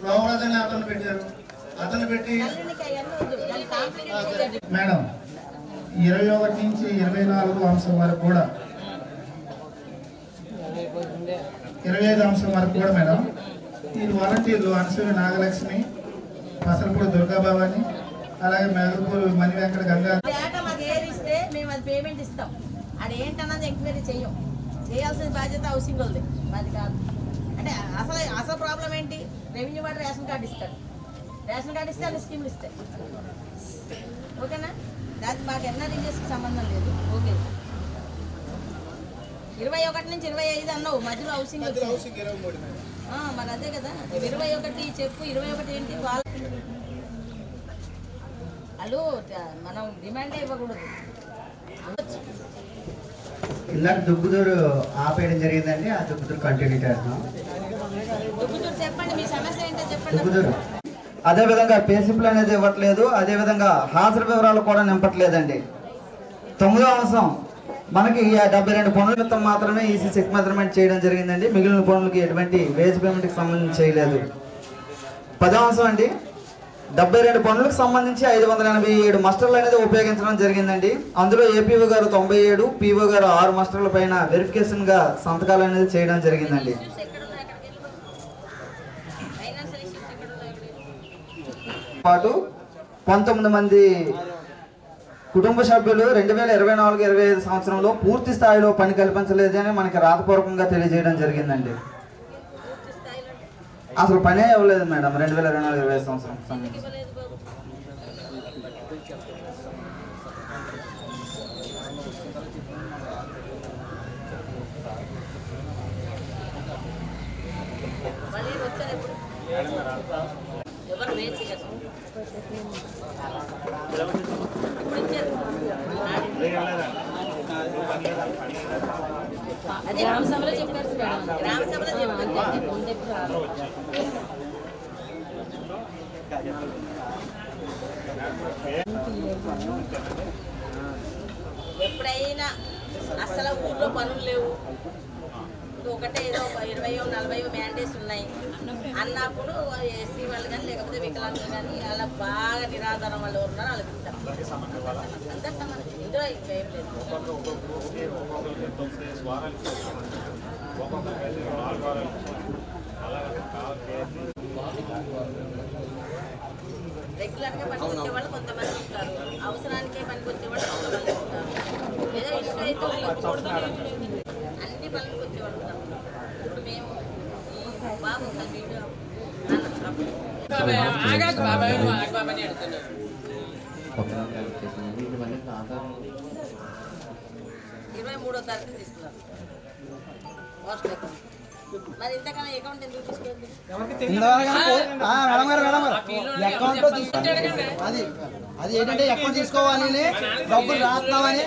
లోవరాజ్ అని అతను పెట్టారు, అతను పెట్టి మేడం 21 నుంచి 24 అంశం వరకు కూడా 25 అంశం వరకు కూడా మేడం ఈ వాలంటీర్లు అనసూయ నాగలక్ష్మి, పసలపూడి దుర్గాబాబాని, అలాగే మేఘపూర్ మణి వెంకట గంగా మాకు ఏది ఇస్తే మేము అది పేమెంట్ ఇస్తాం. అది ఏంటన్నది ఎంక్వైరీ చెయ్యం, చేయాల్సిన బాధ్యత హౌసింగ్ వాళ్ళది, మాది కాదు. అంటే అసలు ప్రాబ్లం ఏంటి? రెవెన్యూ వాడు రేషన్ కార్డు ఇస్తాడు, రేషన్ కార్డు ఇస్తే అన్ని స్కీములు ఇస్తాయి. ఓకేనా? దానికి మాకు ఎన్ఆర్ఈజీఎస్కి సంబంధం లేదు. ఓకే 21 నుంచి 25 అన్నావు, మధ్యలో హౌసింగ్ మరి అదే కదా 21 చెప్పు. 21 ఏంటి వాళ్ళు మనం డిమాండే ఇవ్వకూడదు. ఇందాక దుబ్బుదూరు ఆపేయడం జరిగిందండి, ఆ దుబ్బుదూరు కంటిన్యూ చేస్తున్నాం. దుబ్బుదూరు చెప్పండి, మీ సమస్య ఏంటో చెప్పండి. దుబ్బుదూరు అదేవిధంగా పేసిప్లు అనేది ఇవ్వట్లేదు, అదేవిధంగా హాజరు వివరాలు కూడా నింపట్లేదండి. 9వ అంశం మనకి 72 పనుల మొత్తం మాత్రమే ఈసీ చెక్ మెజర్మెంట్ చేయడం జరిగిందండి. మిగిలిన పనులకి ఎటువంటి వేజ్ పేమెంట్కి సంబంధించి చేయలేదు. 10వ అంశం అండి 72 పనులకు సంబంధించి 587 మస్టర్లు అనేది ఉపయోగించడం జరిగిందండి. అందులో ఏపీఓ గారు 97, పీఓ గారు 6 మస్టర్ల పైన వెరిఫికేషన్గా సంతకాలు అనేది చేయడం జరిగిందండి. పాటు 19 మంది కుటుంబ సభ్యులు 2024-25 సంవత్సరంలో పూర్తి స్థాయిలో పని కల్పించలేదని మనకి రాతపూర్వకంగా తెలియజేయడం జరిగిందండి. అసలు పనే ఇవ్వలేదు మేడం 2024-25 సంవత్సరం. అదే గ్రామ సభలో చెప్పారు. గ్రామ సభలో చెప్పారు. ఎప్పుడైనా అసలు ఊర్లో పనులు లేవు, ఒకటే ఏదో 20-40 మ్యాండేట్స్ ఉన్నాయి అన్నప్పుడు ఎస్సీ వాళ్ళు కానీ లేకపోతే వికలాంగులు కానీ అలా బాగా నిరాధారం వాళ్ళు ఉన్నారు, వాళ్ళకి ఇస్తారు. అందరు సమానం, ఇందులో ఇంకా ఏం లేదు. రెగ్యులర్గా పనికి వచ్చే వాళ్ళు కొంతమంది ఉంటారు, అవసరానికే పనికి వచ్చే వాళ్ళు కొంతమంది ఉంటారు, ఏదో ఇష్టం అయితే అన్ని పనికి వచ్చేవాళ్ళు ఉంటారు. ఇప్పుడు మేము బాబు వీడియో 23వ తారీఖు తీసుకున్నారు. మరి ఇంతకన్నా అకౌంట్ ఎందుకు తీసుకోండి? అది ఏంటంటే అకౌంట్ తీసుకోవాలి, డబ్బులు రాస్తున్నామని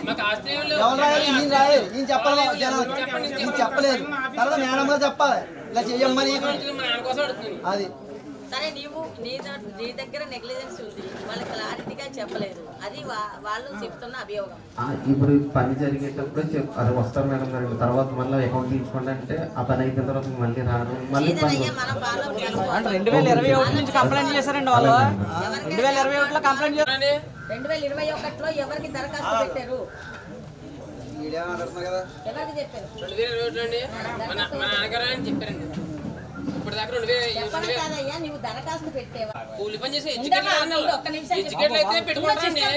ఎవరు రాయాలి? ఈయన రాయాలి, ఈయన చెప్పాలి, జనాలు ఈయన చెప్పలేదు. తర్వాత మేడం గారు చెప్పాలి ఇలా చెయ్యమ్మని. అది సరే, నీ దగ్గర నెగ్లిజెన్స్ ఉంది, వాళ్ళకి క్లారిటీగా చెప్పలేదు, అది వాళ్ళు చెప్తున్న అభియోగం. ఇప్పుడు పని జరిగేటప్పుడు అది వస్తారు మేడం గారు, తర్వాత మళ్ళీ అకౌంట్ తీసుకోండి అంటే ఆ పని అయిపోయిన తర్వాత మళ్ళీ రాను. మళ్ళీ 2021 నుంచి కంప్లైంట్ చేశారండి వాళ్ళు. 2021లో కంప్లైంట్ చేశారు. 2021లో ఎవరికి దరఖాస్తు పెట్టారు? ఎవరికి చెప్పారు? చెప్పాలయ్యా, నువ్వు దరఖాస్తు పెట్టేవా? ఒక్క నిమిషం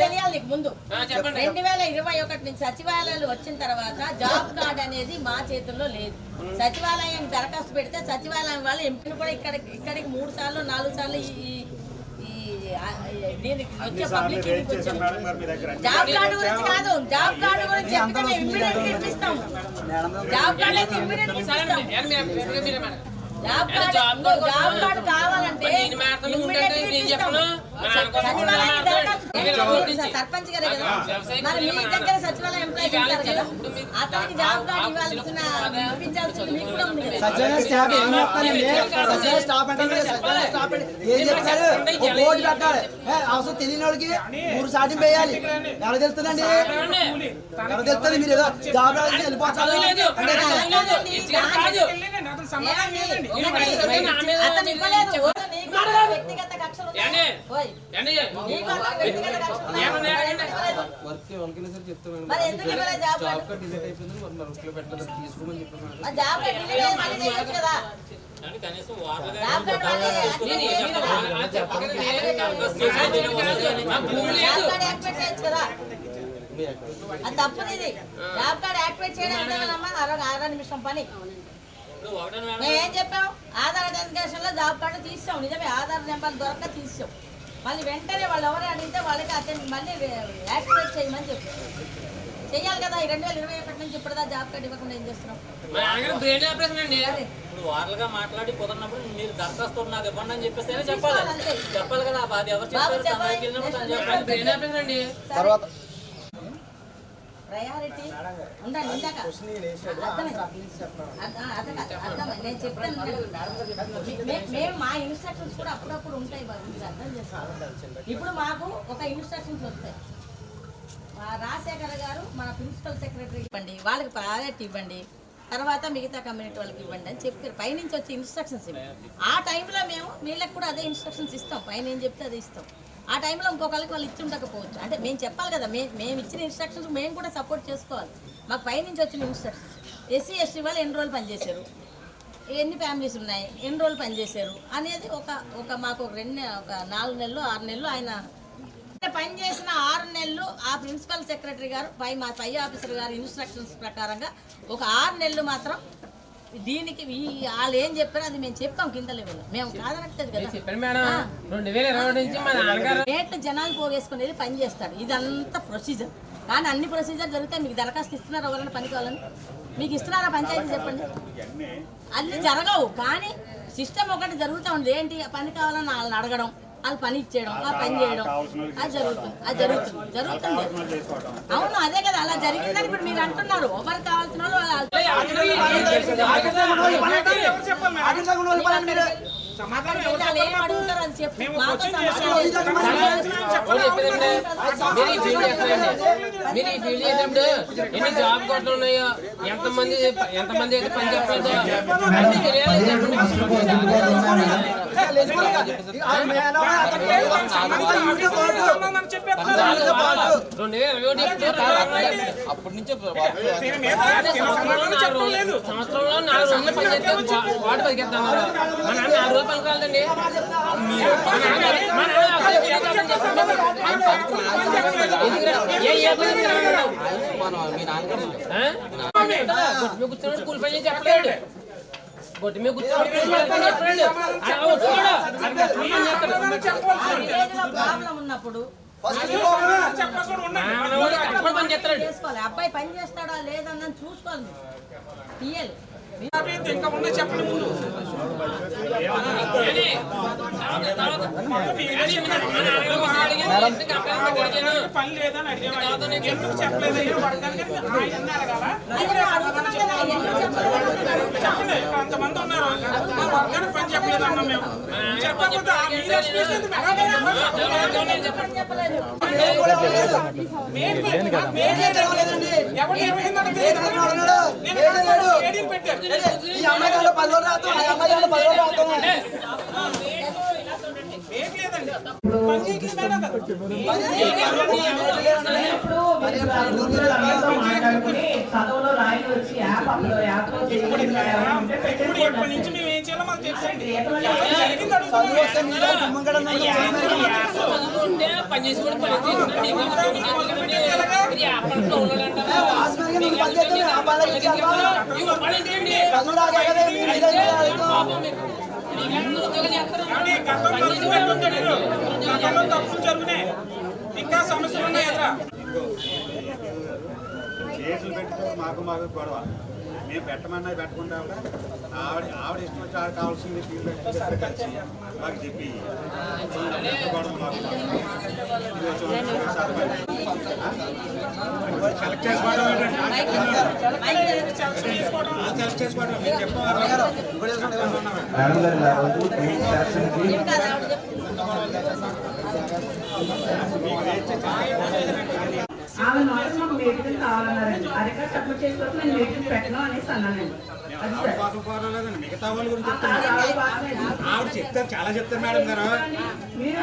తెలియాలి నీకు ముందు. 2021 నుంచి సచివాలయాలు వచ్చిన తర్వాత జాబ్ కార్డ్ అనేది మా చేతుల్లో లేదు. సచివాలయం దరఖాస్తు పెడితే సచివాలయం వాళ్ళు ఎంపీని కూడా ఇక్కడికి 3 సార్లు 4 సార్లు వచ్చే పబ్లిక్ జాబ్ కార్డు గురించి కాదు, జాబ్ కార్డు గురించి ఇప్పిస్తాము. జాబ్ కార్డు అయితే ఇమ్మీడియట్ జాబ్ కార్డు కావాలంటే సర్పంచ్ గారే కదా, మరి మీ దగ్గర సచివాలయం ఎంప్లాయీస్ ఉంటారు కదా, అతనికి జాబ్ కార్డు ఇవ్వాల్సిన ఇప్పించాల్సింది మీకు కూడా ఉంది కదా. అవసరం తెలియని వాడికి 3 సాటింపు వేయాలి. ఎవరు తెలుస్తుందండి? ఎవరు తెలుస్తుంది? మీరు ఏదో జాబ్ రావాలని వెళ్ళిపోతారు. అతను ఇవ్వలేదు, వ్యక్తిగత కక్షలు మరి ఎందుకు ఇవ్వలేదు? జాబ్ కార్డు డిలీట్ అయిపోయింది కదా. అది తప్పుది. జాబ్ కార్డ్ యాక్టివేట్ చేయడం 6 నిమిషం పని. మేమేం చెప్పాం, ఆధార్ ఐడెంటిఫికేషన్లో జాబ్ కార్డు తీసాం, నిజమే ఆధార్ నెంబర్ దొరక తీసాం. మళ్ళీ వెంటనే వాళ్ళు ఎవరు అడిగితే వాళ్ళకి అటెండ్ మళ్ళీ యాక్టివేట్ చేయమని చెప్పారు. చెయ్యాలి కదా. ఈ 2021 నుంచి ఇప్పటిదా జాబ్ కార్డు ఇవ్వకుండా ఏం చేస్తున్నాం? ఇప్పుడు వార్లుగా మాట్లాడి కుదరినప్పుడు మీరు దరఖాస్తు నాకు ఇవ్వండి అని చెప్పేసి చెప్పాలి కదా. అది ఎవరు తర్వాత ప్రయారిటీ ఉండండి. ఇందాక అర్థమైంది నేను చెప్తాను. మేము మా ఇన్స్ట్రక్షన్స్ కూడా అప్పుడప్పుడు ఉంటాయి బాబు, మీరు అర్థం చేసుకోవాలి. ఇప్పుడు మాకు ఒక ఇన్స్ట్రక్షన్స్ వస్తాయి. రాజశేఖర్ గారు మన ప్రిన్సిపల్ సెక్రటరీ ఇవ్వండి, వాళ్ళకి ప్రయారిటీ ఇవ్వండి, తర్వాత మిగతా కమ్యూనిటీ వాళ్ళకి ఇవ్వండి అని చెప్పారు. పైనుంచి వచ్చి ఇన్స్ట్రక్షన్స్ ఇవ్వండి. ఆ టైంలో మేము వీళ్ళకి కూడా అదే ఇన్స్ట్రక్షన్స్ ఇస్తాం. పైన ఏం చెప్తే అదే ఇస్తాం. ఆ టైంలో ఇంకొకరికి వాళ్ళు ఇచ్చి ఉండకపోవచ్చు. అంటే మేము చెప్పాలి కదా, మేము ఇచ్చిన ఇన్స్ట్రక్షన్స్ మేము కూడా సపోర్ట్ చేసుకోవాలి. మాకు పైనుంచి వచ్చిన ఇన్స్ట్రక్షన్స్ ఎస్సీ ఎస్టీ వాళ్ళు ఎన్ని రోజులు పనిచేశారు, ఎన్ని ఫ్యామిలీస్ ఉన్నాయి, ఎన్ని రోజులు పనిచేశారు అనేది ఒక మాకు ఒక 4 నెలలు 6 నెలలు ఆయన పనిచేసిన 6 నెలలు ఆ ప్రిన్సిపల్ సెక్రటరీ గారు మా పై ఆఫీసర్ గారు ఇన్స్ట్రక్షన్స్ ప్రకారంగా ఒక 6 నెలలు మాత్రం దీనికి వాళ్ళు ఏం చెప్పారో అది మేము చెప్పాం కింద లెవెల్లో. మేము కాదనట్లేదు కదా. రేట్లు జనాలు పోగేసుకునేది పని చేస్తాడు. ఇదంతా ప్రొసీజర్. కానీ అన్ని ప్రొసీజర్ జరిగితే మీకు దరఖాస్తు ఇస్తున్నారు ఎవరైనా పని కావాలని? మీకు ఇస్తున్నారా పంచాయతీ చెప్పండి? అన్ని జరగవు. కానీ సిస్టమ్ ఒకటి జరుగుతూ ఉంది. ఏంటి పని కావాలని వాళ్ళని అడగడం, వాళ్ళు పని ఇచ్చేయడం, ఆ పని చేయడం, అది జరుగుతుంది. అవును, అదే కదా అలా జరిగిందని ఇప్పుడు మీరు అంటున్నారు. ఎవరు కావాల్సిన ఏం అడుగుతారు అని చెప్పి మీరు ఈ ఫీల్డ్ చేసినప్పుడు ఎన్ని జాబ్ కార్డులు ఉన్నాయో, ఎంతమంది అయితే పని చెప్పాలి అన్ని తెలియాలి. అప్పటి నుంచి సంవత్సరంలో 4 రోజులు పని చేస్తే వాడు పనిచేస్తున్నారు. మా నాన్న 4 రోజులు పని కాలేదండి. కూర్చున్నాడు స్కూల్ పని చేసి చెప్పలేడు. బొట్టి మీద కూర్చున్నాడు ఉన్నప్పుడు పని చేస్తాడు. చేసుకోవాలి. అబ్బాయి పని చేస్తాడా లేదన్నది చూసుకోవాలి. తీయాలి. ఇంకా ముందే చెప్పండి. ముందు పని లేదని ఎందుకు చెప్పలేదు? చెప్పండి. అంతమంది ఉన్నారు, వర్గానికి పని చెప్పలేదు అన్నా మేము. చెప్పకపోతే చదువులో రాయిలు వచ్చి ఎప్పటి నుంచి మేము ఏం చేయాలో మాకు తెలుసండి. పని చేసి కూడా పని తప్పులు జరుగునే, ఇంకా సమస్యలు ఉన్నాయి ఎదురా. కేసులు పెట్టుకో మాకు గొడవ. మేము పెట్టమన్నా పెట్టకుండా ఆవిడ ఇష్టం వచ్చి ఆవిడ కావాల్సింది కలిసి మాకు చెప్పి గొడవ మాకు సెలెక్ట్ చేసుకోవడం సెలెక్ట్ చేసుకోవడం మేము ఆమె నాలుగు మాకు మీటింగ్ కావాలన్నారండి. అరెకా సబ్మిట్ చేసుకోవచ్చు, నేను మీటింగ్ పెట్టను అనేసి అన్నానండి. మిగతా వాళ్ళ గురించి ఆవిడ చెప్తారు, చాలా చెప్తారు మేడం గారు.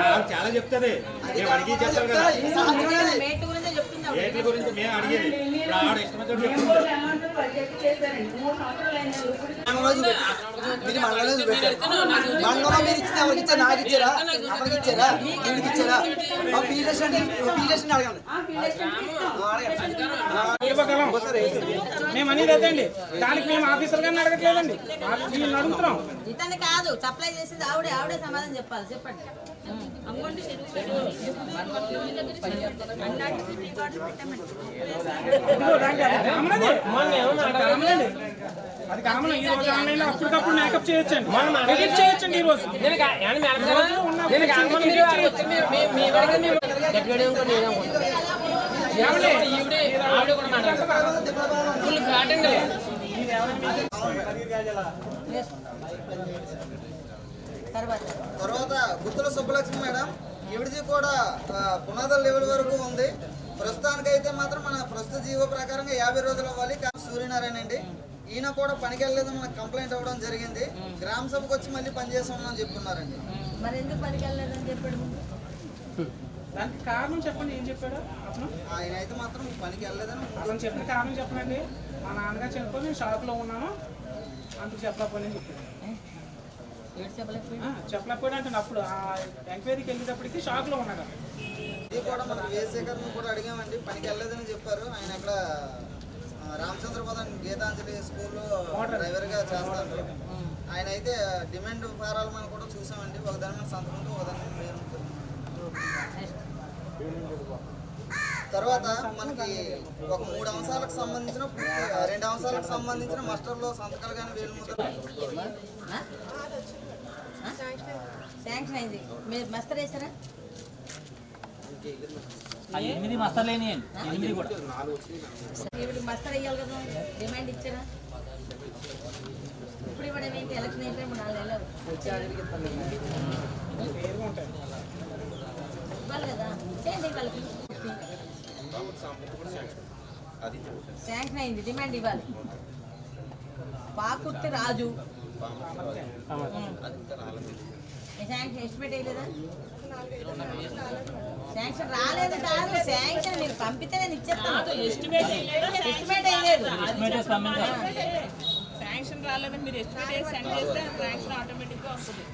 ఆవిడ చాలా చెప్తుంది. మేము అడిగి చెప్తారు కదా రేట్ల గురించి మేము అడిగేది. ఆవిడ ఇష్టం ఇవ్వగలం. మేము అనేది అదండి. దానికి మేము ఆఫీసర్ గారిని అడగట్లేదండి, వీళ్ళని అడుగుతున్నాం. ఇతన్ని కాదు సప్లై చేసేది ఆవిడే సమాధానం చెప్పాలి. చెప్పండి. అది కామన్. ఈ రోజు ఆన్లైన్ లో అప్పటికప్పుడు మేకప్ చేయొచ్చండి, ఎడిట్ చేయొచ్చండి. ఈ రోజు తర్వాత గుత్తుల సుబ్బలక్ష్మి మేడం, ఈవిడిది కూడా పునాదుల లెవెల్ వరకు ఉంది. ప్రస్తుతానికైతే మాత్రం మన ప్రస్తుత జీవో ప్రకారంగా 50 రోజులు అవ్వాలి. సూర్యనారాయణ అండి, ఈయన కూడా పనికి వెళ్ళలేదు, మనకు కంప్లైంట్ అవ్వడం జరిగింది. గ్రామ సభకు వచ్చి మళ్ళీ పనిచేస్తామని చెప్తున్నారండి. మరి ఎందుకు పనికి వెళ్ళలేదని చెప్పాడు? దానికి కారణం చెప్పండి. ఏం చెప్పాడు అతను? ఆయన అయితే మాత్రం పనికి వెళ్ళలేదని అతను చెప్పిన కారణం చెప్పండి. మా నాన్నగారు చనిపోయి నేను షాప్లో ఉన్నాను, అందుకు చెప్పలేకపోయినా చెప్పలేకపోయినా అంటే అప్పుడు ఆ ఎంక్వైరీకి వెళ్ళేటప్పటికి షాప్లో ఉన్నాడు. ఇది కూడా మనం వేసేకర్ని కూడా అడిగామండి, పనికి వెళ్ళలేదని చెప్పారు. ఆయన అక్కడ రామచంద్రపదం గీతాంజలి స్కూల్లో డ్రైవర్గా చేస్తారు. ఆయన అయితే డిమాండ్ ఫారాలు మనం కూడా చూసామండి, ఒకదాని మీద సంతకుంటూ ఒకదాని మీద మీరు. తర్వాత మనకి ఒక 3 అంశాలకు సంబంధించిన 2 అంశాలకు సంబంధించిన మస్టర్లో సంతకాలు కానీ వేలు ముద్ర శాంక్షన్ అయింది. మీరు మస్తర్ వేసారా? 8 మస్తర్లు అయినాయి. 8 కూడా ఇప్పుడు మస్తర్ వేయాలి కదా, డిమాండ్ ఇచ్చారా? ఇప్పుడు ఇవ్వడం ఏంటి? ఎలక్షన్ అయితే 4 నెలలు ఇవ్వాలి కదా, ఇచ్చేయండి వాళ్ళకి. శాంక్షన్ అయింది, డిమాండ్ ఇవ్వాలి. పాకుర్తి రాజు శాంక్షన్ ఎస్టిమేట్ వేయలేదా? శాంక్షన్ రాలేదు కాదు, శాంక్షన్ మీరు పంపితే నేను ఇచ్చేస్తాను. ఎస్టిమేట్ వేయలేదు. శాంక్షన్ రాలేదని మీరు ఎస్టిమేట్ సెండ్ చేస్తే శాంక్షన్ ఆటోమేటిక్గా వస్తుంది.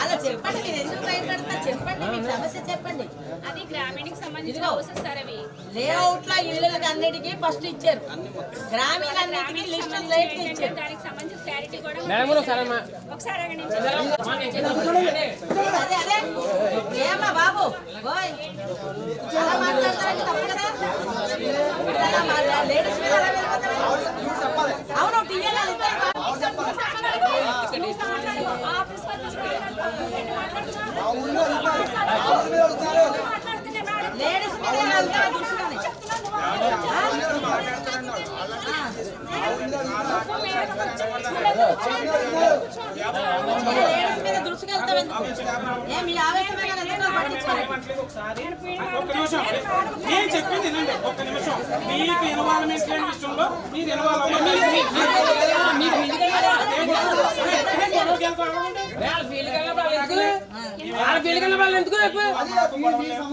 అలా చెప్పండి, మీరు ఎందుకు భయపడతారు? చెప్పండి, మీ సమస్య చెప్పండి. అది గ్రామీణకి సంబంధించిన హౌసెస్ సార్ అవి. లేఅవుట్ లో ఇళ్ళకి అన్నిటికీ ఫస్ట్ ఇచ్చారు, గ్రామీణ అన్నిటికీ లిస్ట్ ఇచ్చారు. దానికి సంబంధించిన క్లారిటీ కూడా ఒకసారి అదే అదే ఏమా బాబు ఓయ్ అలా మాట్లాడతారంటే తప్పు కదా. లేడీస్ మీద అలా వెళ్ళిపోతారా? అవును టీఎల్ లేడీస్ మీద వెళ్తారా చూసుకొని లేడీస్ మీద దృష్టికెళ్తాం. మీ ఆవేశమే కదా నేను చెప్పింది వినండి ఒక్క నిమిషం. మీకు ఇన్వాల్వ్మెంట్ లేని విషయంలో మీరు ఇన్వాల్వ్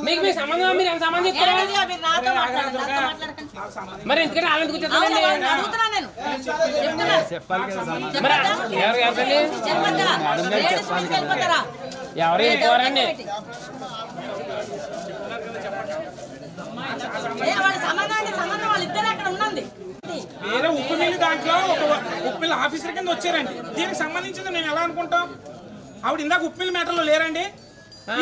మీకు మీ సంబంధం మీరు ఎంత సంబంధం ఇస్తారా? మరి ఎందుకంటే వాళ్ళు ఎందుకు చెప్తారండి? ఎవరు వెళ్ళిపోరండి? వేరే ఉప్పు మిల్లు దాంట్లో ఒక ఉప్పు మిల్లు ఆఫీసర్ కింద వచ్చారండి. దీనికి సంబంధించింది మేము ఎలా అనుకుంటాం? ఆవిడ ఇందాక ఉప్పు మిల్లు మ్యాటర్లో లేరండి,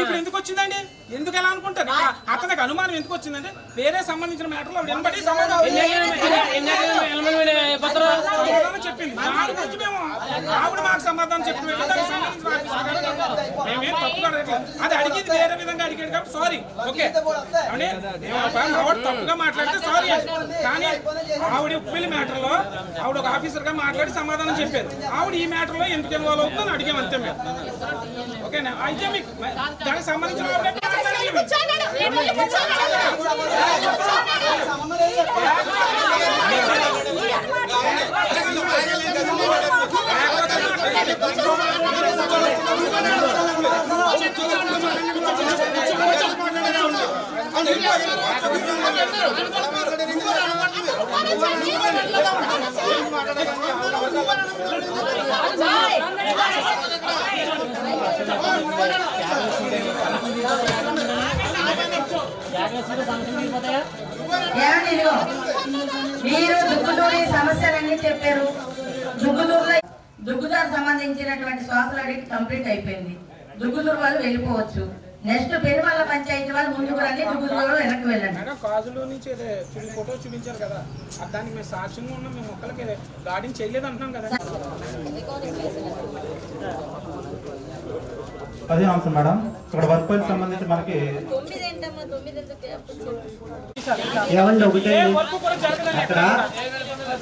ఇప్పుడు ఎందుకు వచ్చిందండి? ఎందుకు ఎలా అనుకుంటారు? అతనికి అనుమానం ఎందుకు వచ్చిందంటే వేరే సంబంధించిన మ్యాటర్లో ఆవిడ వెనబడి చెప్పింది. దాని గురించి మేము ఆవిడ మాకు సమాధానం చెప్పి మేమేం తప్పుగా అడగట్లేదు. అది అడిగేది వేరే విధంగా అడిగాడు కాబట్టి సారీ. ఓకే ఆవిడ తప్పుగా మాట్లాడితే సారీ. కానీ ఆవిడ ఉప్పిల్లి మ్యాటర్లో ఆవిడ ఒక ఆఫీసర్ గా మాట్లాడి సమాధానం చెప్పారు. ఆవిడ ఈ మ్యాటర్లో ఎందుకు ఇన్వాల్వ్ అవుతుందని అడిగాం అంతే మేము. ఓకేనా? అయితే మీకు దానికి సంబంధించిన ఏమండి ఇదిగో మీరు దుగ్గుదూరి సమస్యలన్నీ చెప్పారు. దుగ్గుదారు సంబంధించినటువంటి శ్వాసల అడిగి కంప్లీట్ అయిపోయింది. దుగ్గుదూరు వాళ్ళు వెళ్ళిపోవచ్చు. నెక్స్ట్ పెరుమల్ల పంచాయతీ వాళ్ళు ముందుకు రండి, దుగ్గుదూరు వెనక్కి వెళ్ళండి. కాజులో నుంచి ఫోటో చూపించారు కదా, దానికి మేము సాక్ష్యంగా ఉన్నాం. మేము మొక్కలకి గార్డింగ్ చేయలేదు అంటున్నాం కదా. అదే అంశం మేడం. ఇక్కడ వర్క్ పైకి సంబంధించి మనకి ఏమండి ఒకటే అక్కడ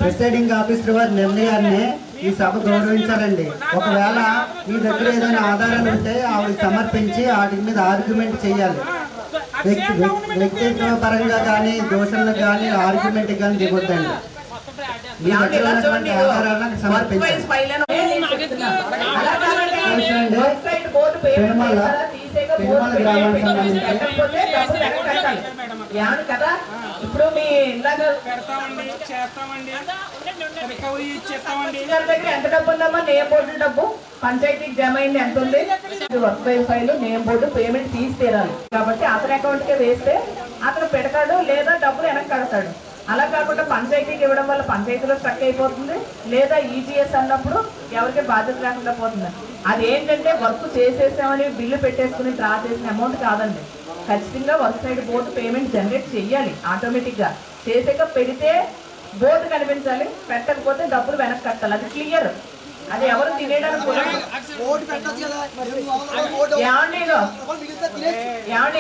ప్రిసైడింగ్ ఆఫీసర్ వారి నిర్ణయాన్ని ఈ సభ గౌరవించాలండి. ఒకవేళ మీ దగ్గర ఏదైనా ఆధారాలు ఉంటే ఆవిడ సమర్పించి వాటి మీద ఆర్గ్యుమెంట్ చేయాలి. వ్యక్తిత్వ పరంగా కానీ దోషణలు కానీ ఆర్గ్యుమెంట్ కానీ దిగొద్దండి. మీ దగ్గర ఉన్నటువంటి ఆధారాలను సమర్పించాలి. పెనుమల గ్రామానికి ఏమని కదా ఇప్పుడు మీ ఇందాక దగ్గర ఎంత డబ్బు ఉందమ్మా? నేమ్ బోర్డు డబ్బు పంచాయతీకి జమ అయింది ఎంత ఉంది? Work file name board payment తీసి తీరాలి. కాబట్టి అతని అకౌంట్ కే వేస్తే అతను పెడతాడు, లేదా డబ్బులు వెనక్కి కడతాడు. అలా కాకుండా పంచాయతీకి ఇవ్వడం వల్ల పంచాయతీలో స్ట్రక్ అయిపోతుంది, లేదా ఈజీఎస్ అన్నప్పుడు ఎవరికి బాధ్యత లేకుండా పోతుంది. అదేంటంటే వర్క్ చేసేసామని బిల్లు పెట్టేసుకుని డ్రా చేసిన అమౌంట్ కాదండి. ఖచ్చితంగా work side board payment generate చేయాలి. ఆటోమేటిక్గా చేసాక పెడితే బోర్డు కనిపించాలి, పెట్టకపోతే డబ్బులు వెనక్కి కట్టాలి. అది క్లియర్. అది ఎవరు తినేయడానికి ఏమండి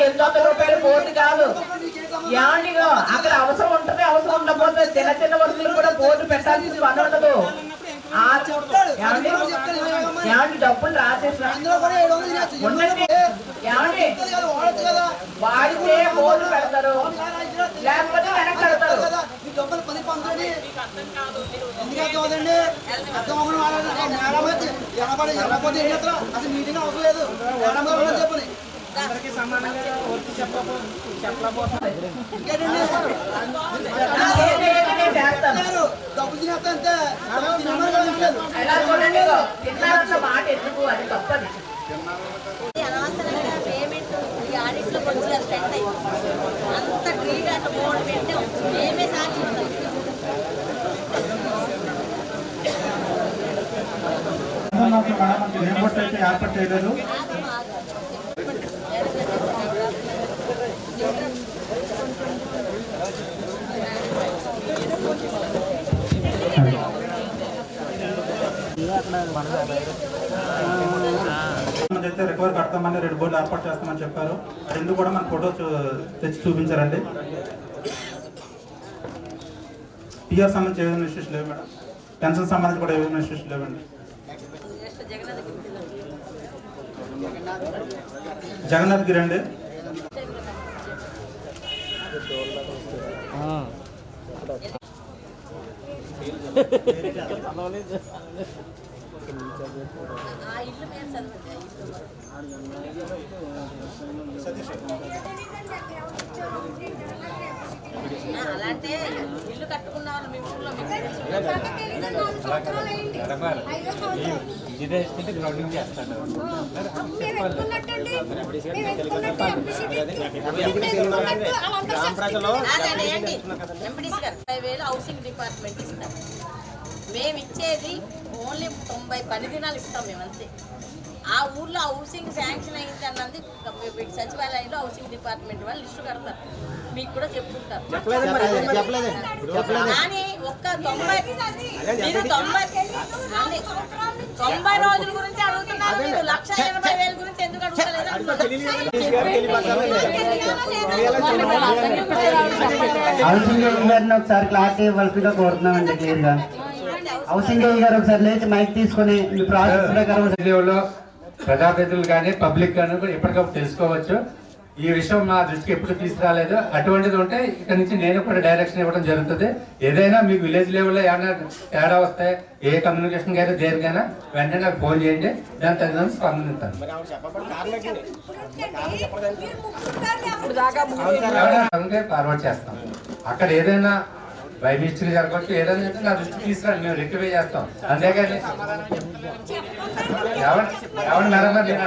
800 రూపాయలు బోర్డు కాదు. ఏమండిగో అక్కడ అవసరం ఉంటుంది, అవసరం ఉండకపోతే చిన్న చిన్న వర్కులు కూడా బోర్డు పెట్టాల్సిన పని ఉండదు. ఏమండి డబ్బులు రాసేసా ఉండండి. ఏమండి వాడితే బోర్డు పెడతారు, లేకపోతే వెనక్కి పెడతారు. అందరికీ సమానంగా వర్క్ చెప్పలేకపోతే మాట ఎందుకు? అది తప్పది. అనవసరంగా పేమెంట్ ఈ ఆడిట్లో కొంచెం స్పెండ్ అయ్యి అంత ట్రీగా అట్లా బోర్డు పెట్టే మేమే సాక్షి ఉంటాం. అయితే ఏర్పాటు చేయలేదు. అయితే రికవర్ కడతామని 2 బోర్డులు ఏర్పాటు చేస్తామని చెప్పారు. రెండు కూడా మన ఫోటో తెచ్చి చూపించారండి. పిఆర్ సంబంధించి ఏమైనా ఇష్యూస్ లేవు మేడం. పెన్షన్ సంబంధించి కూడా ఏమైనా ఇష్యూస్ లేవండి. జగన్నాథ్ గిరి అండి. అలాంటి ఇల్లు కట్టుకున్న వాళ్ళు మీ ఊళ్ళో గ్రౌండింగ్ చేస్తాడు. ఎంపీడీసీ గారు 50,000 హౌసింగ్ డిపార్ట్మెంట్ ఇస్తారు. మేము ఇచ్చేది ఓన్లీ 90 పని దినాలు ఇస్తాం మేము అంతే. ఆ ఊర్లో హౌసింగ్ శాంక్షన్ అయింది అన్నది సచివాలయంలో హౌసింగ్ డిపార్ట్మెంట్ వాళ్ళు లిస్టు కడతారు, మీకు కూడా చెప్పుకుంటారు. కానీ ఒక్క 90 రోజుల గురించి అడుగుతున్నారు, మీరు 1,80,000 గురించి ఎందుకు అడుగుతలేదు? ఒకసారి క్లారిటీ ఇవ్వాల్సిందిగా కోరుతున్నామండి. క్లియర్ గా హౌసింగ్ గారు ఒకసారి లేచి మైక్ తీసుకుని మీ ప్రాసెస్ ప్రకారం ప్రజాప్రతినిధులు కానీ పబ్లిక్ కానీ కూడా ఎప్పటికప్పుడు తెలుసుకోవచ్చు. ఈ విషయం మా దృష్టికి ఎప్పుడు తీసుకురాలేదు. అటువంటిది ఉంటే ఇక్కడ నుంచి నేను కూడా డైరెక్షన్ ఇవ్వడం జరుగుతుంది. ఏదైనా మీకు విలేజ్ లెవెల్లో ఏమైనా తేడా వస్తే ఏ కమ్యూనికేషన్ అయితే దేనికైనా వెంటనే నాకు ఫోన్ చేయండి, దాని తగిన స్పందిస్తాను. ఫార్వర్డ్ చేస్తాం. అక్కడ ఏదైనా బై మిస్టేక్ జరగవచ్చు, ఏదైనా నా దృష్టికి తీసుకురండి, మేము రెక్టిఫై చేస్తాం. అంతేగాని ఎవరు మేడం నేను